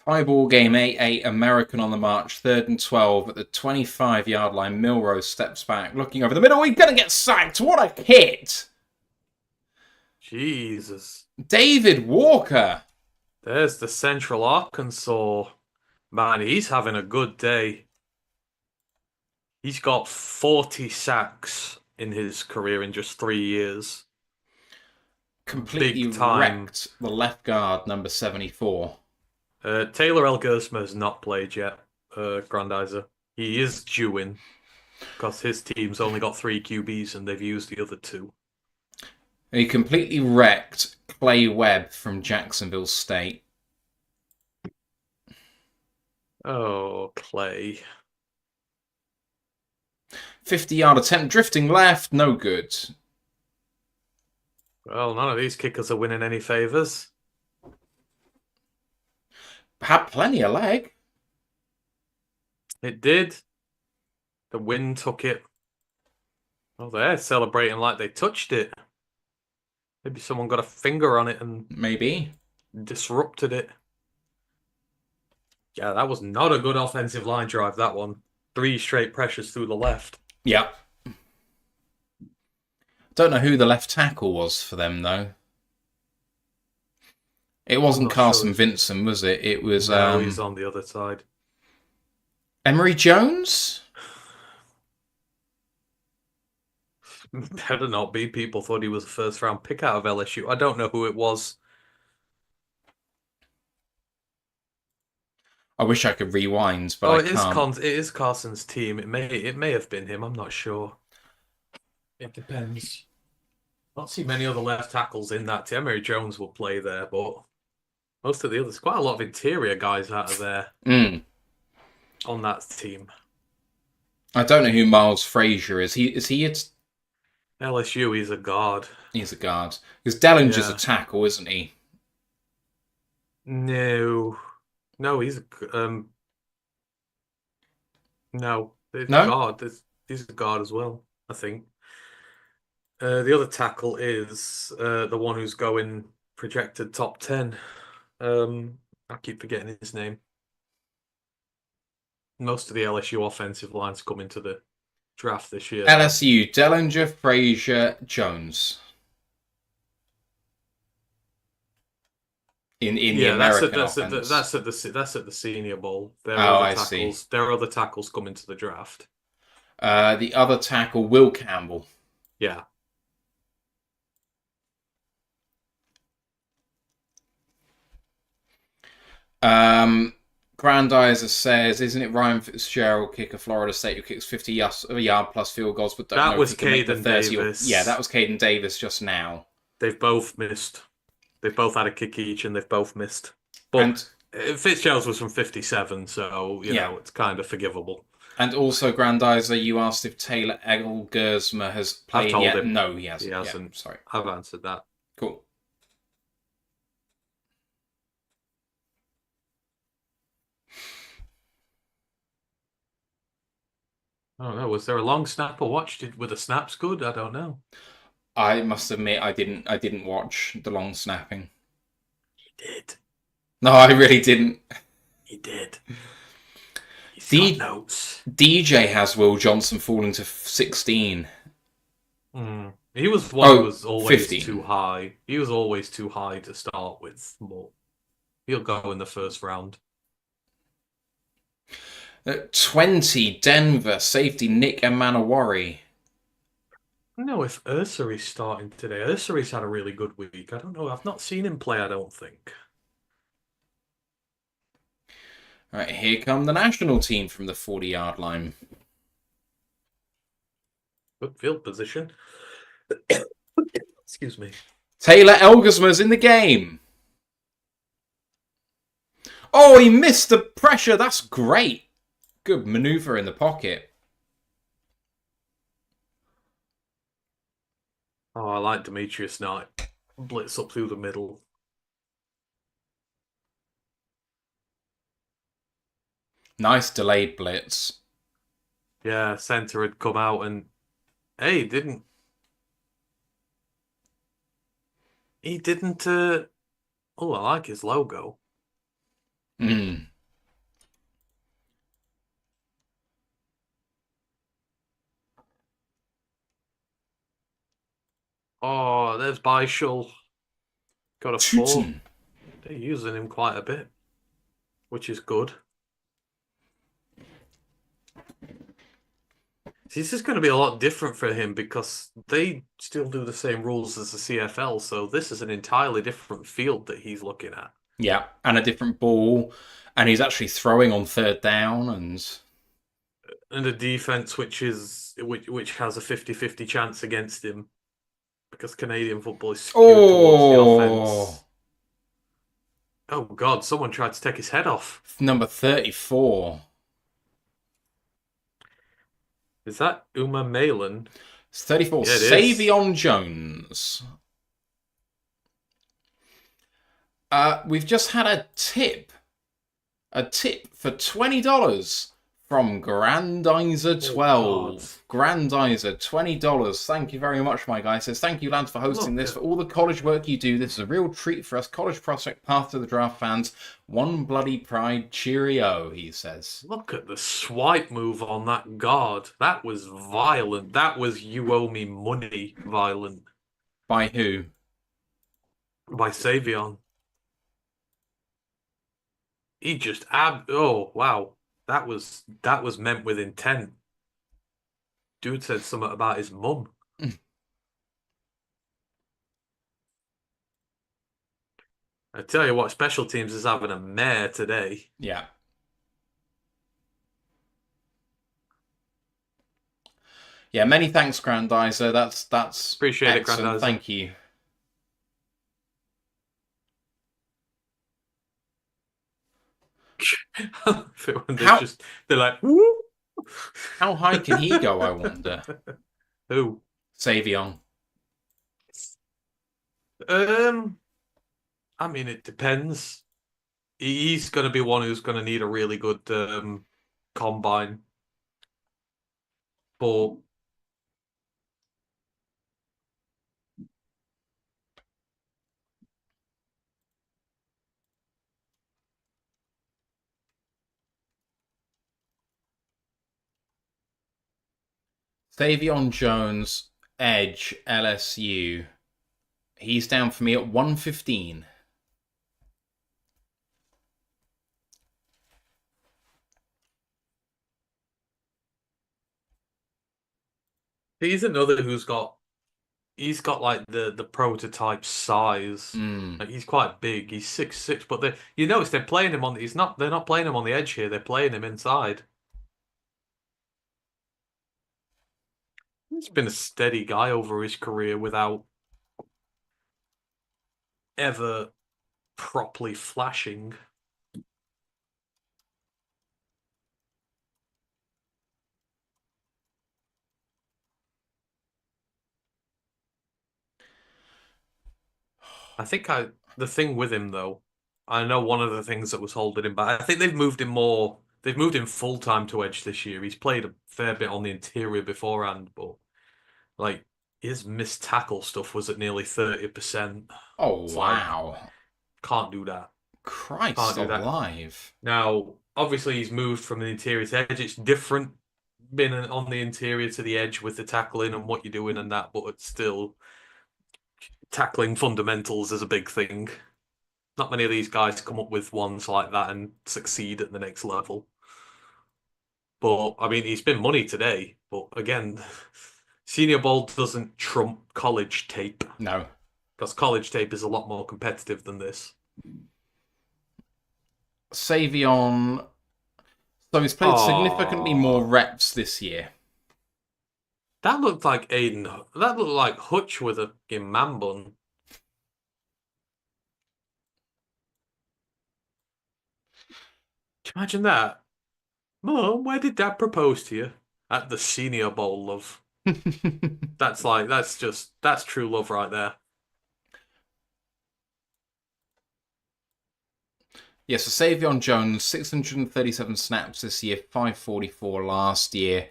Tie ball game 8-8, American on the march, 3rd and 12 at the 25-yard line. Milrow steps back, looking over the middle. He's going to get sacked. What a hit! Jesus. David Walker. There's the Central Arkansas man. He's having a good day. He's got 40 sacks in his career in just 3 years. Completely Big time. wrecked the left guard, number 74. Taylor L. Gersma has not played yet, Grandizer. He is due in because his team's only got three QBs and they've used the other two. He completely wrecked Clay Webb from Jacksonville State. Oh, Clay. 50-yard attempt, drifting left, no good. Well, none of these kickers are winning any favors. Had plenty of leg. It did. The wind took it. Oh, they're celebrating like they touched it. Maybe someone got a finger on it and Maybe. disrupted it. Yeah, that was not a good offensive line drive, that one. Three straight pressures through the left. Yeah. Don't know who the left tackle was for them, though. It wasn't Carson sure. Vincent, was it? It was No, he's on the other side. Emery Jones? Better not be. People thought he was a first round pick out of LSU. I don't know who it was. I wish I could rewind, but I can't. It is Carson's team. It may have been him. I'm not sure. It depends. Not see many other left tackles in that team. Emery Jones will play there, but most of the others, quite a lot of interior guys out of there on that team. I don't know who Miles Frazier is. Is he? LSU, he's a guard. He's a guard. Because Dellinger's a tackle, isn't he? No, no, he's no, he's a No? guard. He's a guard as well, I think. The other tackle is the one who's going projected top 10. I keep forgetting his name. Most of the LSU offensive lines come into the draft this year. LSU, Dellinger, Frazier, Jones. In the American offense. That's at the Senior Bowl. I see. There are other tackles coming to the draft. The other tackle, Will Campbell. Yeah. Grandizer says, "Isn't it Ryan Fitzgerald, kicker, Florida State, who kicks 50-yard plus field goals, but don't that know was if he can make the Caden 30 Davis. Yeah, that was Caden Davis just now. They've both missed. They've both had a kick each, and they've both missed. But Fitzgerald's was from 57, so you know it's kind of forgivable. And also, Grandizer, you asked if Taylor L. Gersma has played yet. Him. No, he hasn't. He hasn't. Yeah, sorry. I've answered that. Cool. I don't know. Was there a long snap or watch? Were the snaps good? I don't know. I must admit, I didn't watch the long snapping. He did. No, I really didn't. He did. He's got notes. DJ has Will Johnson falling to 16. He was one who was always 15. too high. He was always too high to start with. But he'll go in the first round. 20, Denver, safety Nick Emanawari. I don't know if Ursari's starting today. Ursari's had a really good week. I don't know. I've not seen him play, I don't think. All right, here come the national team from the 40-yard line. Good field position. Excuse me. Taylor Elgersma's in the game. Oh, he missed the pressure. That's great. Good maneuver in the pocket. Oh, I like Demetrius Knight. Blitz up through the middle. Nice delayed blitz. Yeah, center had come out and hey, he didn't. Oh, I like his logo. Oh, there's Bishal. Got a 4. They're using him quite a bit, which is good. See, this is going to be a lot different for him because they still do the same rules as the CFL, so this is an entirely different field that he's looking at. Yeah, and a different ball, and he's actually throwing on third down, and And a defense which has a 50-50 chance against him because Canadian football is skewed towards the oh, offense. Oh God, someone tried to take his head off. number 34. Is that Uma Malin? It's 34, Yeah, it is. Savion Jones. We've just had a tip for $20 from Oh God. Grandizer12. Grandizer, $20. Thank you very much, my guy. Says, thank you, lads, for hosting Look this, for at all the college work you do. This is a real treat for us college prospect path to the draft fans. One bloody pride, cheerio, he says. look at the swipe move on that guard. That was violent. That was you owe me money violent By who? by Savion. He just oh wow. That was meant with intent. Dude said something about his mum. I tell you what, special teams is having a mare today. Yeah. Yeah, many thanks, Grandizer. That's Appreciate it, excellent. Grandizer. Thank you. When How they're like, woo. how high can he go, I wonder? Who? Savion. Um, I mean, it depends. He's going to be one who's going to need a really good combine. But Savion Jones, Edge, LSU. He's down for me at 115. he's another he's got like the prototype size. Mm. Like he's quite big. He's 6'6", but you notice they're playing him on. They're not playing him on the edge here. They're playing him inside. He's been a steady guy over his career without ever properly flashing. I think the thing with him though, I know one of the things that was holding him back. I think they've moved him more. They've moved him full time to edge this year. He's played a fair bit on the interior beforehand, but like his missed tackle stuff was at nearly 30%. Oh, It's like wow. can't do that. Can't Christ do that. alive. Now, obviously, he's moved from the interior to edge. It's different being on the interior to the edge with the tackling and what you're doing and that, but it's still tackling fundamentals is a big thing. Not many of these guys come up with ones like that and succeed at the next level. But I mean, he's been money today. But again, Senior Bowl doesn't trump college tape No. because college tape is a lot more competitive than this. Savion. So he's played significantly more Oh, reps this year. that looked like Aiden. That looked like Hutch with a fucking man bun. Can you imagine that? Mum, where did Dad propose to you? At the Senior Bowl, love. That's true love right there. Yeah, so Savion Jones, 637 snaps this year, 544 last year.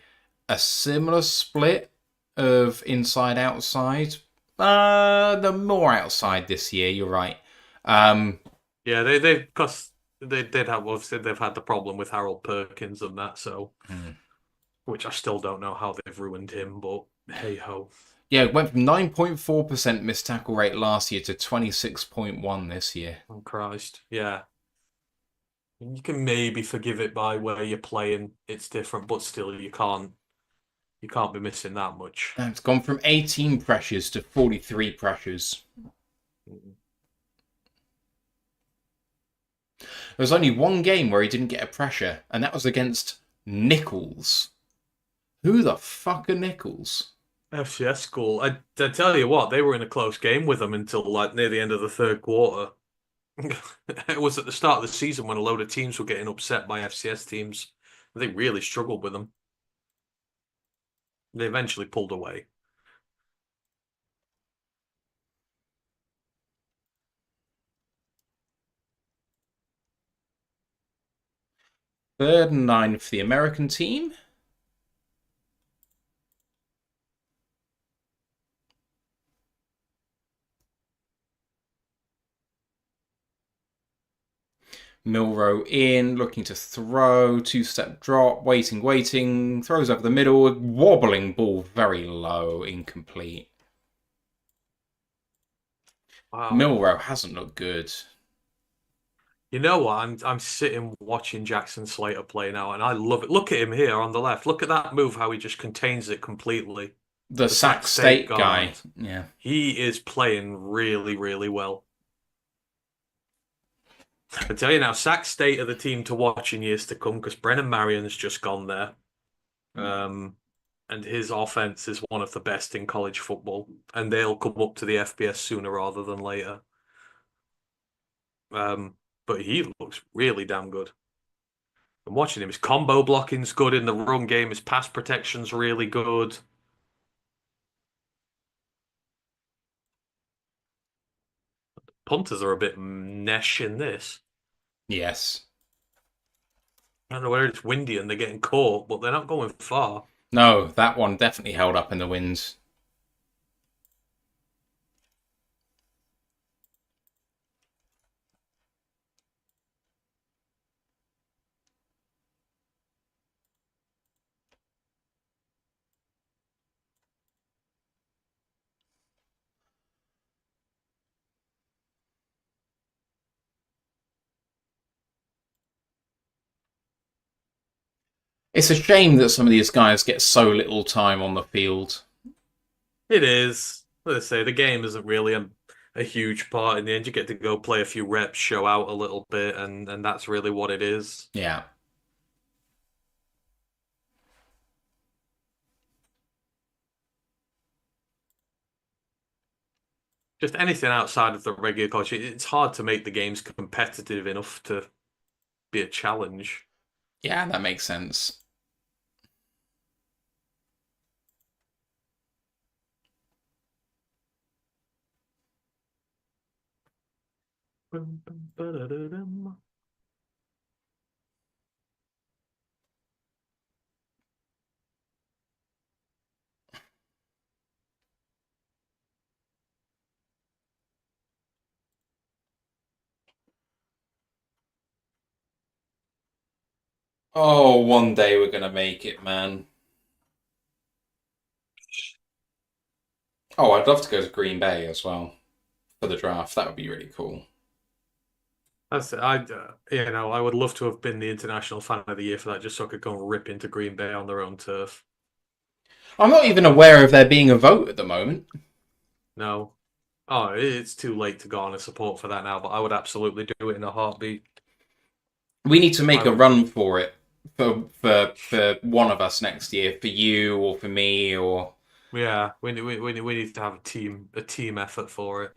A similar split of inside outside. The more outside this year, you're right. Yeah, they because they did have obviously they've had the problem with Harold Perkins and that, so hmm. which I still don't know how they've ruined him, but Hey ho. Yeah, it went from 9.4% missed tackle rate last year to 26.1 this year. Oh Christ. Yeah. You can maybe forgive it by where you're playing. It's different, but still you can't be missing that much. And it's gone from 18 pressures to 43 pressures. Mm. There was only one game where he didn't get a pressure, and that was against Nichols. Who the fuck are Nichols? FCS school. I tell you what, they were in a close game with them until like near the end of the third quarter. It was at the start of the season when a load of teams were getting upset by FCS teams. They really struggled with them. They eventually pulled away. Third and 9 for the American team. Milrow in, looking to throw, two-step drop, waiting, throws over the middle, wobbling ball very low, incomplete. Wow. Milrow hasn't looked good. You know what? I'm sitting watching Jackson Slater play now, and I love it. Look at him here on the left. Look at that move, how he just contains it completely. The The Sac Sac State State guy, guard. yeah. He is playing really, really well. I tell you now, Sac State are the team to watch in years to come because Brennan Marion's just gone there. Um, and his offense is one of the best in college football, and they'll come up to the FBS sooner rather than later. Um, but he looks really damn good. I'm watching him. His combo blocking's good in the run game. His pass protection's really good. Punters are a bit nesh in this. Yes. I don't know whether it's windy and they're getting caught, but they're not going far. No, that one definitely held up in the winds. It's a shame that some of these guys get so little time on the field. It is. Let's say the game isn't really a huge part in the end. You get to go play a few reps, show out a little bit, and that's really what it is. Yeah. Just anything outside of the regular college, it's hard to make the games competitive enough to be a challenge. Yeah, that makes sense. Oh, one day we're gonna make it, man. Oh, I'd love to go to Green Bay as well for the draft. That would be really cool. I would love to have been the international fan of the year for that, just so I could go and rip into Green Bay on their own turf. I'm not even aware of there being a vote at the moment. No, oh, it's too late to garner support for that now, but I would absolutely do it in a heartbeat. We need to I make a would, run for it for one of us next year, for you or for me or. yeah, we need to have a team effort for it.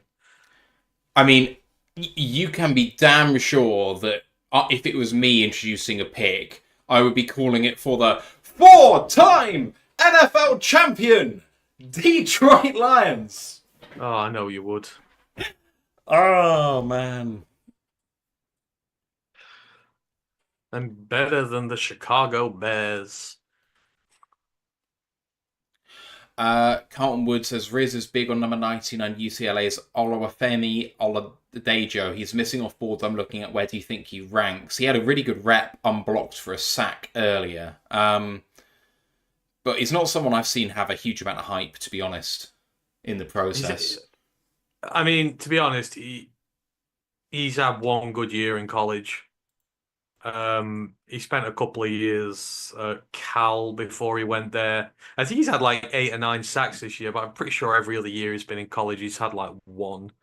I mean, you can be damn sure that if it was me introducing a pick, I would be calling it for the four-time NFL champion Detroit Lions. Oh, I know you would. Oh man. And better than the Chicago Bears. Carlton Wood says Riz is big on number 99 UCLA's Olawafemi Oladejo. He's missing off boards. I'm looking at where do you think he ranks? He had a really good rep unblocked for a sack earlier. But but he's not someone I've seen have a huge amount of hype, to be honest, in the He's, process. I mean, to be honest, he's had one good year in college. He spent a couple of years at Cal before he went there. I think he's had like 8 or 9 sacks this year, but I'm pretty sure every other year he's been in college, he's had like one.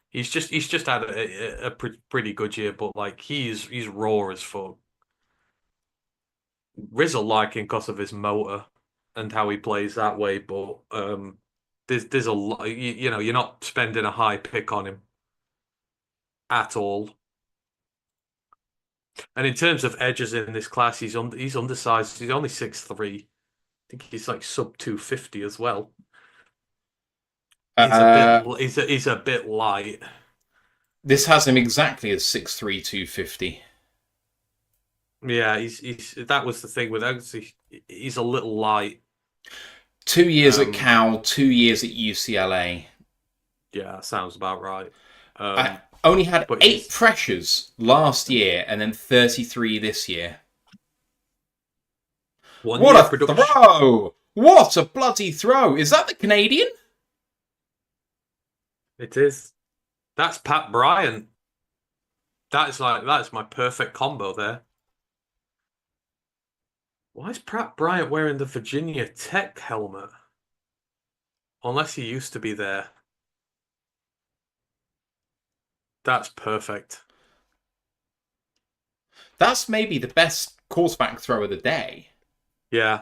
He's just had a pretty good year, but like he's raw as fuck. Rizzle like him because of his motor and how he plays that way, but there's a lot. You know, you're not spending a high pick on him at all. And in terms of edges in this class, he's undersized. He's only 6'3". I think he's like sub 250 as well. Uh, He's a bit light. this has him exactly as 6'3", 250. Yeah, he's that was the thing with Eggsy. He's a little light. 2 years at Cal, 2 years at UCLA. Yeah, sounds about right. I only had But 8 pressures last year and then 33 this year. What year a production. throw! What a bloody throw! Is that the Canadian? It is. That's Pat Bryant. That's my perfect combo there. Why is Pat Bryant wearing the Virginia Tech helmet? Unless he used to be there. That's perfect. That's maybe the best quarterback throw of the day. Yeah.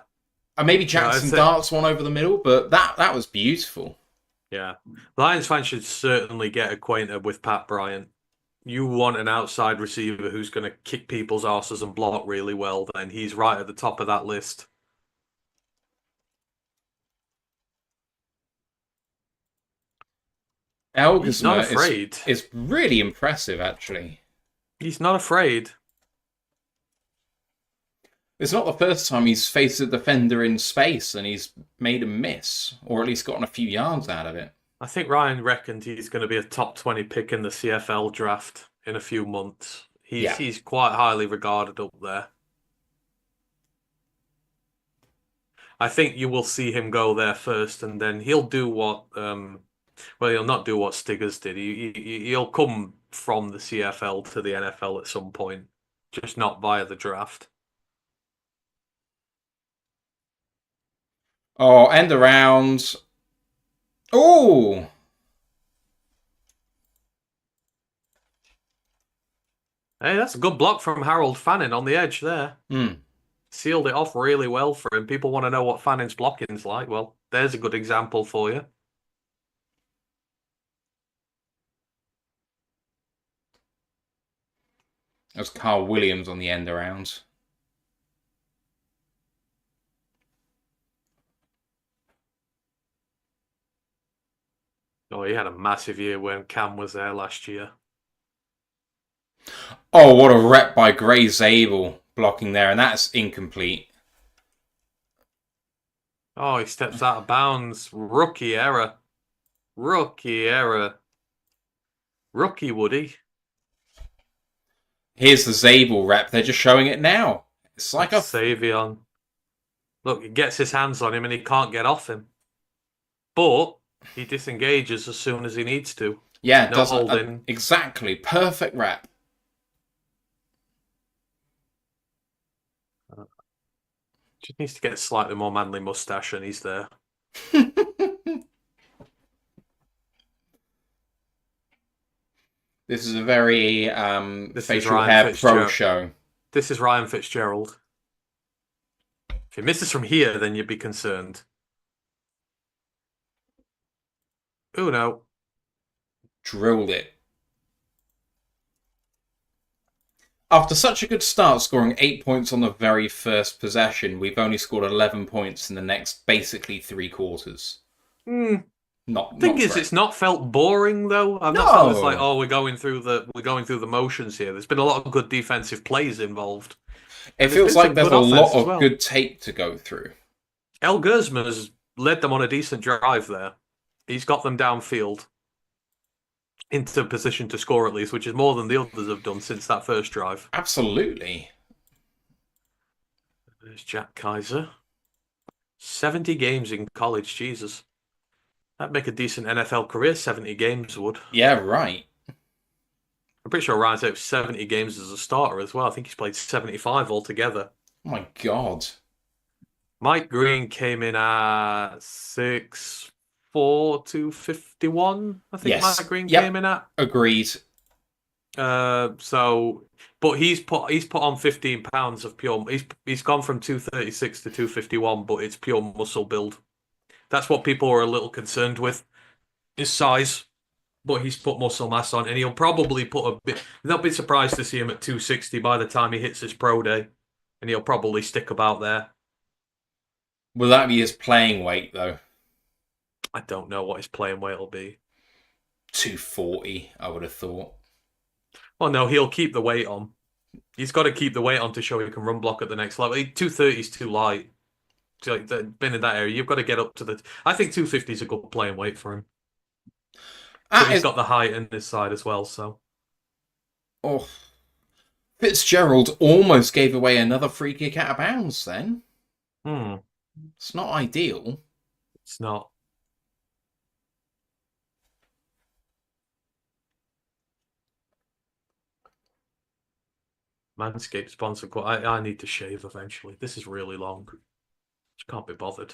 And maybe Jackson Dart's one over the middle, but that was beautiful. Yeah. Lions fans should certainly get acquainted with Pat Bryant. You want an outside receiver who's going to kick people's asses and block really well, then he's right at the top of that list. He's not afraid. Is really impressive, actually. He's not afraid. It's not the first time he's faced a defender in space and he's made a miss, or at least gotten a few yards out of it. I think Ryan reckoned he's going to be a top 20 pick in the CFL draft in a few months. He's quite highly regarded up there. I think you will see him go there first, and then he'll do what. Well, he'll not do what Stiggers did. He'll come from the CFL to the NFL at some point, just not via the draft. Oh, end around. Oh! Hey, that's a good block from Harold Fannin on the edge there. Sealed it off really well for him. People want to know what Fannin's blocking's like. Well, there's a good example for you. That was Carl Williams on the end around. Oh, he had a massive year when Cam was there last year. Oh, what a rep by Gray Zabel blocking there, and that's incomplete. Oh, he steps out of bounds. Rookie error. Rookie error. Rookie Woody. Here's the Zabel rep. They're just showing it now. It's like That's Savion. Look, he gets his hands on him and he can't get off him. But he disengages as soon as he needs to. Yeah, no holding. Exactly. Perfect rep. Just needs to get a slightly more manly mustache and he's there. This is a very facial hair pro show. This is Ryan Fitzgerald. If he misses from here, then you'd be concerned. Uno. Drilled it. After such a good start, scoring 8 points on the very first possession, we've only scored 11 points in the next basically 3 quarters. It's not felt boring though. I've not felt it's like, oh, we're going through the motions here. There's been a lot of good defensive plays involved. It feels like there's a lot of good tape to go through. El Gersman has led them on a decent drive there. He's got them downfield into position to score at least, which is more than the others have done since that first drive. Absolutely. There's Jack Kaiser. 70 games in college, Jesus. That'd make a decent NFL career, 70 games would. Yeah, right. I'm pretty sure Ryan said it was 70 games as a starter as well. I think he's played 75 altogether. Oh my God. Mike Green came in at 6'4", 251. I think Mike Yes. Green came Yep. in at. Agreed. So, but he's put on 15 pounds of pure. He's gone from 236 to 251, but it's pure muscle build. That's what people are a little concerned with, his size. But he's put muscle mass on, and he'll probably put a bit. They'll be surprised to see him at 260 by the time he hits his pro day, and he'll probably stick about there. Will that be his playing weight, though? I don't know what his playing weight will be. 240, I would have thought. Well, no, he'll keep the weight on. He's got to keep the weight on to show he can run block at the next level. 230 is too light. So, like, been in that area, you've got to get up to the. I think 250 is a good playing weight for him. But he's got the height in his side as well, so. Oh, Fitzgerald almost gave away another free kick out of bounds then. It's not ideal. It's not. Manscaped sponsor. I need to shave eventually. This is really long. Just can't be bothered.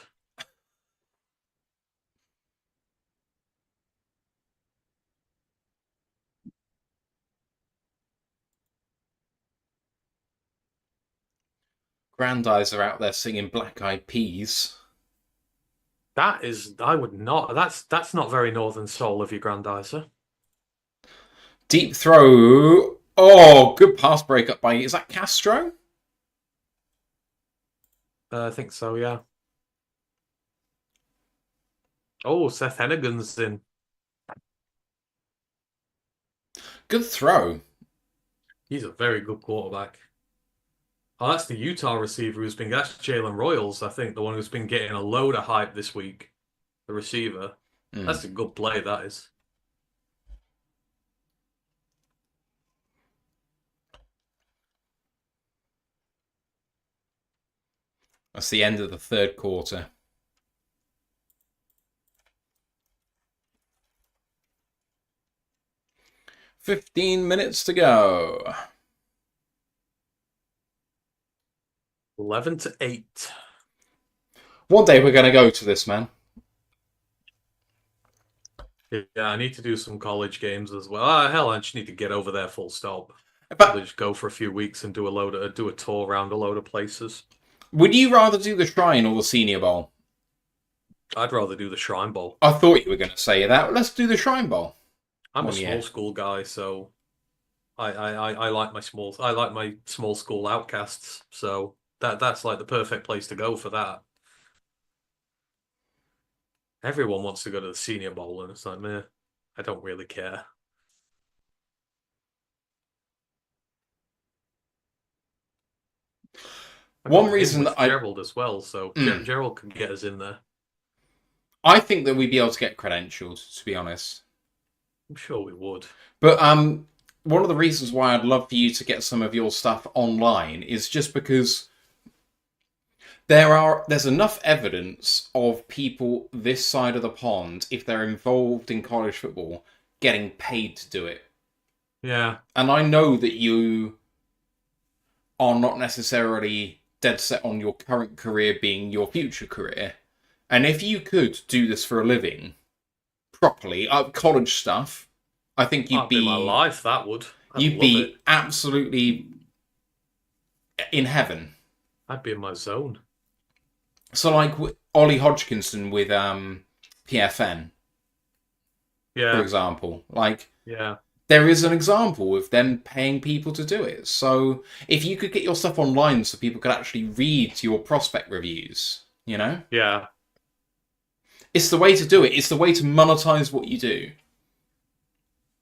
Grandeyes are out there singing Black Eyed Peas. That is, I would not. That's not very Northern Soul of your Grandizer. Deep throw. Oh, good pass break up by. Is that Castro? I think so, yeah. Oh, Seth Hennigan's in. Good throw. He's a very good quarterback. Oh, that's the Utah receiver who's been. That's Jalen Royals, I think, the one who's been getting a load of hype this week. The receiver. That's a good play, that is. That's the end of the third quarter. $15 to go. 11-8. One day we're going to go to this, man. Yeah, I need to do some college games as well. Hell, I just need to get over there full stop. But Probably just go for a few weeks and do a tour around a load of places. would you rather do the Shrine or the Senior Bowl? I'd rather do the Shrine Bowl. I thought you were going to say that. Let's do the Shrine Bowl. I'm a small school guy, so I like my small school outcasts. So that's like the perfect place to go for that. Everyone wants to go to the Senior Bowl, and it's like, meh, I don't really care. One reason that Gerald as well, so Gerald can get us in there. I think that we'd be able to get credentials, to be honest. I'm sure we would. But one of the reasons why I'd love for you to get some of your stuff online is just because there's enough evidence of people this side of the pond, if they're involved in college football, getting paid to do it. Yeah. And I know that you are not necessarily dead set on your current career being your future career. And if you could do this for a living, properly, college stuff, I think you'd be my life, that would. You'd be absolutely in heaven. I'd be in my zone. So, like Ollie Hodgkinson with PFN, for example. Like, there is an example of them paying people to do it. So, if you could get your stuff online so people could actually read your prospect reviews, you know? Yeah. It's the way to do it. It's the way to monetize what you do.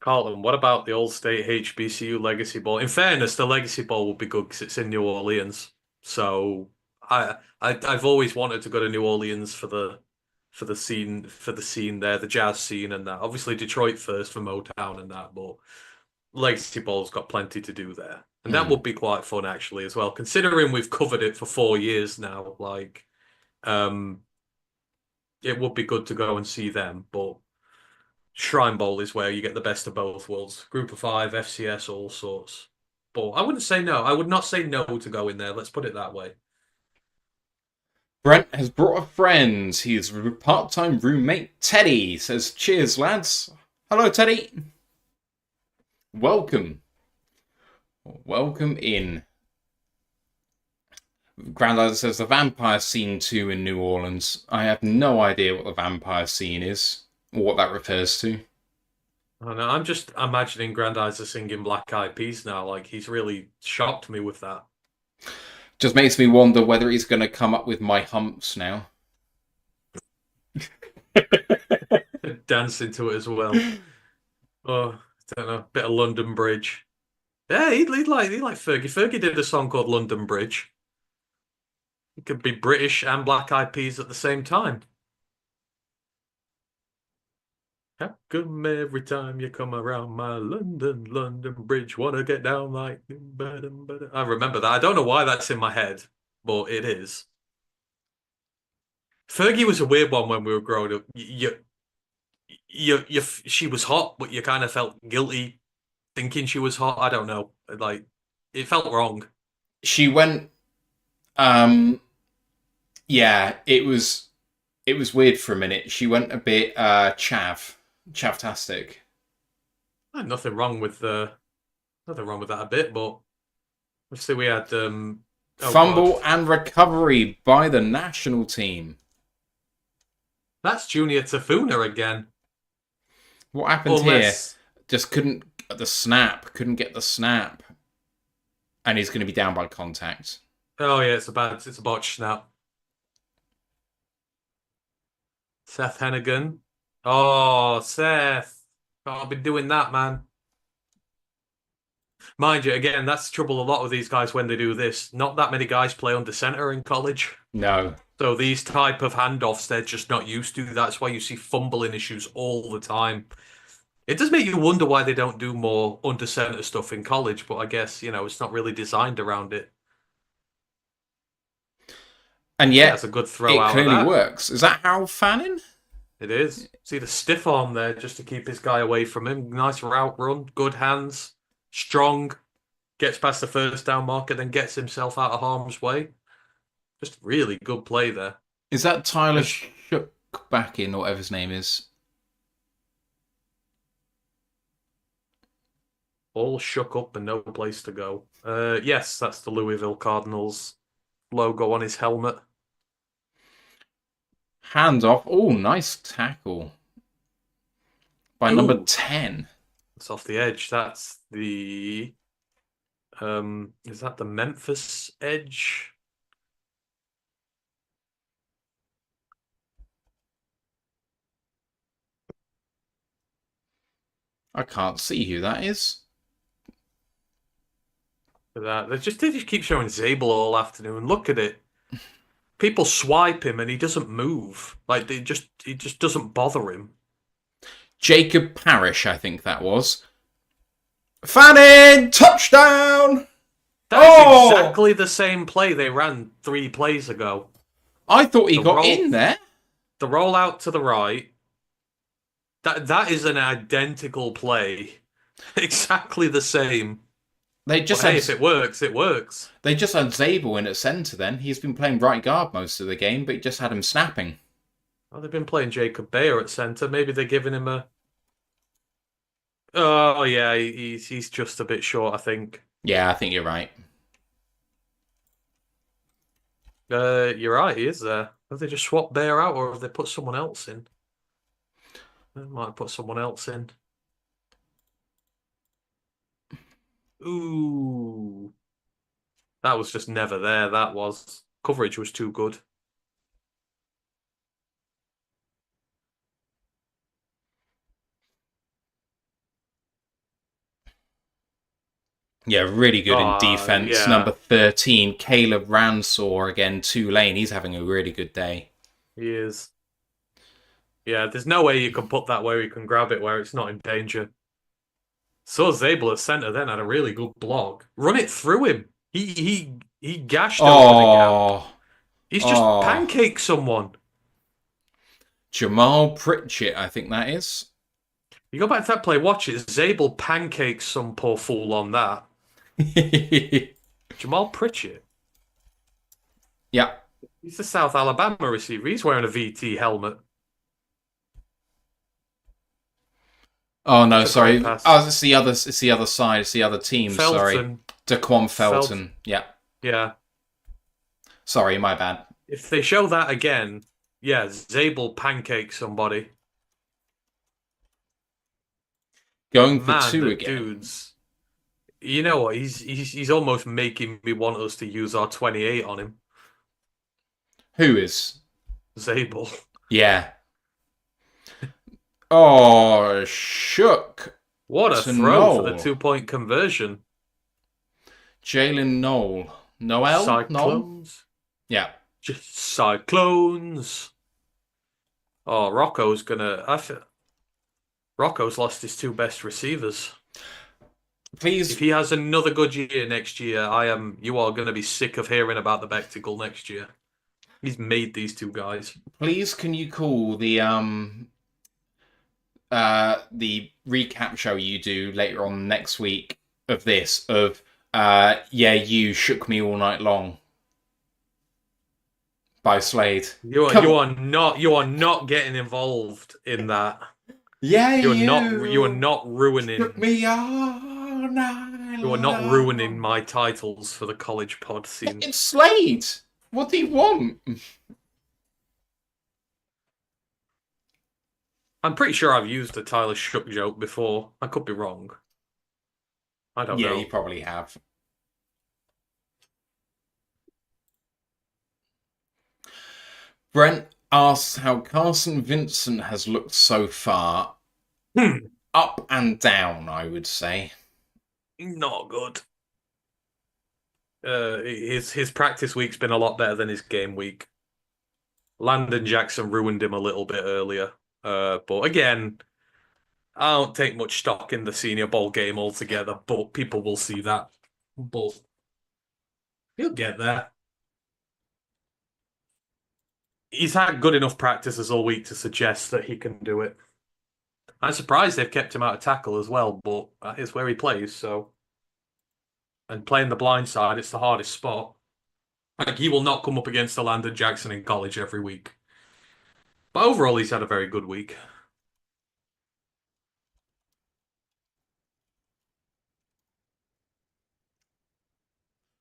Carlton, what about the All-State HBCU Legacy Bowl? In fairness, the Legacy Bowl would be good because it's in New Orleans. So I've always wanted to go to New Orleans for the scene there, the jazz scene and that. Obviously Detroit first for Motown and that, but Legacy Bowl's got plenty to do there. And that would be quite fun actually as well, considering we've covered it for 4 years now. Like, Um, it would be good to go and see them, but Shrine Bowl is where you get the best of both worlds. Group of five, FCS, all sorts. But I wouldn't say no. I would not say no to go in there. Let's put it that way. Brent has brought a friend. His part-time roommate Teddy says, "Cheers, lads." Hello, Teddy. Welcome. Welcome in. Grandad says the vampire scene too in New Orleans. I have no idea what the vampire scene is or what that refers to. I know. I'm just imagining Grandizer singing Black Eyed Peas now. Like he's really shocked me with that. Just makes me wonder whether he's going to come up with My Humps now. Dance into it as well. Oh, I don't know. Bit of London Bridge. Yeah, he'd like Fergie. Fergie did a song called London Bridge. It could be British and Black Eyed Peas at the same time. How come every time you come around my London Bridge, wanna get down like... I remember that. I don't know why that's in my head, but it is. Fergie was a weird one when we were growing up. She was hot, but you kind of felt guilty thinking she was hot. I don't know. Like, it felt wrong. She went... Yeah, it was weird for a minute. She went a bit chavtastic. Nothing wrong with that a bit, but obviously we had Fumble and recovery by the national team. That's Junior Tafuna again. What happened here? Just couldn't get the snap. And he's going to be down by contact. Oh yeah, it's a botch snap. Seth Hennigan. Oh, Seth. Can't be doing that, man. Mind you, again, that's the trouble a lot with these guys when they do this. Not that many guys play under center in college. No. So these type of handoffs, they're just not used to. That's why you see fumbling issues all the time. It does make you wonder why they don't do more under center stuff in college, but I guess, it's not really designed around it. And yet, that's a good throw it clearly works. Is that Harold Fanning? It is. See the stiff arm there just to keep his guy away from him. Nice route run, good hands, strong, gets past the first down marker, then gets himself out of harm's way. Just really good play there. Is that Tyler Shook back in, or whatever his name is? All shook up and no place to go. Yes, that's the Louisville Cardinals logo on his helmet. Hands off. Oh, nice tackle by number 10. It's off the edge. That's the... is that the Memphis edge? I can't see who that is. They just keep showing Zabel all afternoon. Look at it. People swipe him and he doesn't move. Like he just doesn't bother him. Jacob Parrish, I think that was. Fanning! Touchdown! That's exactly the same play they ran 3 plays ago. I thought he got in there. The rollout to the right. That is an identical play. Exactly the same. If it works, it works. They just had Zabel in at centre then. He's been playing right guard most of the game, but he just had him snapping. Oh, they've been playing Jacob Bayer at centre. Maybe they're giving him a... Oh, yeah, he's just a bit short, I think. Yeah, I think you're right. You're right, he is there. Have they just swapped Bayer out, or have they put someone else in? They might have put someone else in. Ooh. That was just never there, that was. Coverage was too good. Yeah, really good in defense. Yeah. Number 13, Caleb Ransaw, again, Tulane. He's having a really good day. He is. Yeah, there's no way you can put that where you can grab it where it's not in danger. So Zabel at centre then had a really good block. Run it through him. He gashed over the gap. He's just Oh, pancaked someone. Jamal Pritchett, I think that is. You go back to that play, watch it. Zabel pancakes some poor fool on that. Jamal Pritchett. Yeah. He's the South Alabama receiver. He's wearing a VT helmet. Oh no, It's a great sorry. pass. Oh, it's the other. It's the other side. It's the other team. Sorry, Felton. Daquan Felt. Felton. Yeah. Yeah. Sorry, my bad. If they show that again, yeah, Zabel pancakes somebody. Going for Man, two the again. dude's. You know what? He's almost making me want us to use our 28 on him. Who is? Zabel. Yeah. Oh, shook What a to throw for the Noel. 2-point conversion. Jalen Noel. Noel? Noel? Cyclones. Yeah. Just Cyclones. Oh, Rocco's gonna. Rocco's lost his two best receivers. If Please, he has another good year next year, you are gonna be sick of hearing about the Bectical next year. He's made these two guys. please, can you call the recap show you do later on next week of this of yeah, you shook me all night long by Slade. Come on. You are not getting involved in that. Yeah, You are you not shook ruining me all night you are not ruining long. my titles for the college pod scene. It's Slade. What do you want? I'm pretty sure I've used a Tyler Shook joke before. I could be wrong. I don't Yeah, you know. probably have. Brent asks how Carson Vincent has looked so far. Hmm. Up and down, I would say. Not good. His practice week's been a lot better than his game week. Landon Jackson ruined him a little bit earlier. But again, I don't take much stock in the Senior Bowl game altogether, but people will see that. But he'll get there. He's had good enough practices all week to suggest that he can do it. I'm surprised they've kept him out of tackle as well, but that is where he plays, so. And playing the blind side, it's the hardest spot. Like, he will not come up against a Landon Jackson in college every week. But overall, he's had a very good week.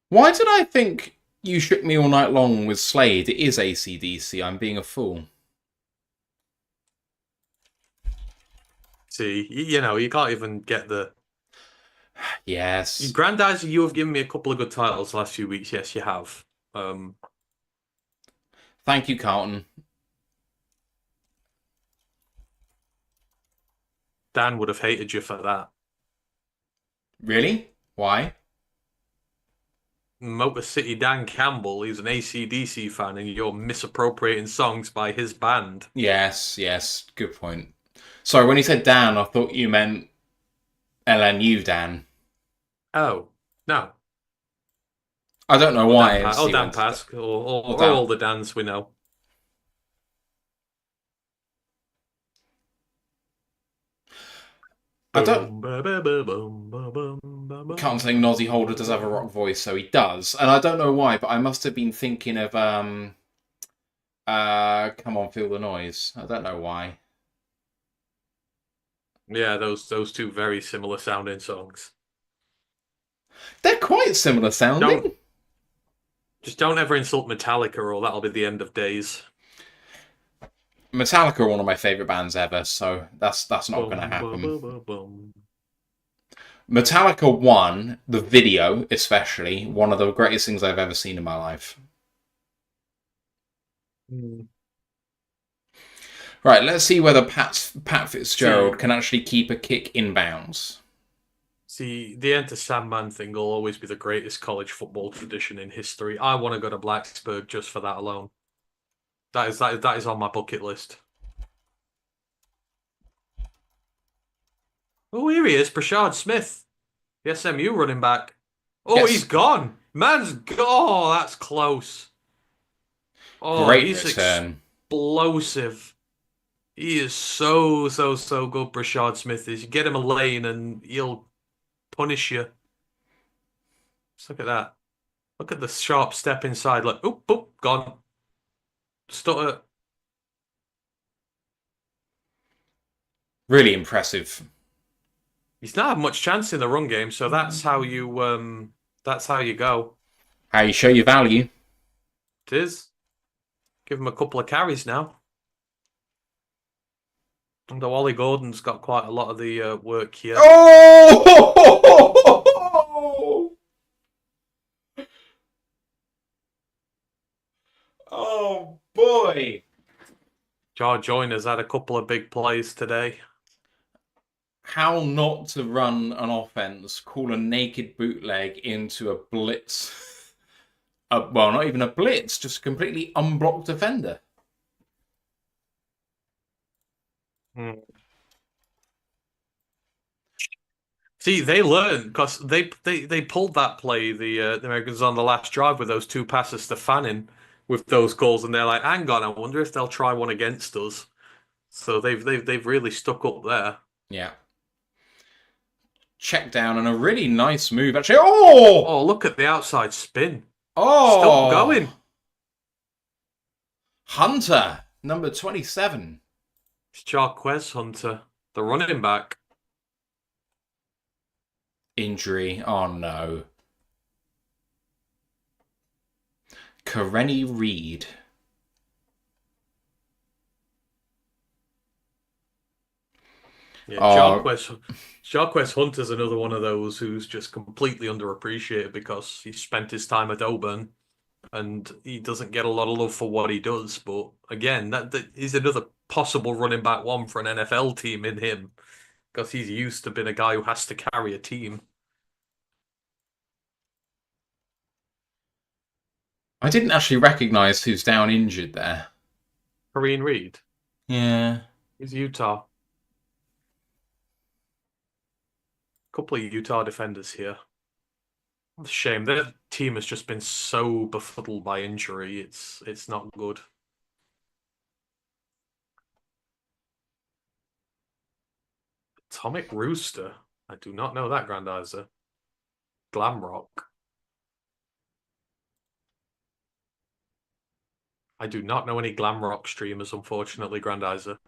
Why did I think you shook me all night long with Slade? It is AC/DC. I'm being a fool. See, you know, you can't even get the. Yes. Grandizer, you have given me a couple of good titles the last few weeks. Yes, you have. Thank you, Carlton. Dan would have hated you for that. Really? Why? Motor City Dan Campbell, he's an AC/DC fan, and you're misappropriating songs by his band. Yes, yes. Good point. Sorry, when you said Dan, I thought you meant LNU Dan. Oh, no. I don't know Or why. Dan Pask, or Dan. all the Dans we know. I don't. Can't think Nozzy Holder does have a rock voice, so he does, and I don't know why, but I must have been thinking of Come On Feel the Noise. I don't know why. Yeah, those two very similar sounding songs. They're quite similar sounding. Don't ever insult Metallica, or that'll be the end of days. Metallica are one of my favourite bands ever, so that's not going to happen. Metallica 1, the video especially, one of the greatest things I've ever seen in my life. Right, let's see whether Pat Fitzgerald can actually keep a kick inbounds. See, the Enter Sandman thing will always be the greatest college football tradition in history. I want to go to Blacksburg just for that alone. That is on my bucket list. Oh, here he is, Brashard Smith, the SMU running back. Oh, Yes. he's gone. Man's gone. Oh, that's close. Oh, Great he's return. explosive. He is so good, Brashard Smith is. You get him a lane and he'll punish you. Just look at that. Look at the sharp step inside. Like, oop, oop, gone. Stutter. Really impressive. He's not had much chance in the run game, so that's how you go. How you show your value. It is. Give him a couple of carries now. Although Ollie Gordon's got quite a lot of the work here. Oh! Oh boy! Jar Joyner's had a couple of big plays today. How not to run an offense, call a naked bootleg into a blitz. Well, not even a blitz, just a completely unblocked defender. Hmm. See, they learned because they pulled that play, the Americans on the last drive with those two passes to Fanning with those goals, and they're like, hang on, I wonder if they'll try one against us. So they've really stuck up there. Yeah. Check down and a really nice move, actually. Oh! Oh, look at the outside spin. Oh! Still going. Hunter, number 27. It's Jarquez Hunter, the running back. Injury. Oh no. Karenny Reed. Yeah, Oh, Jarquez Hunter's another one of those who's just completely underappreciated because he spent his time at Auburn and he doesn't get a lot of love for what he does. But again, that is another possible running back one for an NFL team in him because he's used to being a guy who has to carry a team. I didn't actually recognise who's down injured there. Kareem Reed, Yeah. he's Utah. Couple of Utah defenders here. It's a shame. Their team has just been so befuddled by injury. It's not good. Atomic Rooster. I do not know that, Grandizer. Glamrock. I do not know any Glamrock streamers, unfortunately, Grandizer.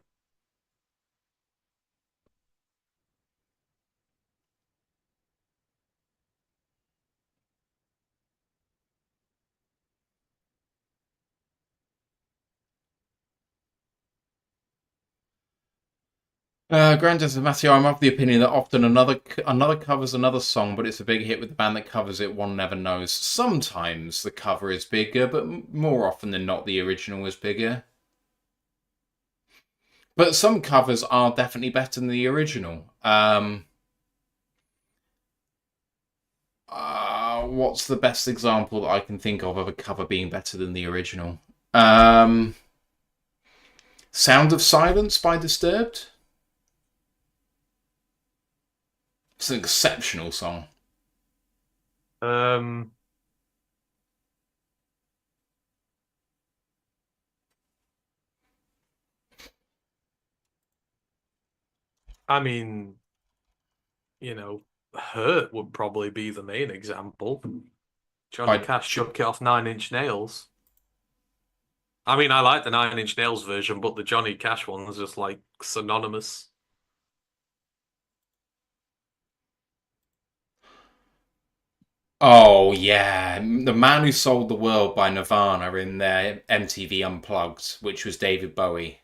Grandis and Matthew, I'm of the opinion that often another covers another song, but it's a big hit with the band that covers it. One never knows. Sometimes the cover is bigger, but more often than not, the original is bigger. But some covers are definitely better than the original. What's the best example that I can think of a cover being better than the original? Sound of Silence by Disturbed. It's an exceptional song. I mean, Hurt would probably be the main example. Johnny Cash took it off 9 Inch Nails. I mean, I like the 9 Inch Nails version, but the Johnny Cash one is just like synonymous. Oh yeah, The Man Who Sold the World by Nirvana in their MTV Unplugged, which was David Bowie.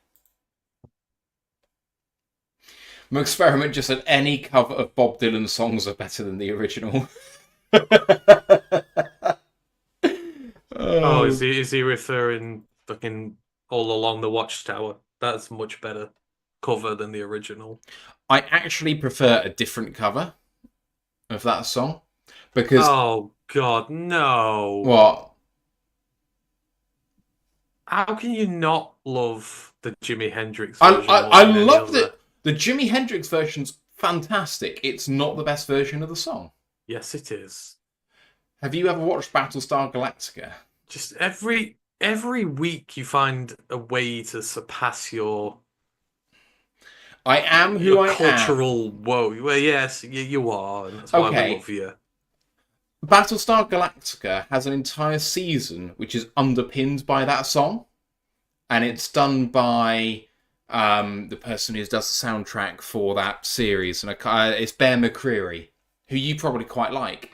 My experiment just said any cover of Bob Dylan songs are better than the original. Oh, is he referring fucking All Along the Watchtower? That's much better cover than the original. I actually prefer a different cover of that song because Oh God, no! what? How can you not love the Jimi Hendrix I version more I than any loved other? it. The Jimi Hendrix version's fantastic. It's not the best version of the song. Yes, it is. Have you ever watched Battlestar Galactica? Just every week you find a way to surpass I am who your I am. cultural woe. Well, yes, you are, and that's why we Okay, love you. Battlestar Galactica has an entire season which is underpinned by that song, and it's done by the person who does the soundtrack for that series, and it's Bear McCreary, who you probably quite like.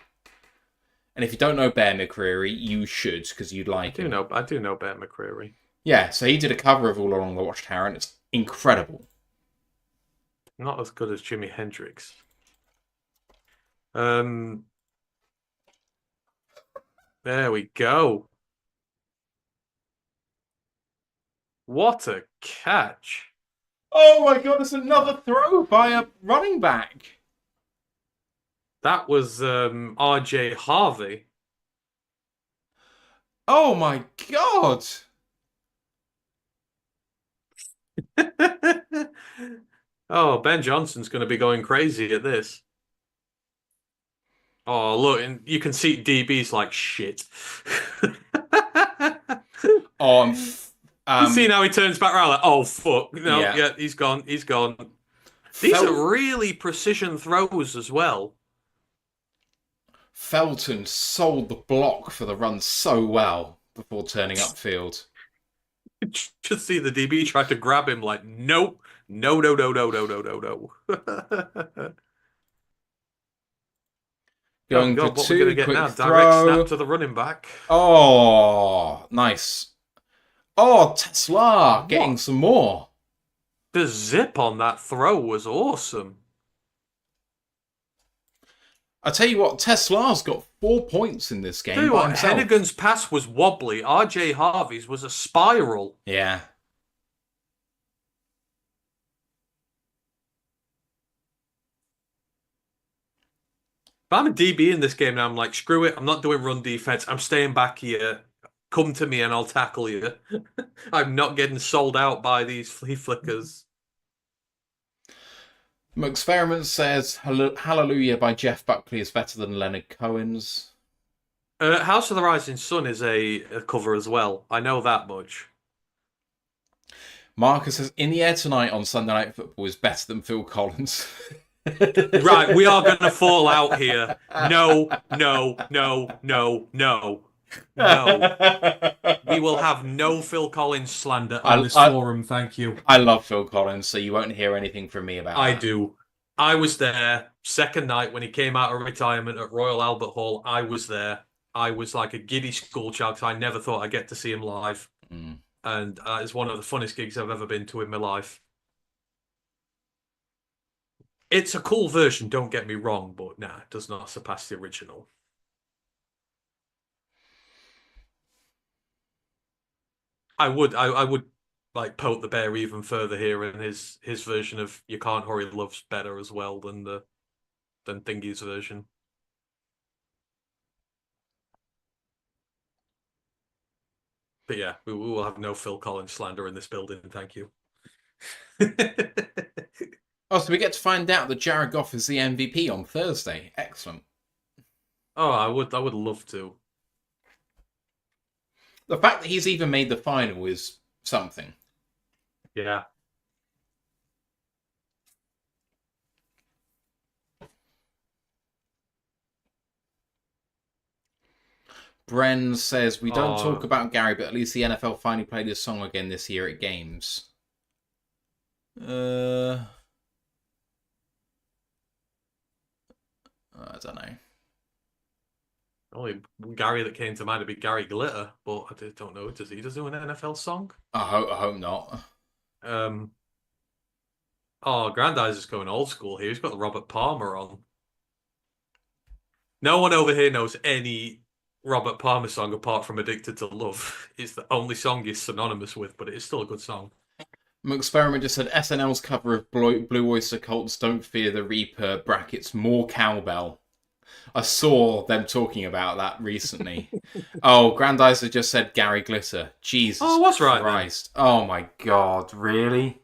And if you don't know Bear McCreary, you should, because you'd like him. I do know Ben McCreary. Yeah, so he did a cover of All Along the Watchtower, and it's incredible. Not as good as Jimi Hendrix. Um, there we go. What a catch! Oh my god, it's another throw by a running back. That was R.J. Harvey. Oh my god. Oh, Ben Johnson's going to be going crazy at this. Oh, look, and you can see DB's like shit. Oh, You see how he turns back around like, oh fuck, no, yeah. yeah, he's gone, he's gone. These Fel- are really precision throws as well. Felton sold the block for the run so well before turning upfield. Just see the DB try to grab him like, nope, no, no, no, no, no, no, no, no. Oh Going for God, what we're gonna two, get quick now? Direct throw. snap to the running back. Oh, nice. Oh, Tesla getting What? some more. The zip on that throw was awesome. I tell you what, Tesla's got 4 points in this Tell game you by what, himself. Hennigan's pass was wobbly. RJ Harvey's was a spiral. Yeah. If I'm a DB in this game now, I'm like, screw it. I'm not doing run defense. I'm staying back here. Come to me and I'll tackle you. I'm not getting sold out by these flea flickers. McExperiment says Hallelujah by Jeff Buckley is better than Leonard Cohen's. House of the Rising Sun is a cover as well. I know that much. Marcus says In the Air Tonight on Sunday Night Football is better than Phil Collins. Right, we are going to fall out here. No, no, no, no, no, no. We will have no Phil Collins slander on this forum, thank you. I love Phil Collins, so you won't hear anything from me about I that. do. I was there second night when he came out of retirement at Royal Albert Hall. I was there. I was like a giddy schoolchild because I never thought I'd get to see him live. Mm. And it's one of the funnest gigs I've ever been to in my life. It's a cool version, don't get me wrong, but nah, it does not surpass the original. I would like poke the bear even further here, and his version of "You Can't Hurry Love's" better as well than Thingy's version. But yeah, we will have no Phil Collins slander in this building. Thank you. Oh, so we get to find out that Jared Goff is the MVP on Thursday. Excellent. Oh, I would love to. The fact that he's even made the final is something. Yeah. Bren says, we don't talk Oh, about Gary, but at least the NFL finally played his song again this year at games. I don't know. only Gary that came to mind would be Gary Glitter, but I don't know. Does he do an NFL song? I hope not. Oh, Grandize is going old school here. He's got Robert Palmer on. No one over here knows any Robert Palmer song apart from Addicted to Love. It's the only song he's synonymous with, but it is still a good song. McExperiment just said SNL's cover of Blue Oyster Cult's Don't Fear the Reaper brackets more cowbell. I saw them talking about that recently. Oh, Grandizer just said Gary Glitter. Jesus what's right Christ. Oh my God, really?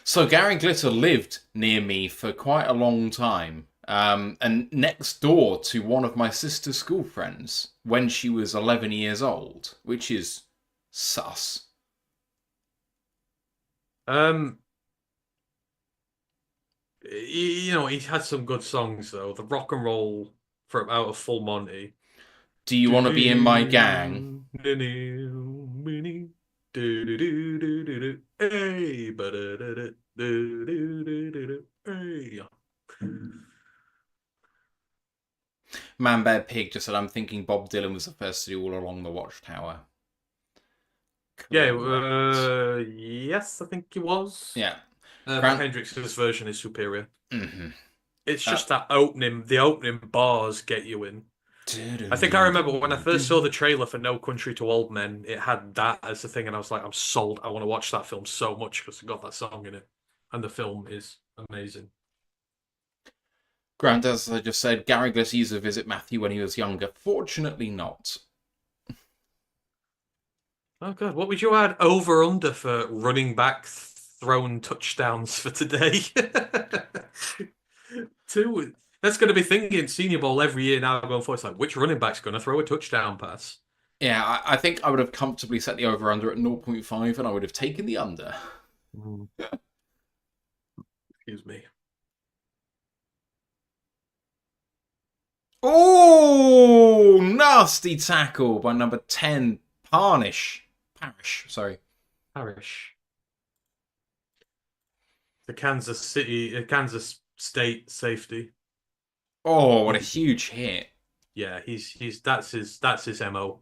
So Gary Glitter lived near me for quite a long time. and next door to one of my sister's school friends when she was 11 years old, which is sus. Um, he had some good songs though. The rock and roll from out of Full Monty. Do you want to be in my gang? Do-do, do-do, do-do, do-do, hey, ba-da-da-da, do-do, hey. Man Bear Pig just said, I'm thinking Bob Dylan was the first to do All Along the Watchtower. Yeah, Correct. yes, I think he was. Yeah. But Grant. Hendrix's version is superior. Mm-hmm. It's Uh, just the opening bars get you in. I think I remember when I first saw the trailer for No Country to Old Men, it had that as the thing, and I was like, I'm sold. I want to watch that film so much because it got that song in it. And the film is amazing. Grant, as I just said, Gary Gliss used to visit Matthew when he was younger. Fortunately not. Oh, God. What would you add over under for running back thrown touchdowns for today? Two. That's going to be thinking Senior Bowl every year now going forward. It's like, which running back's going to throw a touchdown pass? Yeah, I think I would have comfortably set the over under at 0.5 and I would have taken the under. Mm, excuse me. Oh, nasty tackle by number 10, Parish, sorry. Parish. The Kansas State safety. Oh, what a He, huge hit. yeah, that's his MO.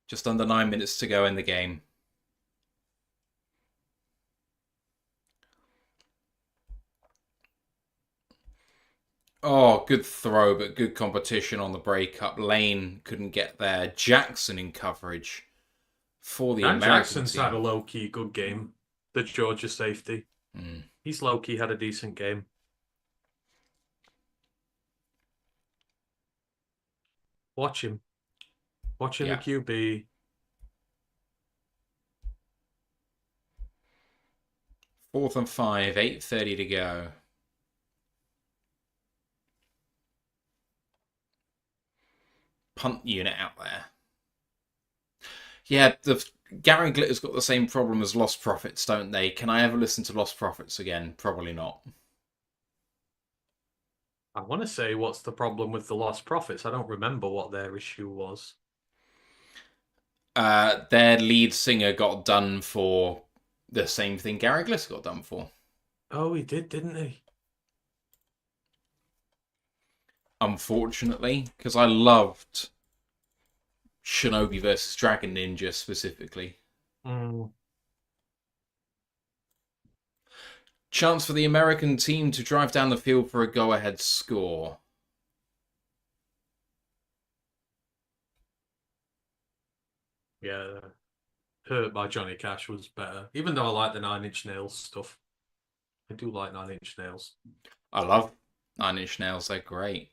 Just under 9 minutes to go in the game. Oh, good throw, but good competition on the breakup. Lane couldn't get there. Jackson in coverage for the Dan American Jackson's had a team. low key good game. The Georgia safety. Mm, He's low key had a decent game. Watch him. Watching the yeah. QB. 4th and 5, 8:30 to go. Punt unit out there. Yeah, the Gary Glitter's got the same problem as Lost Profits, don't they? Can I ever listen to Lost Profits again? Probably not. I want to say what's the problem with the Lost Profits? I don't remember what their issue was. Their lead singer got done for the same thing Gary Glitter got done for. Oh, he did, didn't he? Unfortunately, because I loved Shinobi versus Dragon Ninja specifically. Mm, Chance for the American team to drive down the field for a go-ahead score. yeah. Hurt by Johnny Cash was better. Even though I like the Nine Inch Nails stuff. I do like Nine Inch Nails. I love Nine Inch Nails, they're great.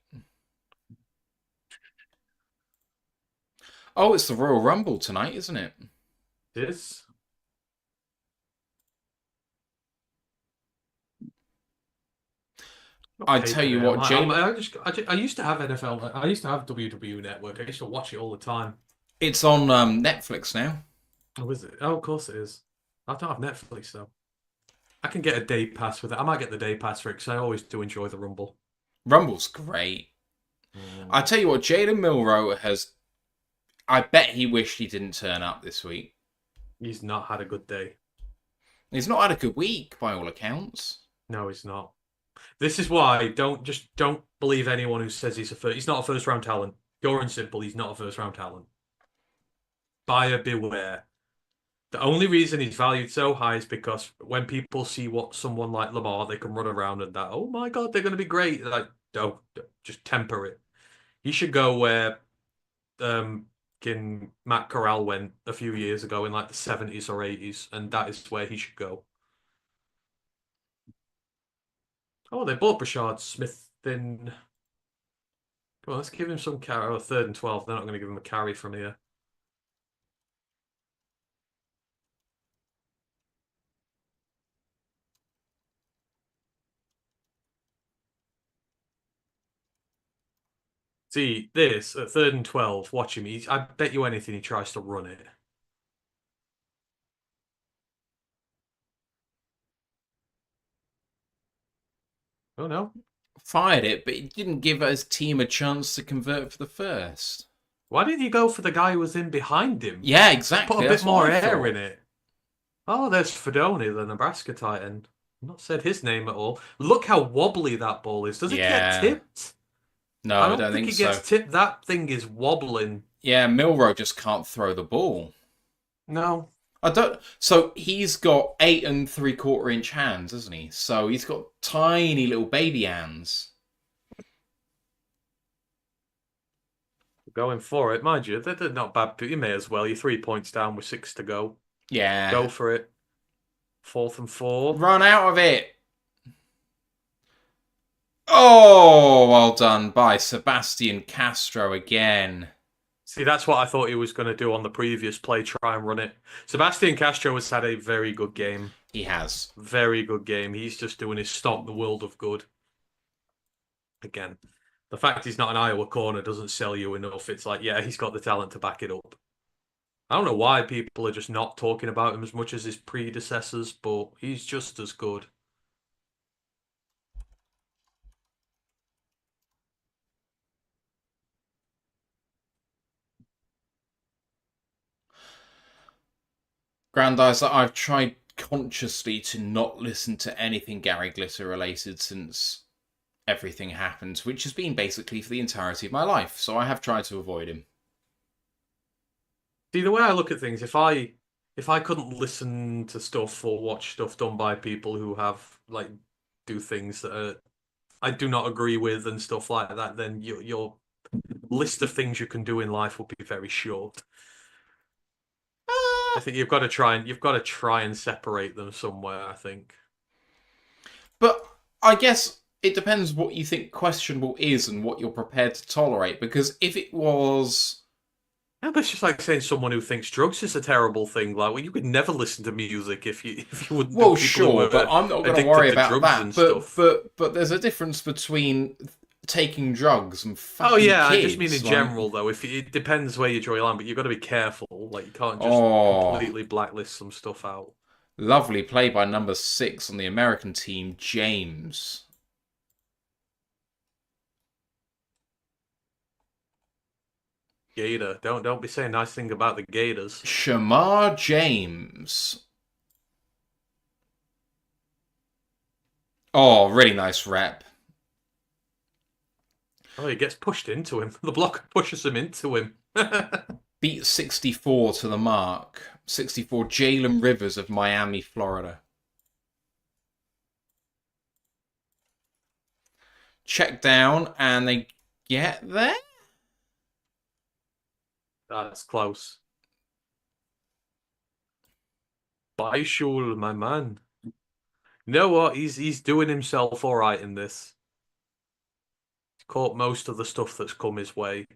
Oh, it's the Royal Rumble tonight, isn't it? This? Not I pay tell per you day. what, Jalen. I used to have NFL. I used to have WWE Network. I used to watch it all the time. It's on Netflix now. Oh, is it? Oh, of course it is. I don't have Netflix though. I can get a day pass with it. I might get the day pass for it because I always do enjoy the Rumble. Rumble's great. Mm. I tell you what, Jalen Milrow has. I bet he wished he didn't turn up this week. He's not had a good day. He's not had a good week by all accounts. No, he's not. This is why don't believe anyone who says he's not a first round talent. Pure and simple, he's not a first round talent. Buyer beware. The only reason he's valued so high is because when people see what someone like Lamar, they can run around and that, oh my God, they're going to be great. Like, don't just temper it. He should go where Matt Corral went a few years ago in like the 70s or 80s, and that is where he should go. Oh, they bought Brashard Smith in. Come on, let's give him some carry. Oh, 3rd and 12. They're not going to give him a carry from here. See, this at 3rd and 12, watch him. I bet you anything he tries to run it. Oh, no. Fired it, but he didn't give his team a chance to convert for the first. Why didn't you go for the guy who was in behind him? Yeah, Just put exactly. a bit That's what more I air in thought. it. Oh, there's Fedoni, the Nebraska tight end. I've not said his name at all. Look how wobbly that ball is. Does it get Yeah. tipped? No, I I don't don't think think it gets so. tipped. That thing is wobbling. Yeah, Milrow just can't throw the ball. No. I don't. So he's got 8 3/4 inch hands, isn't he? So he's got tiny little baby hands. Going for it, mind you. They're not bad, but you may as well. You're 3 points down with 6 to go. Go Yeah. for it. 4th and 4. Run out of it. Oh, well done by Sebastian Castro again. See, that's what I thought he was going to do on the previous play, try and run it. Sebastian Castro has had a very good game. He has. Very good game. He's just doing his stock the world of good. Again, the fact he's not an Iowa corner doesn't sell you enough. It's like, yeah, he's got the talent to back it up. I don't know why people are just not talking about him as much as his predecessors, but he's just as good. Grandizer, I've tried consciously to not listen to anything Gary Glitter related since everything happened, which has been basically for the entirety of my life. So I have tried to avoid him. See, the way I look at things, if I couldn't listen to stuff or watch stuff done by people who have like do things that I do not agree with and stuff like that, then your list of things you can do in life will be very short. I think you've got to try and separate them somewhere, I think. But I guess it depends what you think questionable is and what you're prepared to tolerate. Because if it was. Yeah, but it's just like saying someone who thinks drugs is a terrible thing. Like, well, you could never listen to music if you wouldn't do Well, people who sure, but were I'm not going to worry addicted to about drugs that. and But stuff. but but there's a difference between taking drugs and Oh fucking yeah, I just mean kids. in Like, general though. If it depends where you draw your line, but you've got to be careful. Like, you can't just oh, completely blacklist some stuff out. lovely play by number 6 on the American team, James. Gator, don't be saying nice thing about the Gators. Shamar James. Oh, really nice rep. Oh, he gets pushed into him. The blocker pushes him into him. Beat 64 to the mark. 64 Jalen Rivers of Miami, Florida. Check down and they get there? That's close. Baishul, my man. You know what? He's doing himself all right in this. He's caught most of the stuff that's come his way.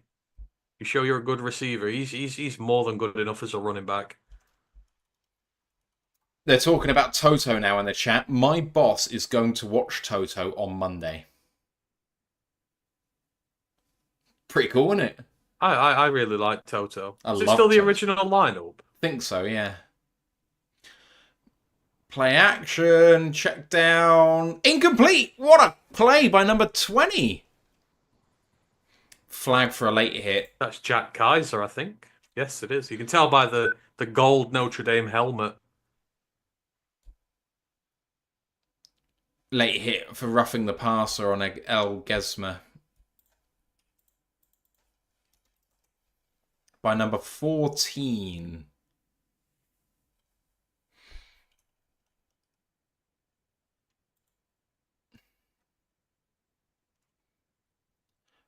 You show you're a good receiver. He's more than good enough as a running back. They're talking about Toto now in the chat. My boss is going to watch Toto on Monday. Pretty cool, isn't it? I really like Toto. I Is it love still the Toto. original lineup? Think so, yeah. Play action, check down. Incomplete! What a play by number 20. Flag for a late hit. That's Jack Kaiser, I think. Yes, it is. You can tell by the gold Notre Dame helmet. Late hit for roughing the passer on El Gesma. By number 14.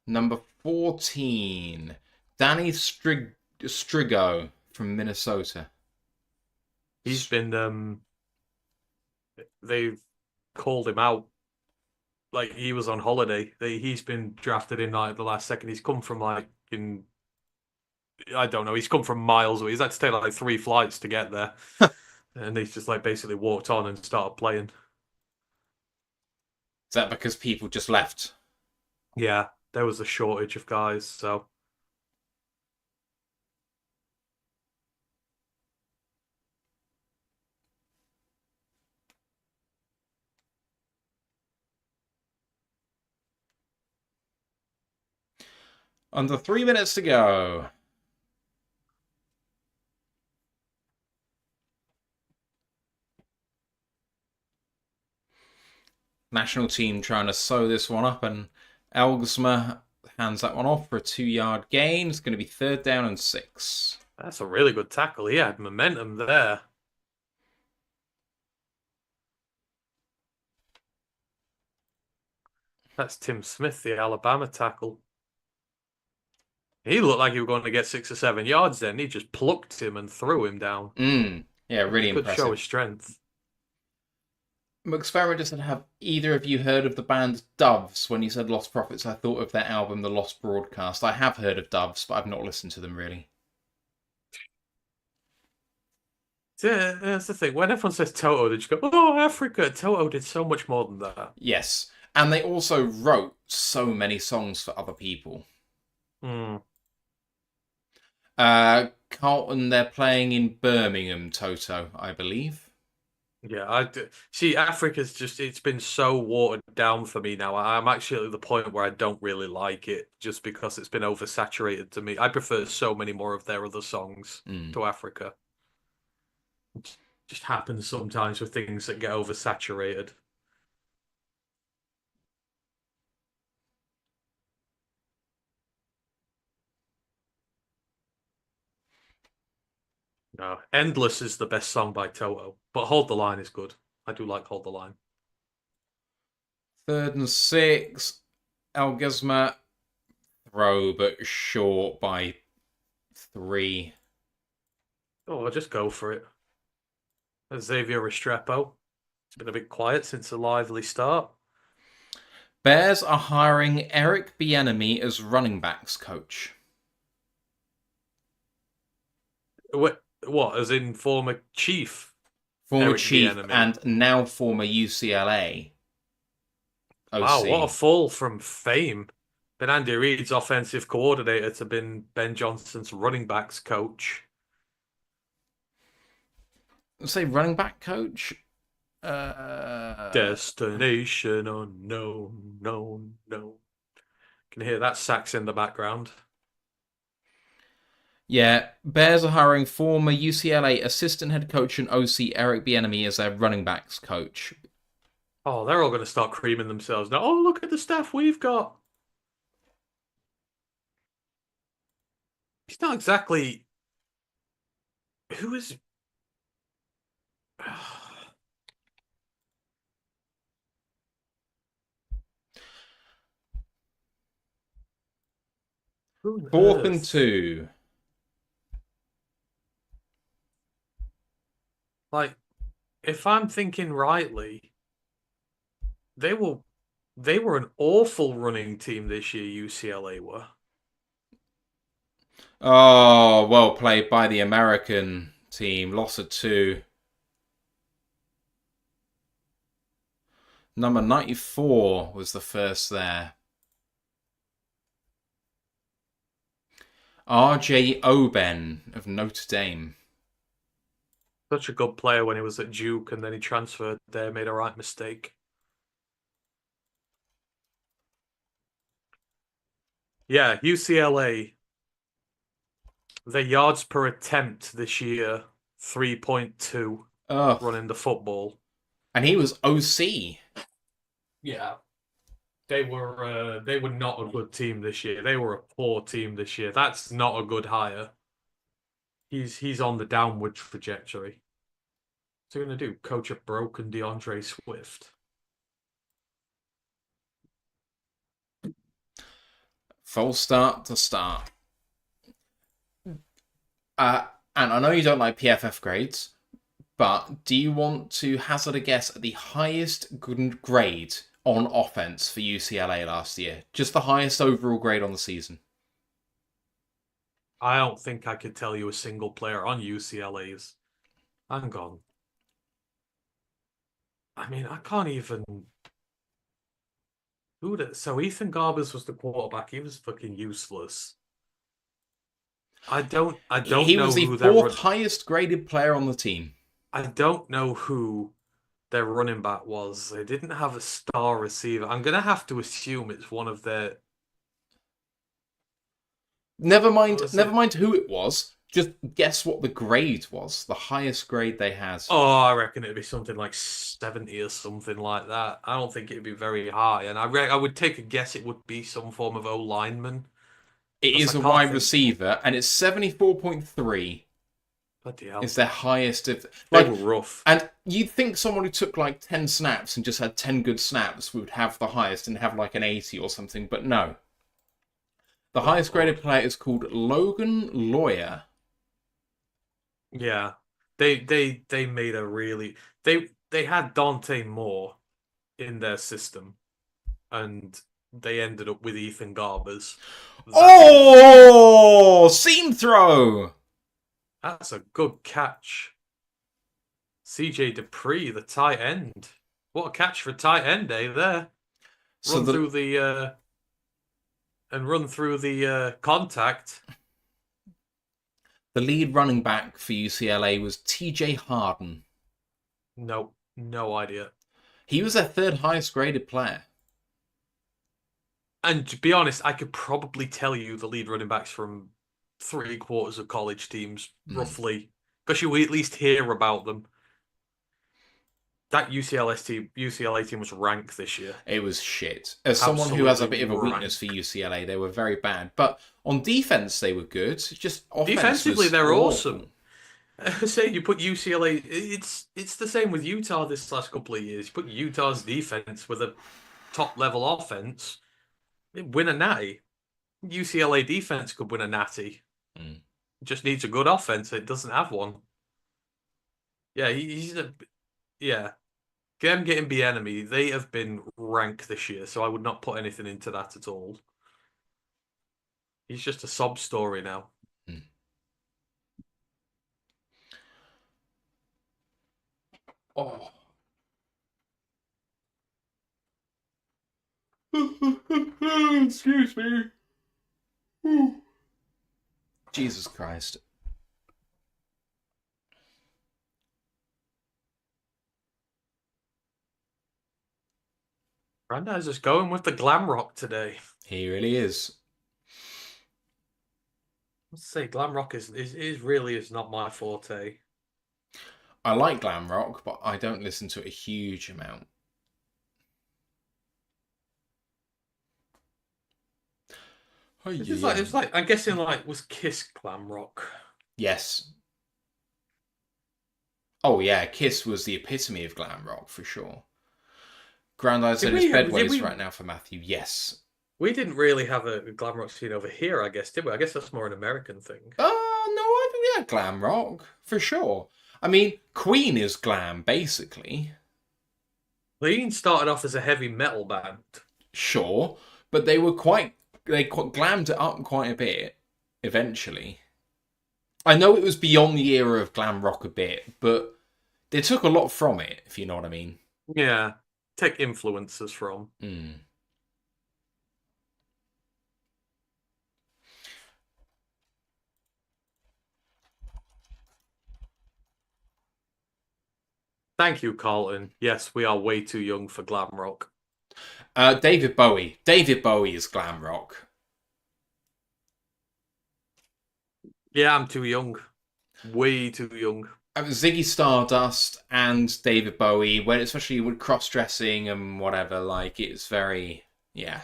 Number 14. Danny Strigo from Minnesota. He's been they've called him out. like he was on holiday. He's been drafted in like the last second. He's come from like in I don't know. He's come from miles away. He's had to take like 3 flights to get there, and he's just like basically walked on and started playing. Is that because people just left? Yeah, there was a shortage of guys, so Under 3 minutes to go. National team trying to sew this one up, and Elgsma hands that one off for a 2-yard gain. It's going to be 3rd down and 6. that's a really good tackle. He had momentum there. That's Tim Smith, the Alabama tackle. He looked like he was going to get 6 or 7 yards then. He just plucked him and threw him down. Yeah, really He could show impressive. his strength. McSparrow doesn't have either of you heard of the band Doves? When you said Lost Prophets, I thought of their album The Lost Broadcast. I have heard of Doves, but I've not listened to them really. Yeah, that's the thing. When everyone says Toto, they just go, "Oh, Africa." Toto did so much more than that. Yes, and they also wrote so many songs for other people. Hmm. Carlton, they're playing in Birmingham, Toto, I believe. Yeah, see. Africa's it's been so watered down for me now. I'm actually at the point where I don't really like it just because it's been oversaturated to me. I prefer so many more of their other songs to Africa. It just happens sometimes with things that get oversaturated. No, Endless is the best song by Toto, but Hold the Line is good. I do like Hold the Line. 3rd and 6. Elgesma throw, but short by 3. Oh, I'll just go for it. Xavier Restrepo. It's been a bit quiet since a lively start. Bears are hiring Eric Bieniemy as running backs coach. What, as in former chief Former Eric chief Bieniemy? and now former UCLA Wow, OC. what a fall from fame. Been Andy Reid's offensive coordinator to been Ben Johnson's running backs coach. Say running back coach? Destination unknown, known, known. Can you hear that sax in the background? Yeah, Bears are hiring former UCLA assistant head coach and OC Eric Bieniemy as their running backs coach. Oh, they're all going to start creaming themselves now. Oh, look at the staff we've got. He's not exactly. Who is. Who on 4th and earth? 2. Like, if I'm thinking rightly, they were they were an awful running team this year, UCLA were. Oh, well played by the American team. Loss of 2. Number 94 was the first there. RJ Oben of Notre Dame. Such a good player when he was at Duke and then he transferred there, made a right mistake. Yeah, UCLA, their yards per attempt this year, 3.2 Oh, running the football. and he was OC. Yeah. They were not a good team this year. They were a poor team this year. That's not a good hire. He's on the downward trajectory. What's he gonna do? Coach a broken DeAndre Swift? False start to start. And I know you don't like PFF grades, but do you want to hazard a guess at the highest grade on offense for UCLA last year. Just the highest overall grade on the season. I don't think I could tell you a single player on UCLA's. Hang on. I mean, I can't even. So Ethan Garbers was the quarterback. He was fucking useless. I don't He know was the who fourth highest graded player on the team. I don't know who their running back was. They didn't have a star receiver. I'm gonna have to assume it's one of their. Never What mind, was never it? mind who it was. Just guess what the grade was. The highest grade they had. Oh, I reckon it'd be something like 70 or something like that. I don't think it'd be very high, and I would take a guess it would be some form of O lineman It because I is a can't wide think. receiver, and it's 74.3 Bloody hell, is their highest of they were like. rough. And you'd think someone who took like 10 snaps and just had 10 good snaps would have the highest and have like an 80 or something, but no. The Good highest Lord. graded player is called Logan Lawyer. Yeah, they made a really they had Dante Moore in their system, and they ended up with Ethan Garbers. Oh! Seam throw! That's a good catch. CJ Dupree, the tight end. What a catch for a tight end, eh? There, So run through the run through the contact. the lead running back for UCLA was TJ Harden. Nope, no idea. He was their third highest graded player. And to be honest, I could probably tell you the lead running backs from three-quarters of college teams, roughly, because you at least hear about them. That UCLA team was rank this year. It was shit. As someone who has a Absolutely bit of a weakness for rank. UCLA, they were very bad. But on defense, they were good. Just offense Defensively, was they're awful. awesome. Say you put UCLA, it's the same with Utah this last couple of years. You put Utah's defense with a top level offense, they win a natty. UCLA defense could win a natty. Mm. Just needs a good offense. It doesn't have one. Yeah, he's a yeah. Them getting the enemy, they have been rank this year, so I would not put anything into that at all. He's just a sob story now. Mm. Oh. Excuse me. Jesus Christ. Brandeis is going with the glam rock today. He really is. Let's say glam rock is really is not my forte. I like glam rock, but I don't listen to it a huge amount. Oh, yeah. It's like I'm guessing like was Kiss glam rock. Yes. Oh yeah, Kiss was the epitome of glam rock for sure. Grandad said it's bedways right now for Matthew. Yes. We didn't really have a glam rock scene over here, I guess, did we? I guess that's more an American thing. No, I think we had glam rock for sure. I mean, Queen is glam basically. Lean started off as a heavy metal band. Sure, but they glammed it up quite a bit eventually. I know it was beyond the era of glam rock a bit, but they took a lot from it, if you know what I mean. Yeah, take influences from. Mm. Thank you, Carlton. Yes, we are way too young for glam rock. David Bowie. David Bowie is glam rock. Yeah, I'm too young. Way too young. Ziggy Stardust and David Bowie, when especially with cross dressing and whatever, like it's very yeah.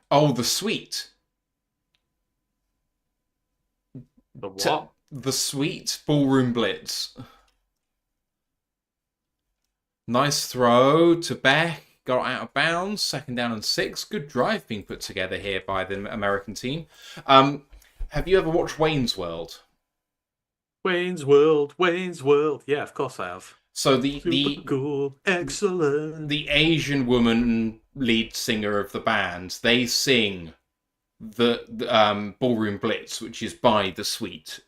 Oh, the Sweet. The what? The Sweet Ballroom Blitz. Nice throw to Beck. Got out of bounds. 2nd down and 6. Good drive being put together here by the American team. Have you ever watched Wayne's World? Wayne's World, Wayne's World. Yeah, of course I have. So Super cool, excellent. the Asian woman lead singer of the band, they sing the Ballroom Blitz, which is by The Sweet,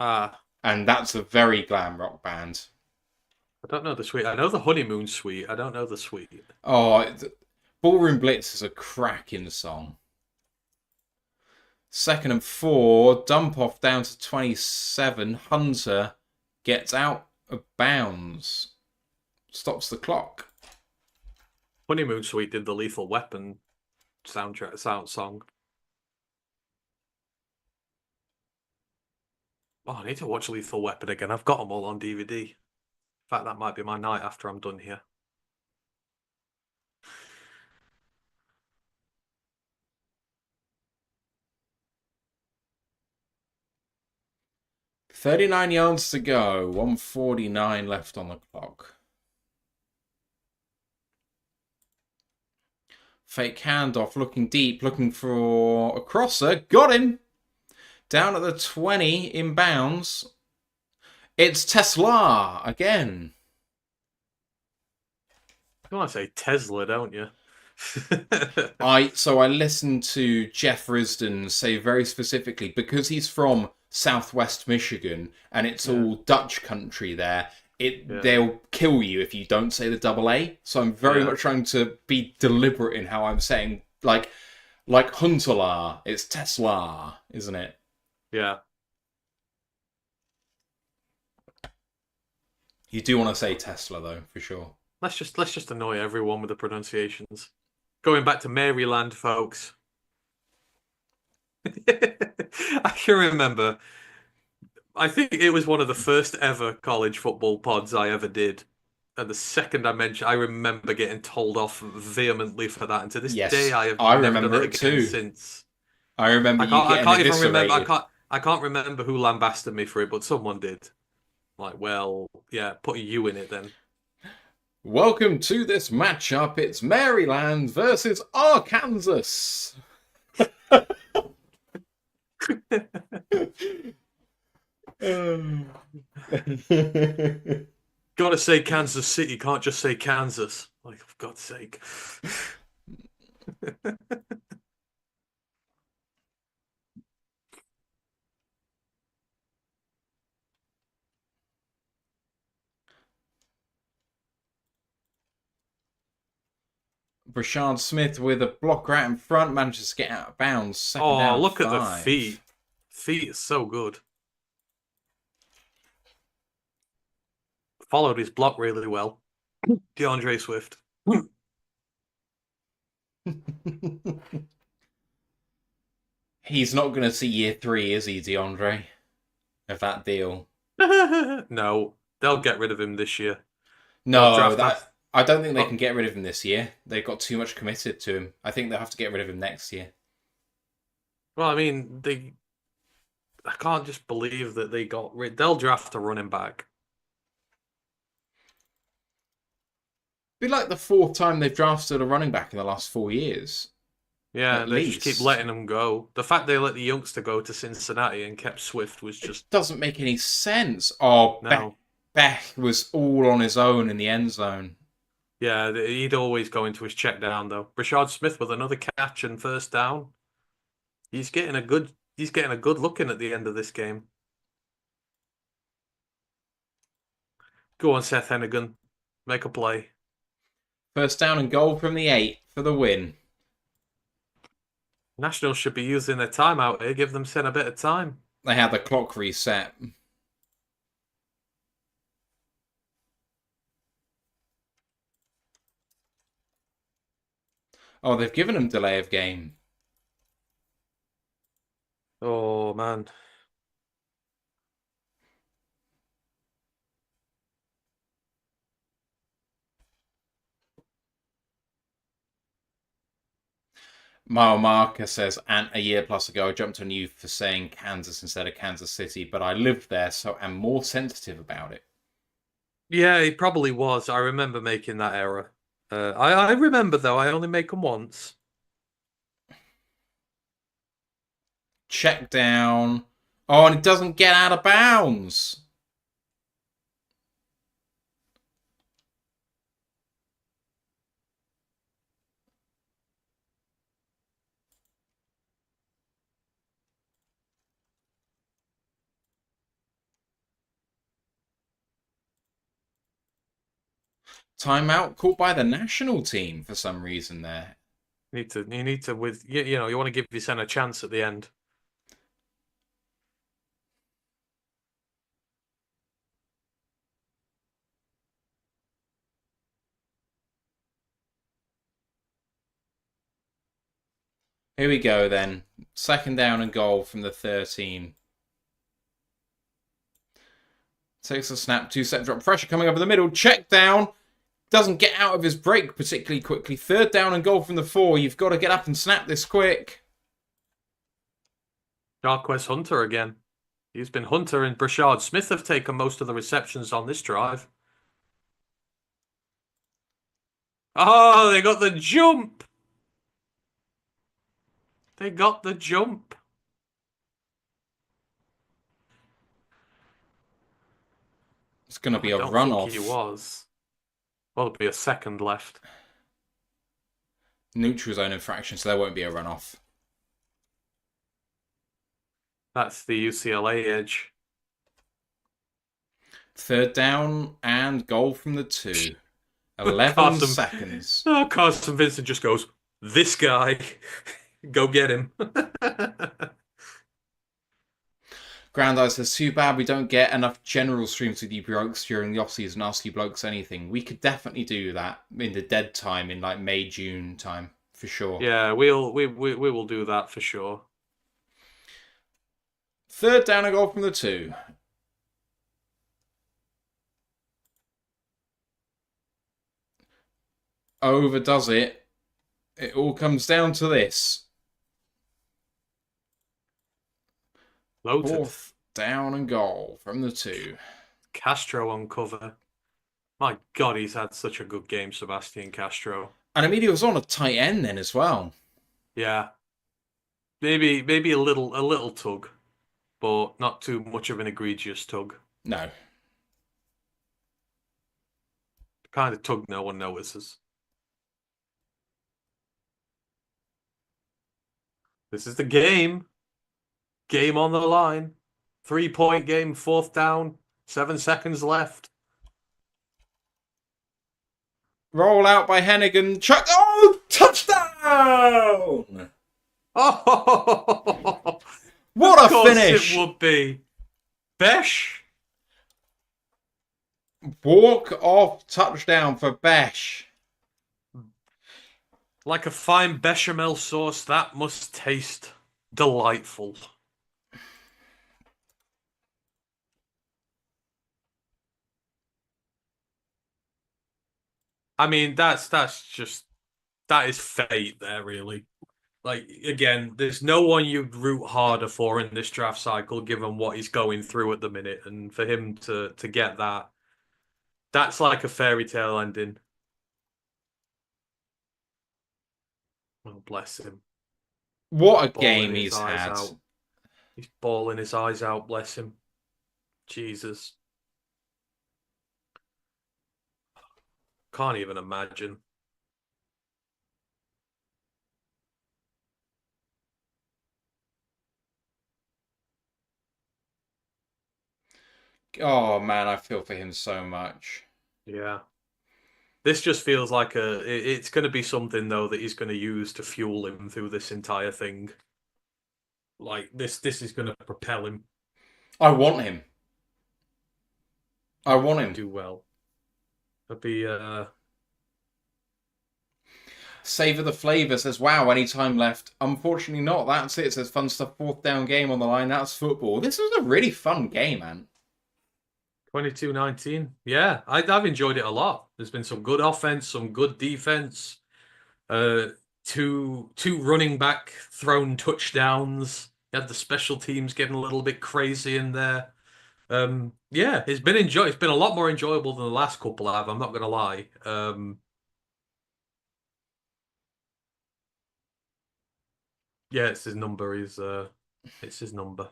Ah, and that's a very glam rock band. I don't know the suite. I know the honeymoon suite. I don't know the suite. Oh, Ballroom Blitz is a cracking song. Second and 4, dump off down to 27. Hunter gets out of bounds, stops the clock. Honeymoon suite did the Lethal Weapon soundtrack song. Oh, I need to watch Lethal Weapon again. I've got them all on DVD. In fact, that might be my night after I'm done here. 39 yards to go, 149 left on the clock. Fake handoff, looking deep, looking for a crosser. Got him! Down at the 20, in bounds. It's Tesla again. You want to say Tesla, don't you? I listened to Jeff Risdon say very specifically, because he's from Southwest Michigan and it's all Dutch country there. They'll kill you if you don't say the double A. So I'm very much trying to be deliberate in how I'm saying, like Huntela, it's Tesla, isn't it? Yeah. You do want to say Tesla though, for sure. Let's just annoy everyone with the pronunciations. Going back to Maryland, folks. I can remember. I think it was one of the first ever college football pods I ever did. And the second I mentioned, I remember getting told off vehemently for that. And to this day, I have never done it again too. since. I remember I can't even remember. I can't remember who lambasted me for it, but someone did. Like, well, yeah, put a U in it then. Welcome to this matchup. It's Maryland versus Arkansas. Gotta say Kansas City, can't just say Kansas. Like, for God's sake. Brashard Smith with a blocker out in front manages to get out of bounds. Second down, look 5. at the feet. Feet is so good. Followed his block really well. DeAndre Swift. He's not going to see year 3, is he, DeAndre? Of that deal. No, they'll get rid of him this year. No, I don't think they can get rid of him this year. They've got too much committed to him. I think they'll have to get rid of him next year. Well, I mean, I can't just believe that they got rid. They'll draft a running back. Be like the 4th time they've drafted a running back in the last 4 years. Yeah, they just keep letting them go. The fact they let the youngster go to Cincinnati and kept Swift was just... It doesn't make any sense. Oh, no. Beck was all on his own in the end zone. Yeah, he'd always go into his check down though. Brashard Smith with another catch and first down. He's getting a good look in at the end of this game. Go on, Seth Hennigan. Make a play. First down and goal from the 8 for the win. Nationals should be using their timeout here. Give them a bit of time. They had the clock reset. Oh, they've given him delay of game. Oh, man. Mile Marker says, and a year plus ago, I jumped on you for saying Kansas instead of Kansas City, but I lived there, so I'm more sensitive about it. Yeah, he probably was. I remember making that error. I remember, though, I only make them once. Check down. Oh, and it doesn't get out of bounds. Timeout caught by the national team for some reason there. You need to with you know you want to give your son a chance at the end. Here we go then. Second down and goal from the 13. Takes a snap, 2-step drop pressure coming over the middle. Check down. Doesn't get out of his break particularly quickly. Third down and goal from the 4. You've got to get up and snap this quick. Jarquez Hunter again. He's been Hunter and Brashard Smith have taken most of the receptions on this drive. Oh, they got the jump. They got the jump. It's going to be I a don't runoff. think he was. Well, there'll be a second left. Neutral zone infraction, so there won't be a runoff. That's the UCLA edge. Third down and goal from the 2. 11 Carson, seconds. Oh, Carson Vincent just goes, this guy. Go get him. Grandeye says, too bad we don't get enough general streams with you blokes during the off-season and ask you blokes anything. We could definitely do that in the dead time, in like May, June time, for sure. Yeah, we will do that for sure. Third down and goal from the 2. Overdoes it. It all comes down to this. Loaded. Fourth down and goal from the 2. Castro on cover. My God, he's had such a good game, Sebastian Castro. And I mean, he was on a tight end then as well. Yeah. Maybe a little tug, but not too much of an egregious tug. No. The kind of tug no one notices. This is the game. Game on the line. 3-point game, fourth down, 7 seconds left. Roll out by Hennigan. Chuck. Oh, touchdown! Oh, What of a course finish! it would be. Besh. Walk off touchdown for Besh. Like a fine bechamel sauce, that must taste delightful. I mean, that is fate there, really. Like, again, there's no one you'd root harder for in this draft cycle, given what he's going through at the minute. And for him to get that, that's like a fairy tale ending. Oh, bless him. What a Bawling game his he's eyes had. out. He's bawling his eyes out, bless him. Jesus. Can't even imagine. Oh man, I feel for him so much. Yeah. This just feels like it's going to be something though that he's going to use to fuel him through this entire thing. Like this is going to propel him. I want him. I want him. Do well. It'll be Savor the flavor says, wow, any time left? Unfortunately not. That's it. Says fun stuff. Fourth down game on the line. That's football. This was a really fun game, man. 22-19. Yeah, I've enjoyed it a lot. There's been some good offense, some good defense. Two running back thrown touchdowns. You had the special teams getting a little bit crazy in there. Yeah, it's been It's been a lot more enjoyable than the last couple I have. I'm not gonna lie. Yeah, it's his number. He's It's his number.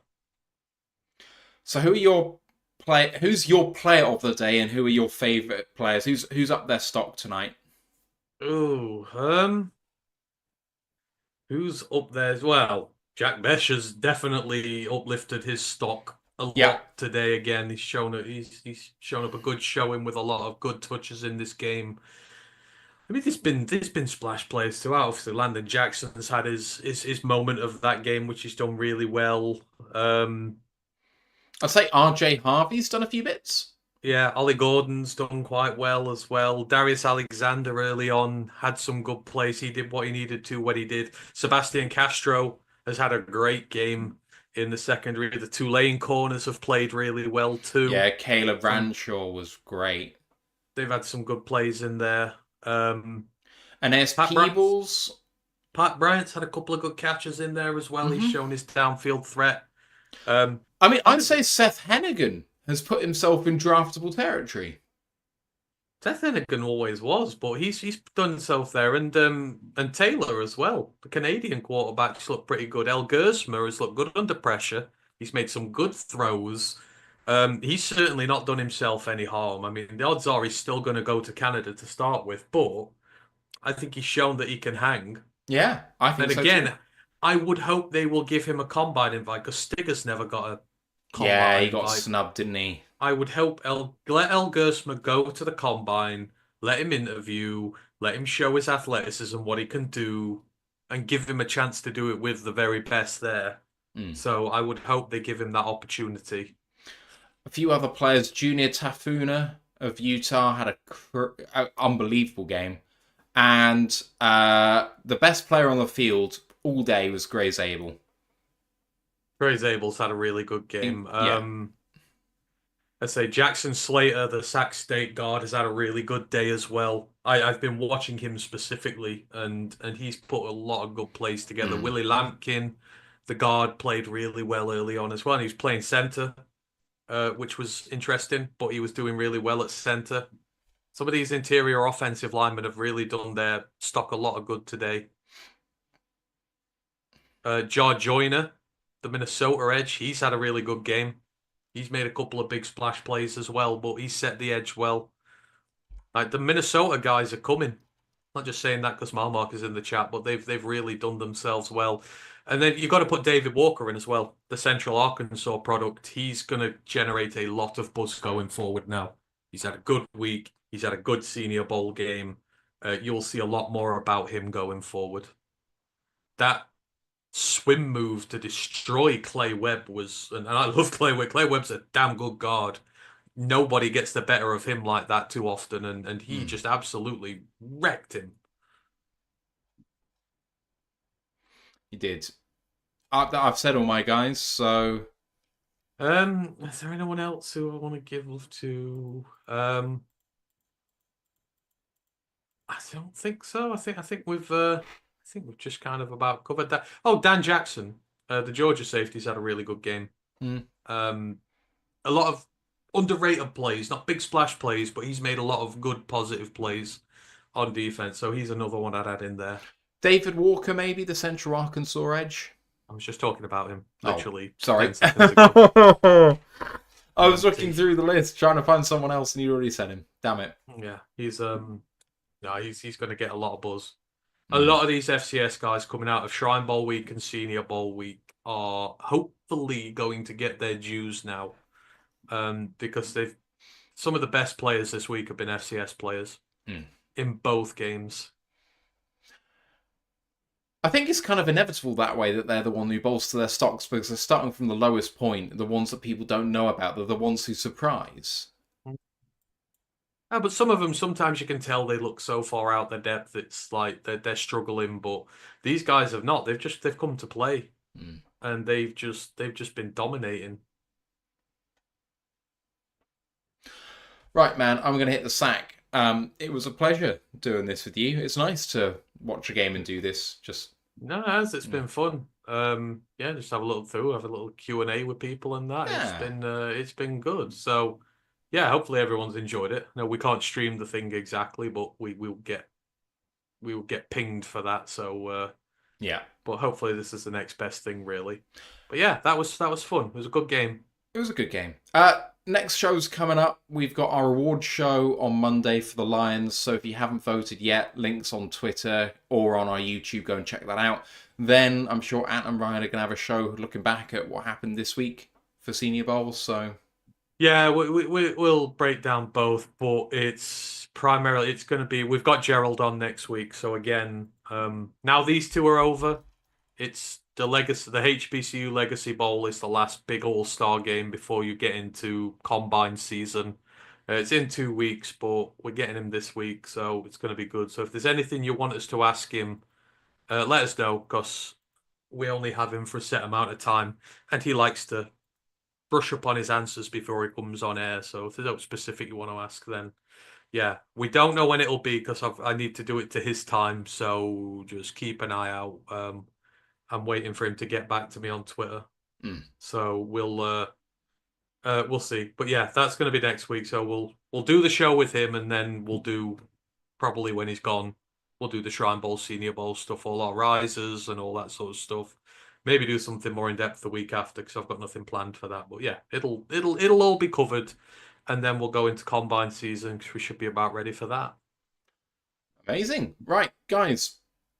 So who are your play? Who's your player of the day, and who are your favourite players? Who's up their stock tonight? Oh, who's up there as well? Jack Besh has definitely uplifted his stock a Yeah, lot today. Again, he's shown up a good showing with a lot of good touches in this game. I mean, there's been splash plays throughout. Obviously, Landon Jackson's had his moment of that game, which he's done really well. Um, I'd say RJ Harvey's done a few bits. Yeah, Ollie Gordon's done quite well as well. Darius Alexander early on had some good plays. He did what he needed to when he did. Sebastian Castro has had a great game in the secondary. The Tulane corners have played really well too. Yeah, Caleb Some Ranshaw was great, they've had some good plays in there. Um, and there's Pat Bryant's Peebles. Pat Bryant's had a couple of good catches in there as well. He's Hmm. shown his downfield threat. Um, I mean, I I'd think say Seth Hennigan has put himself in draftable territory. Seth Hennigan always was, but he's done himself there, and Taylor as well. The Canadian quarterbacks look pretty good. El Gersma has looked good under pressure. He's made some good throws. He's certainly not done himself any harm. I mean, the odds are he's still going to go to Canada to start with, but I think he's shown that he can hang. Yeah, I And think so too. again, I would hope they will give him a combine invite because Stigger's never got a Yeah, combine he got invite. snubbed, didn't he? I would hope let El Gersma go to the combine, let him interview, let him show his athleticism, what he can do, and give him a chance to do it with the very best there. Mm. So I would hope they give him that opportunity. A few other players, Junior Tafuna of Utah had a unbelievable game, and the best player on the field all day was Gray Zabel. Grace Abel's had a really good game. Yeah. I say Jackson Slater, the Sac State guard, has had a really good day as well. I've been watching him specifically, and he's put a lot of good plays together. Mm. Willie Lampkin, the guard, played really well early on as well. And he was playing center, which was interesting, but he was doing really well at center. Some of these interior offensive linemen have really done their stock a lot of good today. Jaw Joyner, the Minnesota edge, he's had a really good game. He's made a couple of big splash plays as well, but he's set the edge well. Like the Minnesota guys are coming. Not just saying that because Marmark is in the chat, but they've really done themselves well. And then you've got to put David Walker in as well, the Central Arkansas product. He's going to generate a lot of buzz going forward now. He's had a good week. He's had a good Senior Bowl game. You'll see a lot more about him going forward. That swim move to destroy Clay Webb was, and I love Clay Webb. Clay Webb's a damn good guard. Nobody gets the better of him like that too often, and he Mm. just absolutely wrecked him. He did. I've said all my guys, so Is there anyone else who I want to give love to? I don't think so. I think we've just kind of about covered that. Oh, Dan Jackson, the Georgia safety's had a really good game. mm. Um, a lot of underrated plays, not big splash plays, but he's made a lot of good positive plays on defense. So he's another one I'd add in there. David Walker, maybe the Central Arkansas edge. I was just talking about him Oh, literally sorry. 10 seconds ago. I was looking through the list trying to find someone else, and you already said him. Damn it. Yeah, he's no, he's going to get a lot of buzz. A Mm. lot of these FCS guys coming out of Shrine Bowl week and Senior Bowl week are hopefully going to get their dues now, because they've some of the best players this week have been FCS players Mm. in both games. I think it's kind of inevitable that way that they're the one who bolster their stocks because they're starting from the lowest point. The ones that people don't know about, they're the ones who surprise. But some of them, sometimes you can tell they look so far out their depth. It's like they're struggling, but these guys have not. They've come to play, Mm. and they've just been dominating. Right, man, I'm going to hit the sack. It was a pleasure doing this with you. It's nice to watch a game and do this. Just No, it's been fun. Yeah, just have a little through, have a little Q&A with people and that. yeah, It's been good. So yeah, hopefully everyone's enjoyed it. No, we can't stream the thing exactly, but we will get pinged for that. So Yeah. But hopefully this is the next best thing, really. But yeah, that was fun. It was a good game. It was a good game. Next show's coming up. We've got our award show on Monday for the Lions. So if you haven't voted yet, links on Twitter or on our YouTube, go and check that out. Then I'm sure Ant and Ryan are going to have a show looking back at what happened this week for Senior Bowls. So Yeah, we'll break down both, but it's going to be we've got Gerald on next week. So again, now these two are over. It's the HBCU Legacy Bowl is the last big All-Star game before you get into combine season. It's in 2 weeks, but we're getting him this week, so it's going to be good. So if there's anything you want us to ask him, let us know because we only have him for a set amount of time, and he likes to brush up on his answers before he comes on air. So if there's no specific you want to ask, then yeah, we don't know when it'll be because I need to do it to his time. So just keep an eye out. I'm waiting for him to get back to me on Twitter. mm, So we'll see. But yeah, that's going to be next week. So we'll do the show with him, and then we'll do probably when he's gone, we'll do the Shrine Bowl, Senior Bowl stuff, all our risers and all that sort of stuff. Maybe do something more in depth the week after because I've got nothing planned for that. But yeah, it'll all be covered, and then we'll go into combine season because we should be about ready for that. amazing. Right, guys.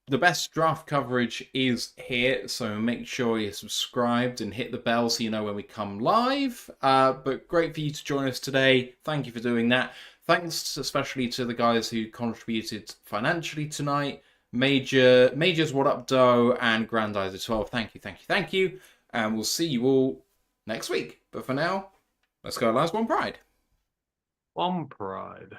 The best draft coverage is here, so make sure you're subscribed and hit the bell so you know when we come live. But great for you to join us today. Thank you for doing that. Thanks especially to the guys who contributed financially tonight. Majors What Up Doe and Grandizer 12. Thank you, thank you, thank you. And we'll see you all next week. But for now, let's go Lions One Pride. One pride.